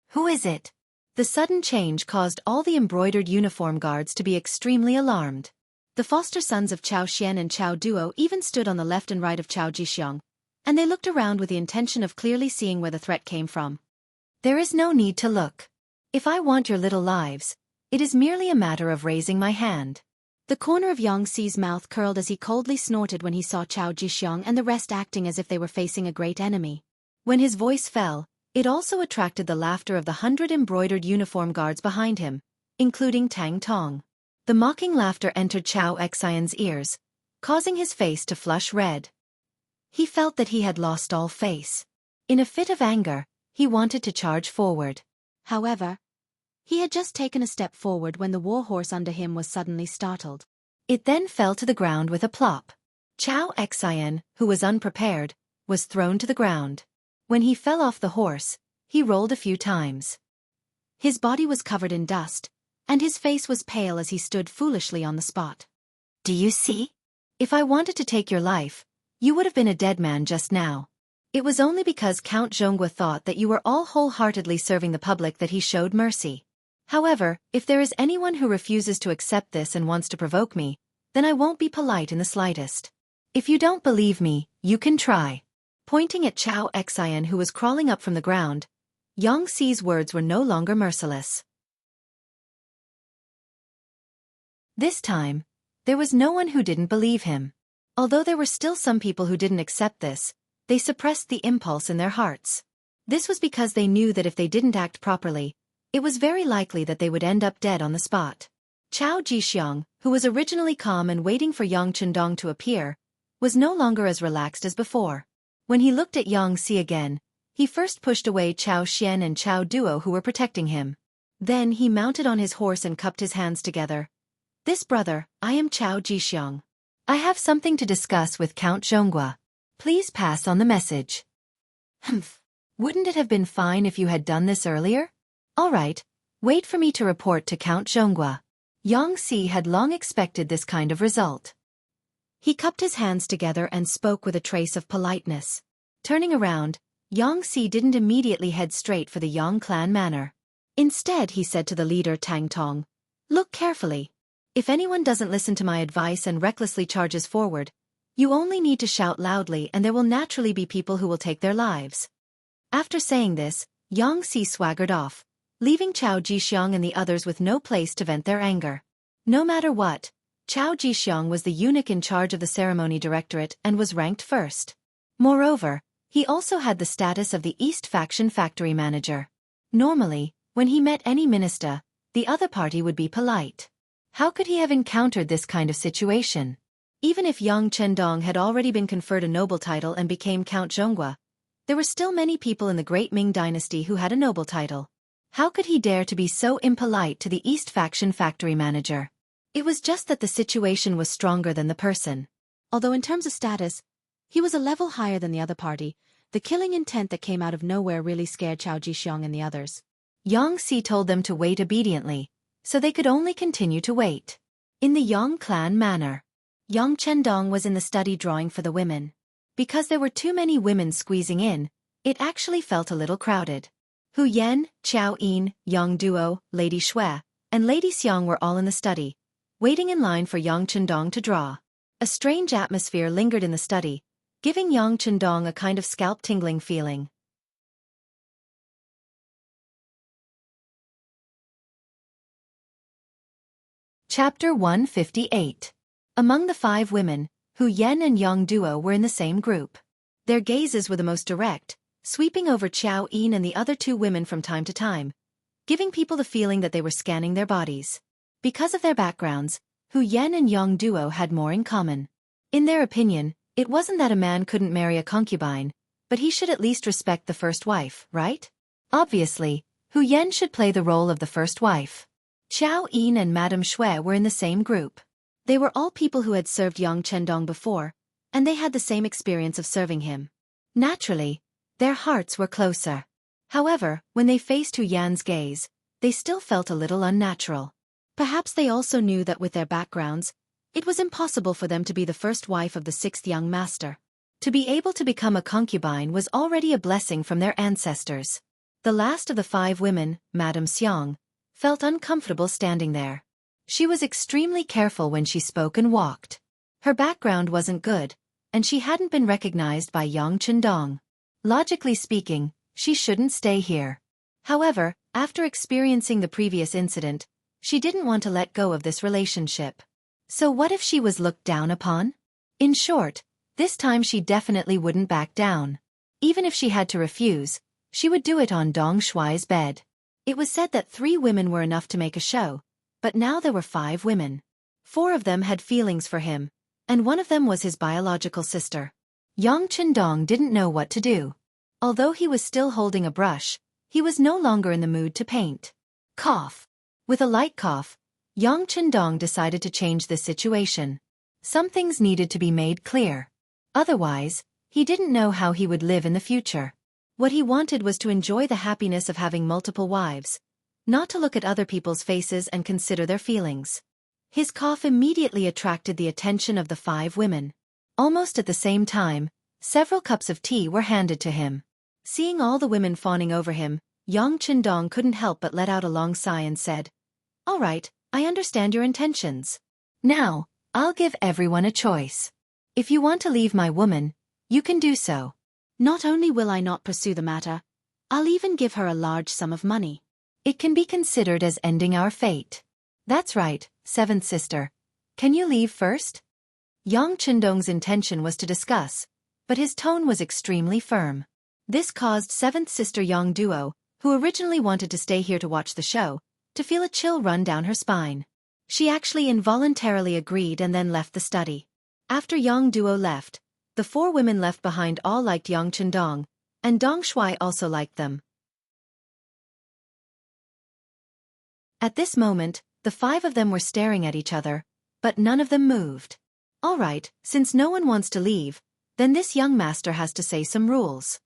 Who is it? The sudden change caused all the embroidered uniform guards to be extremely alarmed. The foster sons of Chao Xian and Chao Duo even stood on the left and right of Chao Jixiang, and they looked around with the intention of clearly seeing where the threat came from. There is no need to look. If I want your little lives, it is merely a matter of raising my hand. The corner of Xi's mouth curled as he coldly snorted when he saw Chao Jixiang and the rest acting as if they were facing a great enemy. When his voice fell, it also attracted the laughter of the 100 embroidered uniform guards behind him, including Tang Tong. The mocking laughter entered Chao Xian's ears, causing his face to flush red. He felt that he had lost all face. In a fit of anger, he wanted to charge forward. However, he had just taken a step forward when the war horse under him was suddenly startled. It then fell to the ground with a plop. Chao Xian, who was unprepared, was thrown to the ground. When he fell off the horse, he rolled a few times. His body was covered in dust, and his face was pale as he stood foolishly on the spot. Do you see? If I wanted to take your life, you would have been a dead man just now. It was only because Count Zhongguo thought that you were all wholeheartedly serving the public that he showed mercy. However, if there is anyone who refuses to accept this and wants to provoke me, then I won't be polite in the slightest. If you don't believe me, you can try. Pointing at Chao Xian, who was crawling up from the ground, Xi's words were no longer merciless. This time, there was no one who didn't believe him. Although there were still some people who didn't accept this, they suppressed the impulse in their hearts. This was because they knew that if they didn't act properly, it was very likely that they would end up dead on the spot. Chao Jixiang, who was originally calm and waiting for Yang Chendong to appear, was no longer as relaxed as before. When he looked at Yang Si again, he first pushed away Chao Xian and Chao Duo who were protecting him. Then he mounted on his horse and cupped his hands together. "This brother, I am Chao Jixiang. I have something to discuss with Count Zhonghua. Please pass on the message." "Humph. Wouldn't it have been fine if you had done this earlier? All right, wait for me to report to Count Zhonghua." Yang Si had long expected this kind of result. He cupped his hands together and spoke with a trace of politeness. Turning around, Yang Si didn't immediately head straight for the Yang clan manor. Instead he said to the leader Tang Tong, "Look carefully. If anyone doesn't listen to my advice and recklessly charges forward, you only need to shout loudly and there will naturally be people who will take their lives." After saying this, Yang Si swaggered off, leaving Chao Jixiang and the others with no place to vent their anger. No matter what, Chao Jixiang was the eunuch in charge of the ceremony directorate and was ranked first. Moreover, he also had the status of the East Faction factory manager. Normally, when he met any minister, the other party would be polite. How could he have encountered this kind of situation? Even if Yang Chendong had already been conferred a noble title and became Count Zhonghua, there were still many people in the Great Ming dynasty who had a noble title. How could he dare to be so impolite to the East Faction factory manager? It was just that the situation was stronger than the person. Although in terms of status, he was a level higher than the other party, the killing intent that came out of nowhere really scared Chao Jixiang and the others. Yang Si told them to wait obediently, so they could only continue to wait. In the Yang clan manor, Yang Chendong was in the study drawing for the women. Because there were too many women squeezing in, it actually felt a little crowded. Hu Yan, Chao Yin, Yang Duo, Lady Shui, and Lady Xiang were all in the study, waiting in line for Yang Chendong to draw. A strange atmosphere lingered in the study, giving Yang Chendong a kind of scalp-tingling feeling. Chapter 158. Among the 5 women, Hu Yan and Yang Duo were in the same group. Their gazes were the most direct, sweeping over Chao Yin and the other 2 women from time to time, giving people the feeling that they were scanning their bodies. Because of their backgrounds, Hu Yan and Yang Duo had more in common. In their opinion, it wasn't that a man couldn't marry a concubine, but he should at least respect the first wife, right? Obviously, Hu Yan should play the role of the first wife. Chao Yin and Madame Shui were in the same group. They were all people who had served Yang Chendong before, and they had the same experience of serving him. Naturally, their hearts were closer. However, when they faced Hu Yan's gaze, they still felt a little unnatural. Perhaps they also knew that with their backgrounds, it was impossible for them to be the first wife of the 6th young master. To be able to become a concubine was already a blessing from their ancestors. The last of the 5 women, Madame Xiang, felt uncomfortable standing there. She was extremely careful when she spoke and walked. Her background wasn't good, and she hadn't been recognized by Yang Chendong. Logically speaking, she shouldn't stay here. However, after experiencing the previous incident, she didn't want to let go of this relationship. So what if she was looked down upon? In short, this time she definitely wouldn't back down. Even if she had to refuse, she would do it on Dong Shuai's bed. It was said that 3 women were enough to make a show, but now there were 5 women. 4 of them had feelings for him, and one of them was his biological sister. Yang Chendong didn't know what to do. Although he was still holding a brush, he was no longer in the mood to paint. Cough. With a light cough, Yang Chendong decided to change the situation. Some things needed to be made clear. Otherwise, he didn't know how he would live in the future. What he wanted was to enjoy the happiness of having multiple wives, not to look at other people's faces and consider their feelings. His cough immediately attracted the attention of the 5 women. Almost at the same time, several cups of tea were handed to him. Seeing all the women fawning over him, Yang Chendong couldn't help but let out a long sigh and said, "All right, I understand your intentions. Now, I'll give everyone a choice. If you want to leave my woman, you can do so. Not only will I not pursue the matter, I'll even give her a large sum of money. It can be considered as ending our fate." "That's right, 7th sister. Can you leave first?" Yang Chendong's intention was to discuss, but his tone was extremely firm. This caused 7th sister Yang Duo, who originally wanted to stay here to watch the show, to feel a chill run down her spine. She actually involuntarily agreed and then left the study. After Yang Duo left, the 4 women left behind all liked Yang Chendong, and Dong Shuai also liked them. At this moment, the 5 of them were staring at each other, but none of them moved. All right, since no one wants to leave, then this young master has to say some rules.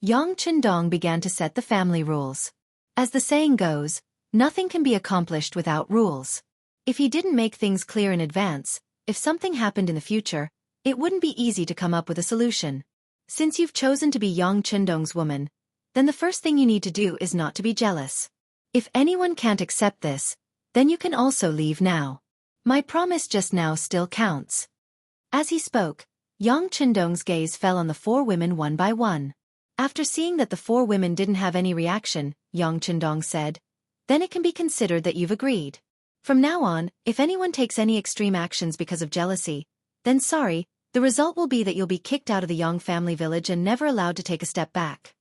Yang Chendong began to set the family rules. As the saying goes, nothing can be accomplished without rules. If he didn't make things clear in advance, if something happened in the future, it wouldn't be easy to come up with a solution. Since you've chosen to be Yang Chendong's woman, then the first thing you need to do is not to be jealous. If anyone can't accept this, then you can also leave now. My promise just now still counts. As he spoke, Yang Chendong's gaze fell on the 4 women one by one. After seeing that the 4 women didn't have any reaction, Yang Chendong said, "Then it can be considered that you've agreed. From now on, if anyone takes any extreme actions because of jealousy, then sorry, the result will be that you'll be kicked out of the Yang family village and never allowed to take a step back.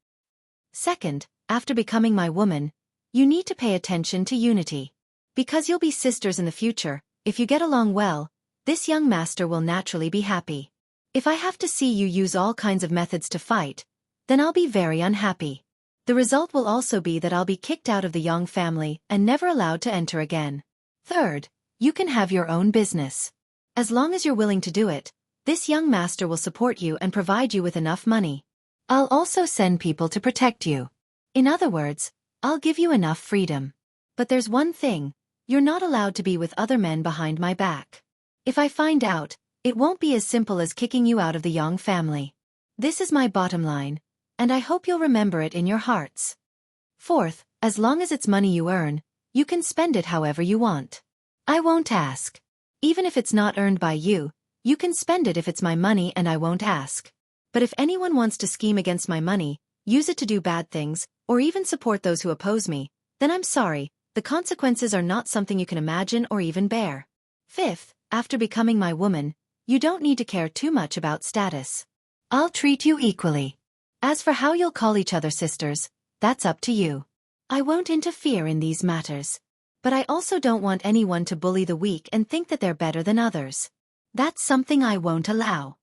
Second, after becoming my woman, you need to pay attention to unity. Because you'll be sisters in the future, if you get along well, this young master will naturally be happy. If I have to see you use all kinds of methods to fight, then I'll be very unhappy. The result will also be that I'll be kicked out of the Yang family and never allowed to enter again. Third, you can have your own business. As long as you're willing to do it, this young master will support you and provide you with enough money. I'll also send people to protect you. In other words, I'll give you enough freedom. But there's one thing, you're not allowed to be with other men behind my back. If I find out, it won't be as simple as kicking you out of the Yang family. This is my bottom line, and I hope you'll remember it in your hearts. Fourth, as long as it's money you earn, you can spend it however you want. I won't ask. Even if it's not earned by you, you can spend it if it's my money and I won't ask. But if anyone wants to scheme against my money, use it to do bad things, or even support those who oppose me, then I'm sorry, the consequences are not something you can imagine or even bear. Fifth, after becoming my woman, you don't need to care too much about status. I'll treat you equally. As for how you'll call each other sisters, that's up to you. I won't interfere in these matters. But I also don't want anyone to bully the weak and think that they're better than others. That's something I won't allow.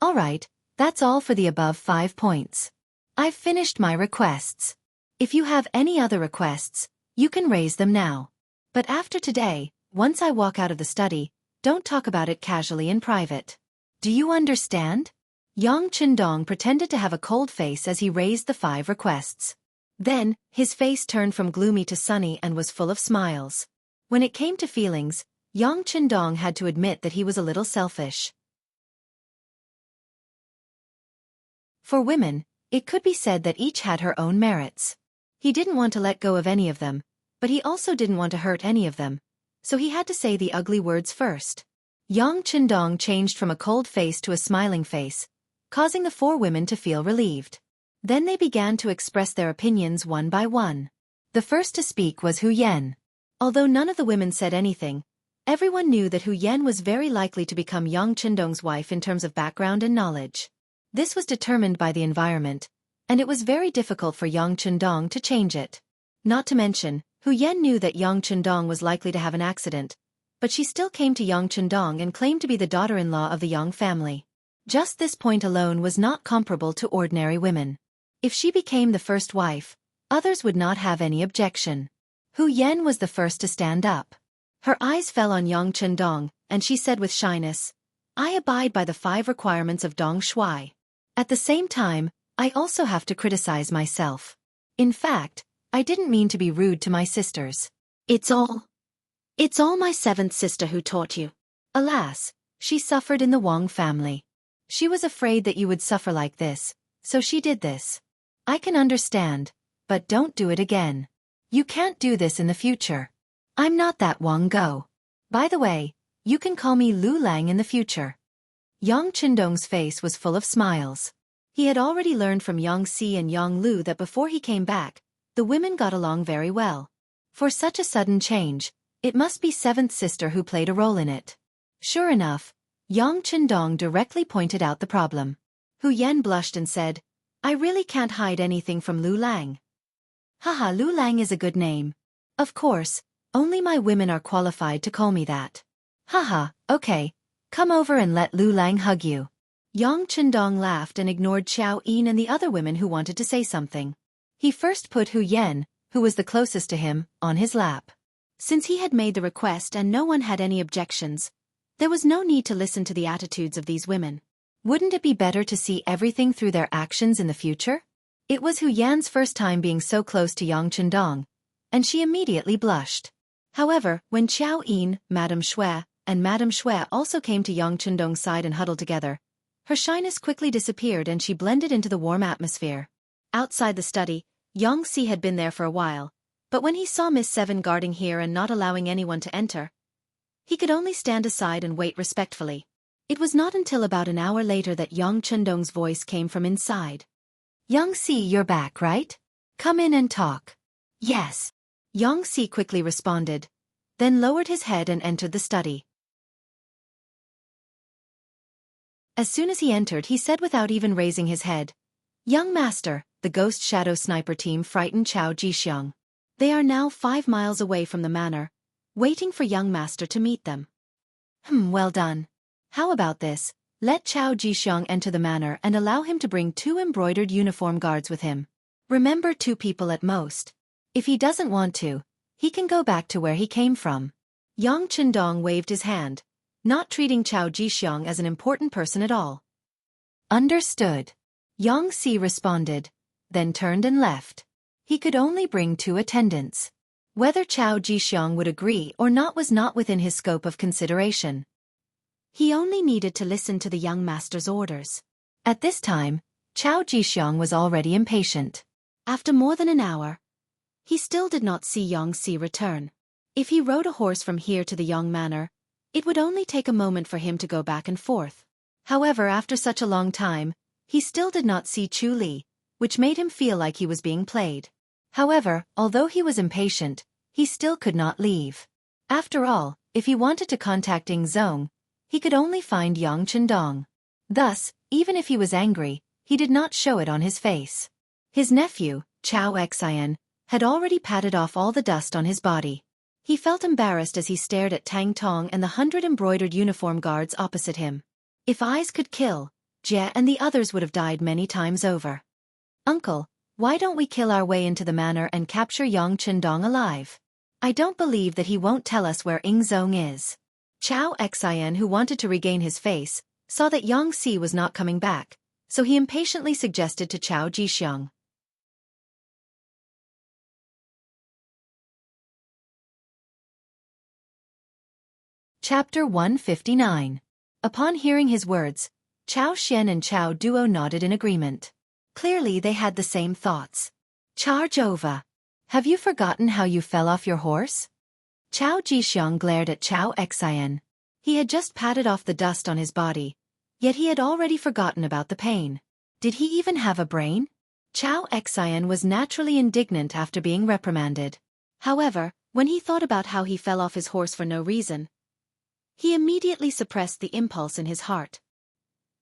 All right, that's all for the above 5 points. I've finished my requests. If you have any other requests, you can raise them now. But after today, once I walk out of the study, don't talk about it casually in private. Do you understand? Yang Chendong pretended to have a cold face as he raised the 5 requests. Then, his face turned from gloomy to sunny and was full of smiles. When it came to feelings, Yang Chendong had to admit that he was a little selfish. For women, it could be said that each had her own merits. He didn't want to let go of any of them, but he also didn't want to hurt any of them, so he had to say the ugly words first. Yang Chendong changed from a cold face to a smiling face, causing the 4 women to feel relieved. Then they began to express their opinions one by one. The first to speak was Hu Yen. Although none of the women said anything, everyone knew that Hu Yen was very likely to become Yang Chendong's wife in terms of background and knowledge. This was determined by the environment, and it was very difficult for Yang Chendong to change it. Not to mention, Hu Yen knew that Yang Chendong was likely to have an accident, but she still came to Yang Chendong and claimed to be the daughter-in-law of the Yang family. Just this point alone was not comparable to ordinary women. If she became the first wife, others would not have any objection. Hu Yen was the first to stand up. Her eyes fell on Yang Chendong, and she said with shyness, "I abide by the 5 requirements of Dong Shuai. At the same time, I also have to criticize myself. In fact, I didn't mean to be rude to my sisters. It's all my 7th sister who taught you." Alas, she suffered in the Wang family. She was afraid that you would suffer like this, so she did this. I can understand, but don't do it again. You can't do this in the future. I'm not that Wang Go. By the way, you can call me Lu Lang in the future. Yang Chendong's face was full of smiles. He had already learned from Yang Si and Yang Lu that before he came back, the women got along very well. For such a sudden change, it must be 7th sister who played a role in it. Sure enough, Yang Chendong directly pointed out the problem. Hu Yan blushed and said, I really can't hide anything from Lu Lang. Haha, Lu Lang is a good name. Of course, only my women are qualified to call me that. Haha, okay, come over and let Lu Lang hug you. Yang Chendong laughed and ignored Xiao Yin and the other women who wanted to say something. He first put Hu Yan, who was the closest to him, on his lap. Since he had made the request and no one had any objections, there was no need to listen to the attitudes of these women. Wouldn't it be better to see everything through their actions in the future? It was Hu Yan's first time being so close to Yang Chendong, and she immediately blushed. However, when Xiao Yin, Madame Shui, and Madame Shui also came to Yang Chendong's side and huddled together, her shyness quickly disappeared and she blended into the warm atmosphere. Outside the study, Yang Si had been there for a while, but when he saw Miss Seven guarding here and not allowing anyone to enter, he could only stand aside and wait respectfully. It was not until about an hour later that Yang Chendong's voice came from inside. Yang Si, you're back, right? Come in and talk. Yes. Yang Si quickly responded, then lowered his head and entered the study. As soon as he entered, he said without even raising his head, Young Master, the Ghost Shadow Sniper team frightened Chao Jixiang. They are now 5 miles away from the manor, waiting for Young Master to meet them. Well done. How about this? Let Chao Jixiang enter the manor and allow him to bring 2 embroidered uniform guards with him. Remember, 2 people at most. If he doesn't want to, he can go back to where he came from. Yang Chendong waved his hand, not treating Chao Jixiang as an important person at all. Understood. Yang Si responded, then turned and left. He could only bring 2 attendants. Whether Chao Jixiang would agree or not was not within his scope of consideration. He only needed to listen to the young master's orders. At this time, Chao Jixiang was already impatient. After more than an hour, he still did not see Yang Si return. If he rode a horse from here to the Yang Manor, it would only take a moment for him to go back and forth. However, after such a long time, he still did not see Chu Li, which made him feel like he was being played. However, although he was impatient, he still could not leave. After all, if he wanted to contact Ying Zong, he could only find Yang Chendong. Thus, even if he was angry, he did not show it on his face. His nephew, Chao Xian, had already patted off all the dust on his body. He felt embarrassed as he stared at Tang Tong and the 100 embroidered uniform guards opposite him. If eyes could kill, Jie and the others would have died many times over. Uncle, why don't we kill our way into the manor and capture Yang Chendong alive? I don't believe that he won't tell us where Ying Zong is. Chao Xian, who wanted to regain his face, saw that Yang Si was not coming back, so he impatiently suggested to Chao Jixiang. Chapter 159. Upon hearing his words, Chao Xian and Chao Duo nodded in agreement. Clearly they had the same thoughts. Charge over. Have you forgotten how you fell off your horse? Chao Jixiang glared at Chao Xian. He had just patted off the dust on his body, yet he had already forgotten about the pain. Did he even have a brain? Chao Xian was naturally indignant after being reprimanded. However, when he thought about how he fell off his horse for no reason, he immediately suppressed the impulse in his heart.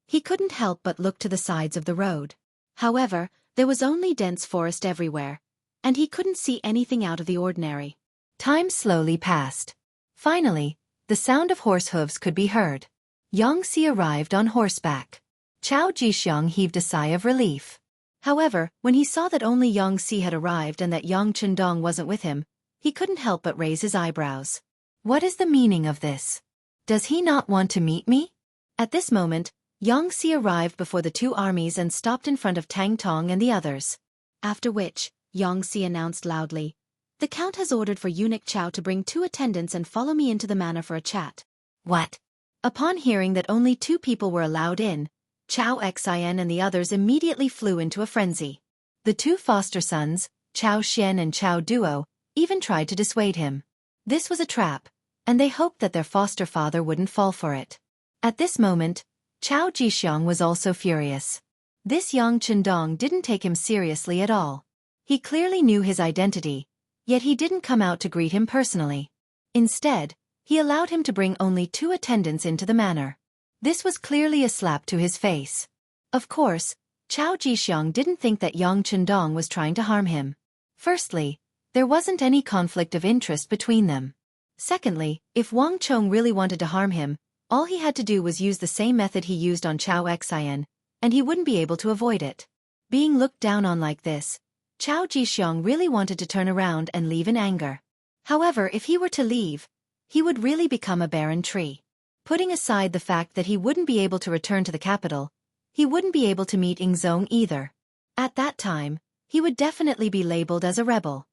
He couldn't help but look to the sides of the road. However, there was only dense forest everywhere, and he couldn't see anything out of the ordinary. Time slowly passed. Finally, the sound of horse hooves could be heard. Yang Si arrived on horseback. Chao Jixiang heaved a sigh of relief. However, when he saw that only Yang Si had arrived and that Yang Chendong wasn't with him, he couldn't help but raise his eyebrows. What is the meaning of this? Does he not want to meet me? At this moment, Yang Si arrived before the 2 armies and stopped in front of Tang Tong and the others. After which, Yang Si announced loudly, "The Count has ordered for eunuch Chao to bring 2 attendants and follow me into the manor for a chat." What? Upon hearing that only 2 people were allowed in, Chao Xian and the others immediately flew into a frenzy. The 2 foster sons, Chao Xian and Chao Duo, even tried to dissuade him. This was a trap, and they hoped that their foster father wouldn't fall for it. At this moment, Chao Jixiang was also furious. This Yang Chendong didn't take him seriously at all. He clearly knew his identity, yet he didn't come out to greet him personally. Instead, he allowed him to bring only 2 attendants into the manor. This was clearly a slap to his face. Of course, Chao Jixiang didn't think that Yang Chendong was trying to harm him. Firstly, there wasn't any conflict of interest between them. Secondly, if Wang Chong really wanted to harm him, all he had to do was use the same method he used on Chao Xian, and he wouldn't be able to avoid it. Being looked down on like this, Chao Jixiang really wanted to turn around and leave in anger. However, if he were to leave, he would really become a barren tree. Putting aside the fact that he wouldn't be able to return to the capital, he wouldn't be able to meet Ingzong either. At that time, he would definitely be labeled as a rebel.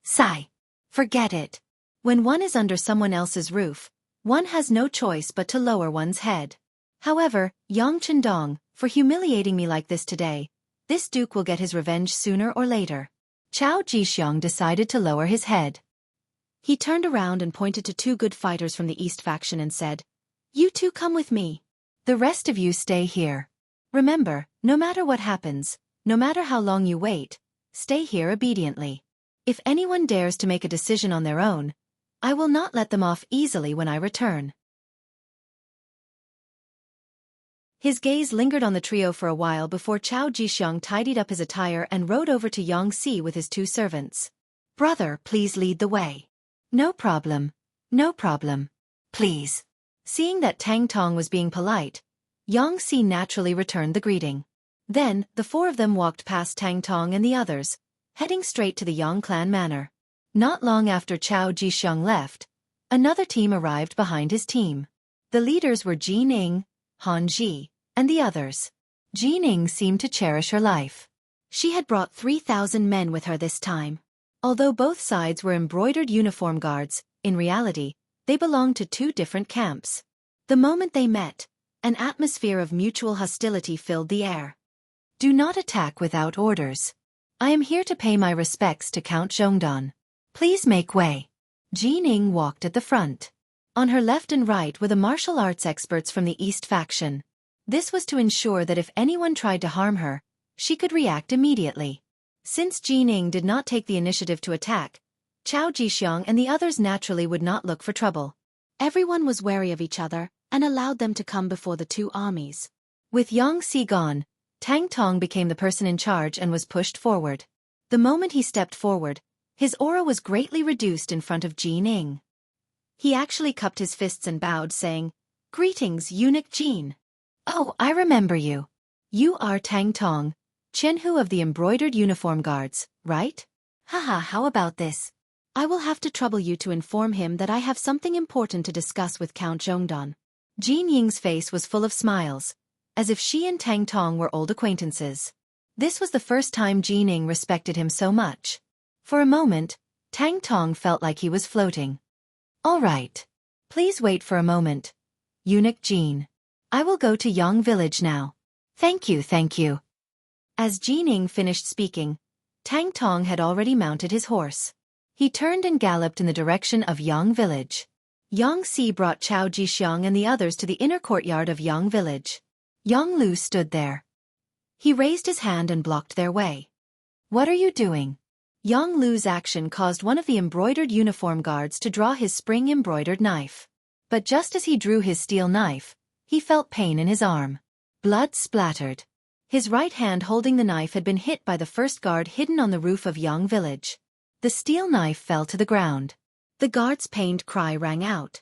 Sigh. Forget it. When one is under someone else's roof, one has no choice but to lower one's head. However, Yang Chendong, for humiliating me like this today, this duke will get his revenge sooner or later. Chao Jixiang decided to lower his head. He turned around and pointed to two good fighters from the East faction and said, "You two come with me. The rest of you stay here. Remember, no matter what happens, no matter how long you wait, stay here obediently. If anyone dares to make a decision on their own, I will not let them off easily when I return." His gaze lingered on the trio for a while before Chao Jixiang tidied up his attire and rode over to Xianxia with his two servants. "Brother, please lead the way." "No problem. No problem. Please." Seeing that Tang Tong was being polite, Xianxia naturally returned the greeting. Then, the four of them walked past Tang Tong and the others, heading straight to the Yang clan manor. Not long after Chao Jixiang left, another team arrived behind his team. The leaders were Jining, Han Ji, and the others. Jining seemed to cherish her life. She had brought 3,000 men with her this time. Although both sides were embroidered uniform guards, in reality, they belonged to two different camps. The moment they met, an atmosphere of mutual hostility filled the air. "Do not attack without orders. I am here to pay my respects to Count Zhongdan. Please make way." Jining walked at the front. On her left and right were the martial arts experts from the East faction. This was to ensure that if anyone tried to harm her, she could react immediately. Since Jining did not take the initiative to attack, Chao Jixiang and the others naturally would not look for trouble. Everyone was wary of each other and allowed them to come before the two armies. With Xianxia gone, Tang Tong became the person in charge and was pushed forward. The moment he stepped forward, his aura was greatly reduced in front of Jining. He actually cupped his fists and bowed, saying, "Greetings, eunuch Jin. Oh, I remember you. You are Tang Tong, Jianghu of the embroidered uniform guards, right? Haha, how about this? I will have to trouble you to inform him that I have something important to discuss with Count Zhongdan." Jin Ying's face was full of smiles, as if she and Tang Tong were old acquaintances. This was the first time Jining respected him so much. For a moment, Tang Tong felt like he was floating. "All right. Please wait for a moment. Eunuch Jin. I will go to Yang village now. Thank you, thank you." As Jining finished speaking, Tang Tong had already mounted his horse. He turned and galloped in the direction of Yang village. Xianxia brought Chao Jixiang and the others to the inner courtyard of Yang village. Yang Lu stood there. He raised his hand and blocked their way. "What are you doing?" Yang Lu's action caused one of the embroidered uniform guards to draw his spring-embroidered knife. But just as he drew his steel knife, he felt pain in his arm. Blood splattered. His right hand holding the knife had been hit by the first guard hidden on the roof of Yang village. The steel knife fell to the ground. The guard's pained cry rang out.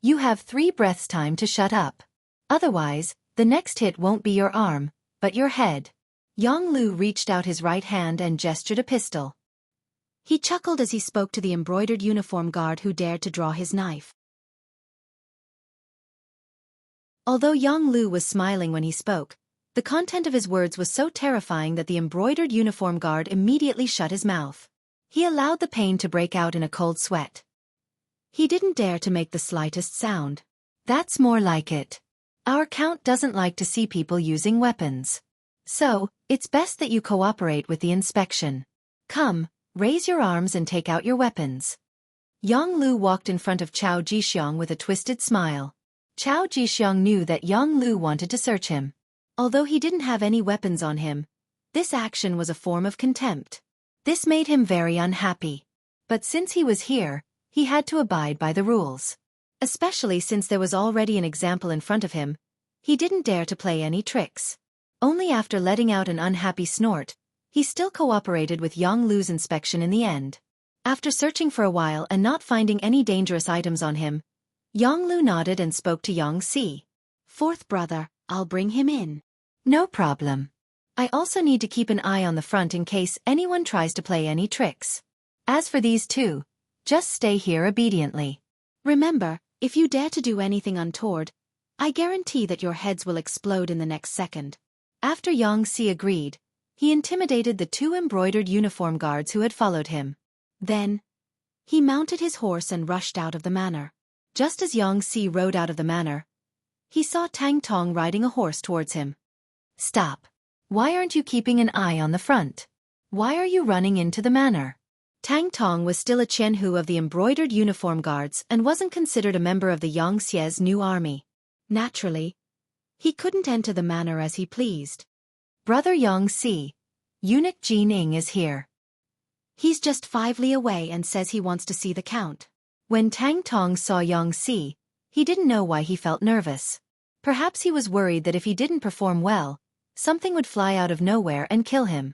"You have 3 breaths time to shut up. Otherwise, the next hit won't be your arm, but your head." Yang Lu reached out his right hand and gestured a pistol. He chuckled as he spoke to the embroidered uniform guard who dared to draw his knife. Although Yang Lu was smiling when he spoke, the content of his words was so terrifying that the embroidered uniform guard immediately shut his mouth. He allowed the pain to break out in a cold sweat. He didn't dare to make the slightest sound. "That's more like it. Our count doesn't like to see people using weapons. So, it's best that you cooperate with the inspection. Come, raise your arms and take out your weapons." Yang Lu walked in front of Chao Jixiang with a twisted smile. Chao Jixiang knew that Yang Lu wanted to search him. Although he didn't have any weapons on him, this action was a form of contempt. This made him very unhappy. But since he was here, he had to abide by the rules. Especially since there was already an example in front of him, He didn't dare to play any tricks. Only after letting out an unhappy snort, he still cooperated with Yang Lu's inspection in the end. After searching for a while and not finding any dangerous items on him, Yang Lu nodded and spoke to Xianxia. Fourth brother, I'll bring him in. No problem. I also need to keep an eye on the front in case anyone tries to play any tricks. As for these two, just stay here obediently. Remember, if you dare to do anything untoward, I guarantee that your heads will explode in the next second. After Xianxia agreed, he intimidated the two embroidered uniform guards who had followed him. Then, he mounted his horse and rushed out of the manor. Just as Xianxia rode out of the manor, he saw Tang Tong riding a horse towards him. Stop. Why aren't you keeping an eye on the front? Why are you running into the manor? Tang Tong was still a Jianghu of the embroidered uniform guards and wasn't considered a member of the Xiangshia's new army. Naturally, he couldn't enter the manor as he pleased. Brother Xianxia, eunuch Jining is here. He's just 5 li away and says he wants to see the count. When Tang Tong saw Xianxia, he didn't know why he felt nervous. Perhaps he was worried that if he didn't perform well, something would fly out of nowhere and kill him.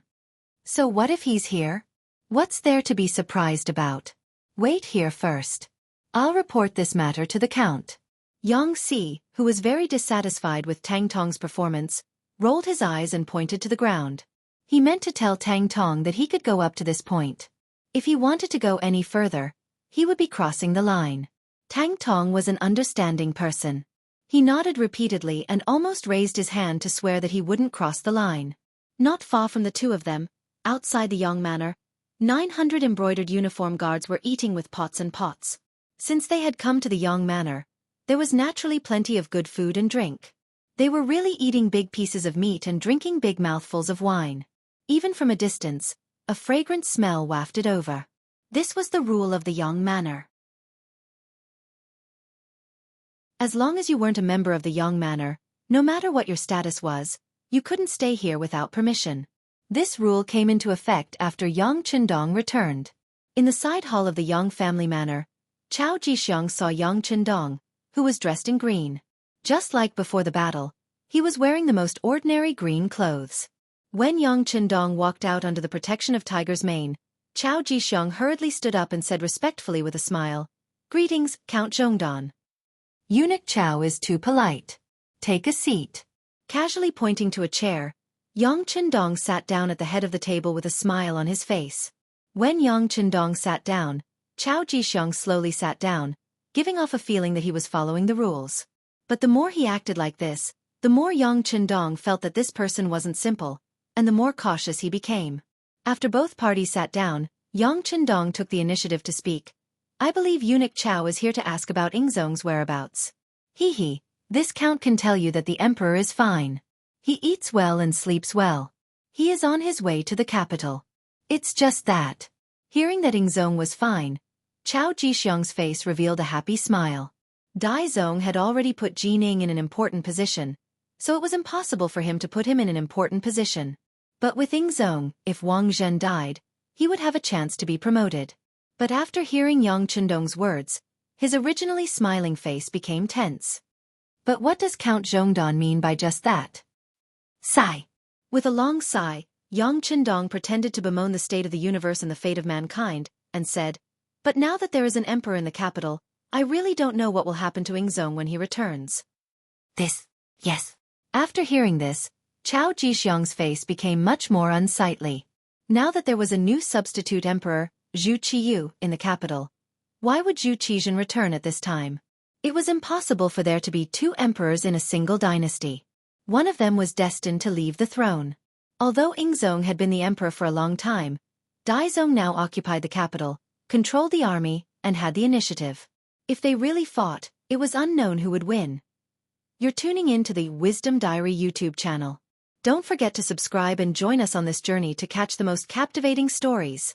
So what if he's here? What's there to be surprised about? Wait here first. I'll report this matter to the count. Xianxia, who was very dissatisfied with Tang Tong's performance, rolled his eyes and pointed to the ground. He meant to tell Tang Tong that he could go up to this point. If he wanted to go any further, he would be crossing the line. Tang Tong was an understanding person. He nodded repeatedly and almost raised his hand to swear that he wouldn't cross the line. Not far from the two of them, outside the Yang Manor, 900 embroidered uniform guards were eating with pots and pots. Since they had come to the Yang Manor, there was naturally plenty of good food and drink. They were really eating big pieces of meat and drinking big mouthfuls of wine. Even from a distance, a fragrant smell wafted over. This was the rule of the Yang Manor. As long as you weren't a member of the Yang Manor, no matter what your status was, you couldn't stay here without permission. This rule came into effect after Yang Qindong returned. In the side hall of the Yang family manor, Chao Jixiang saw Yang Qindong, who was dressed in green. Just like before the battle, he was wearing the most ordinary green clothes. When Yang Qindong walked out under the protection of Tiger's Mane, Chao Jixiang hurriedly stood up and said respectfully with a smile, "Greetings, Count Zhongdan." "Eunuch Chao is too polite. Take a seat." Casually pointing to a chair, Yang Qindong sat down at the head of the table with a smile on his face. When Yang Qindong sat down, Chao Jixiang slowly sat down, giving off a feeling that he was following the rules. But the more he acted like this, the more Yang Qindong felt that this person wasn't simple, and the more cautious he became. After both parties sat down, Yang Qindong took the initiative to speak. "I believe Eunuch Chao is here to ask about Ingzong's whereabouts. This count can tell you that the emperor is fine. He eats well and sleeps well. He is on his way to the capital. It's just that." Hearing that Ingzong was fine, Chao Jixiang's face revealed a happy smile. Dai Zong had already put Jining in an important position, so it was impossible for him to put him in an important position. But with Ingzong, if Wang Zhen died, he would have a chance to be promoted. But after hearing Yang Qindong's words, his originally smiling face became tense. But what does Count Zhongdan mean by just that? Sigh. With a long sigh, Yang Qindong pretended to bemoan the state of the universe and the fate of mankind, and said, "But now that there is an emperor in the capital, I really don't know what will happen to Ingzong when he returns." Yes. After hearing this, Chao Jixiang's face became much more unsightly. Now that there was a new substitute emperor, Zhu Qiyu, in the capital, why would Zhu Qizhen return at this time? It was impossible for there to be two emperors in a single dynasty. One of them was destined to leave the throne. Although Ingzong had been the emperor for a long time, Daizong now occupied the capital, controlled the army, and had the initiative. If they really fought, it was unknown who would win. You're tuning in to the Wisdom Diary YouTube channel. Don't forget to subscribe and join us on this journey to catch the most captivating stories.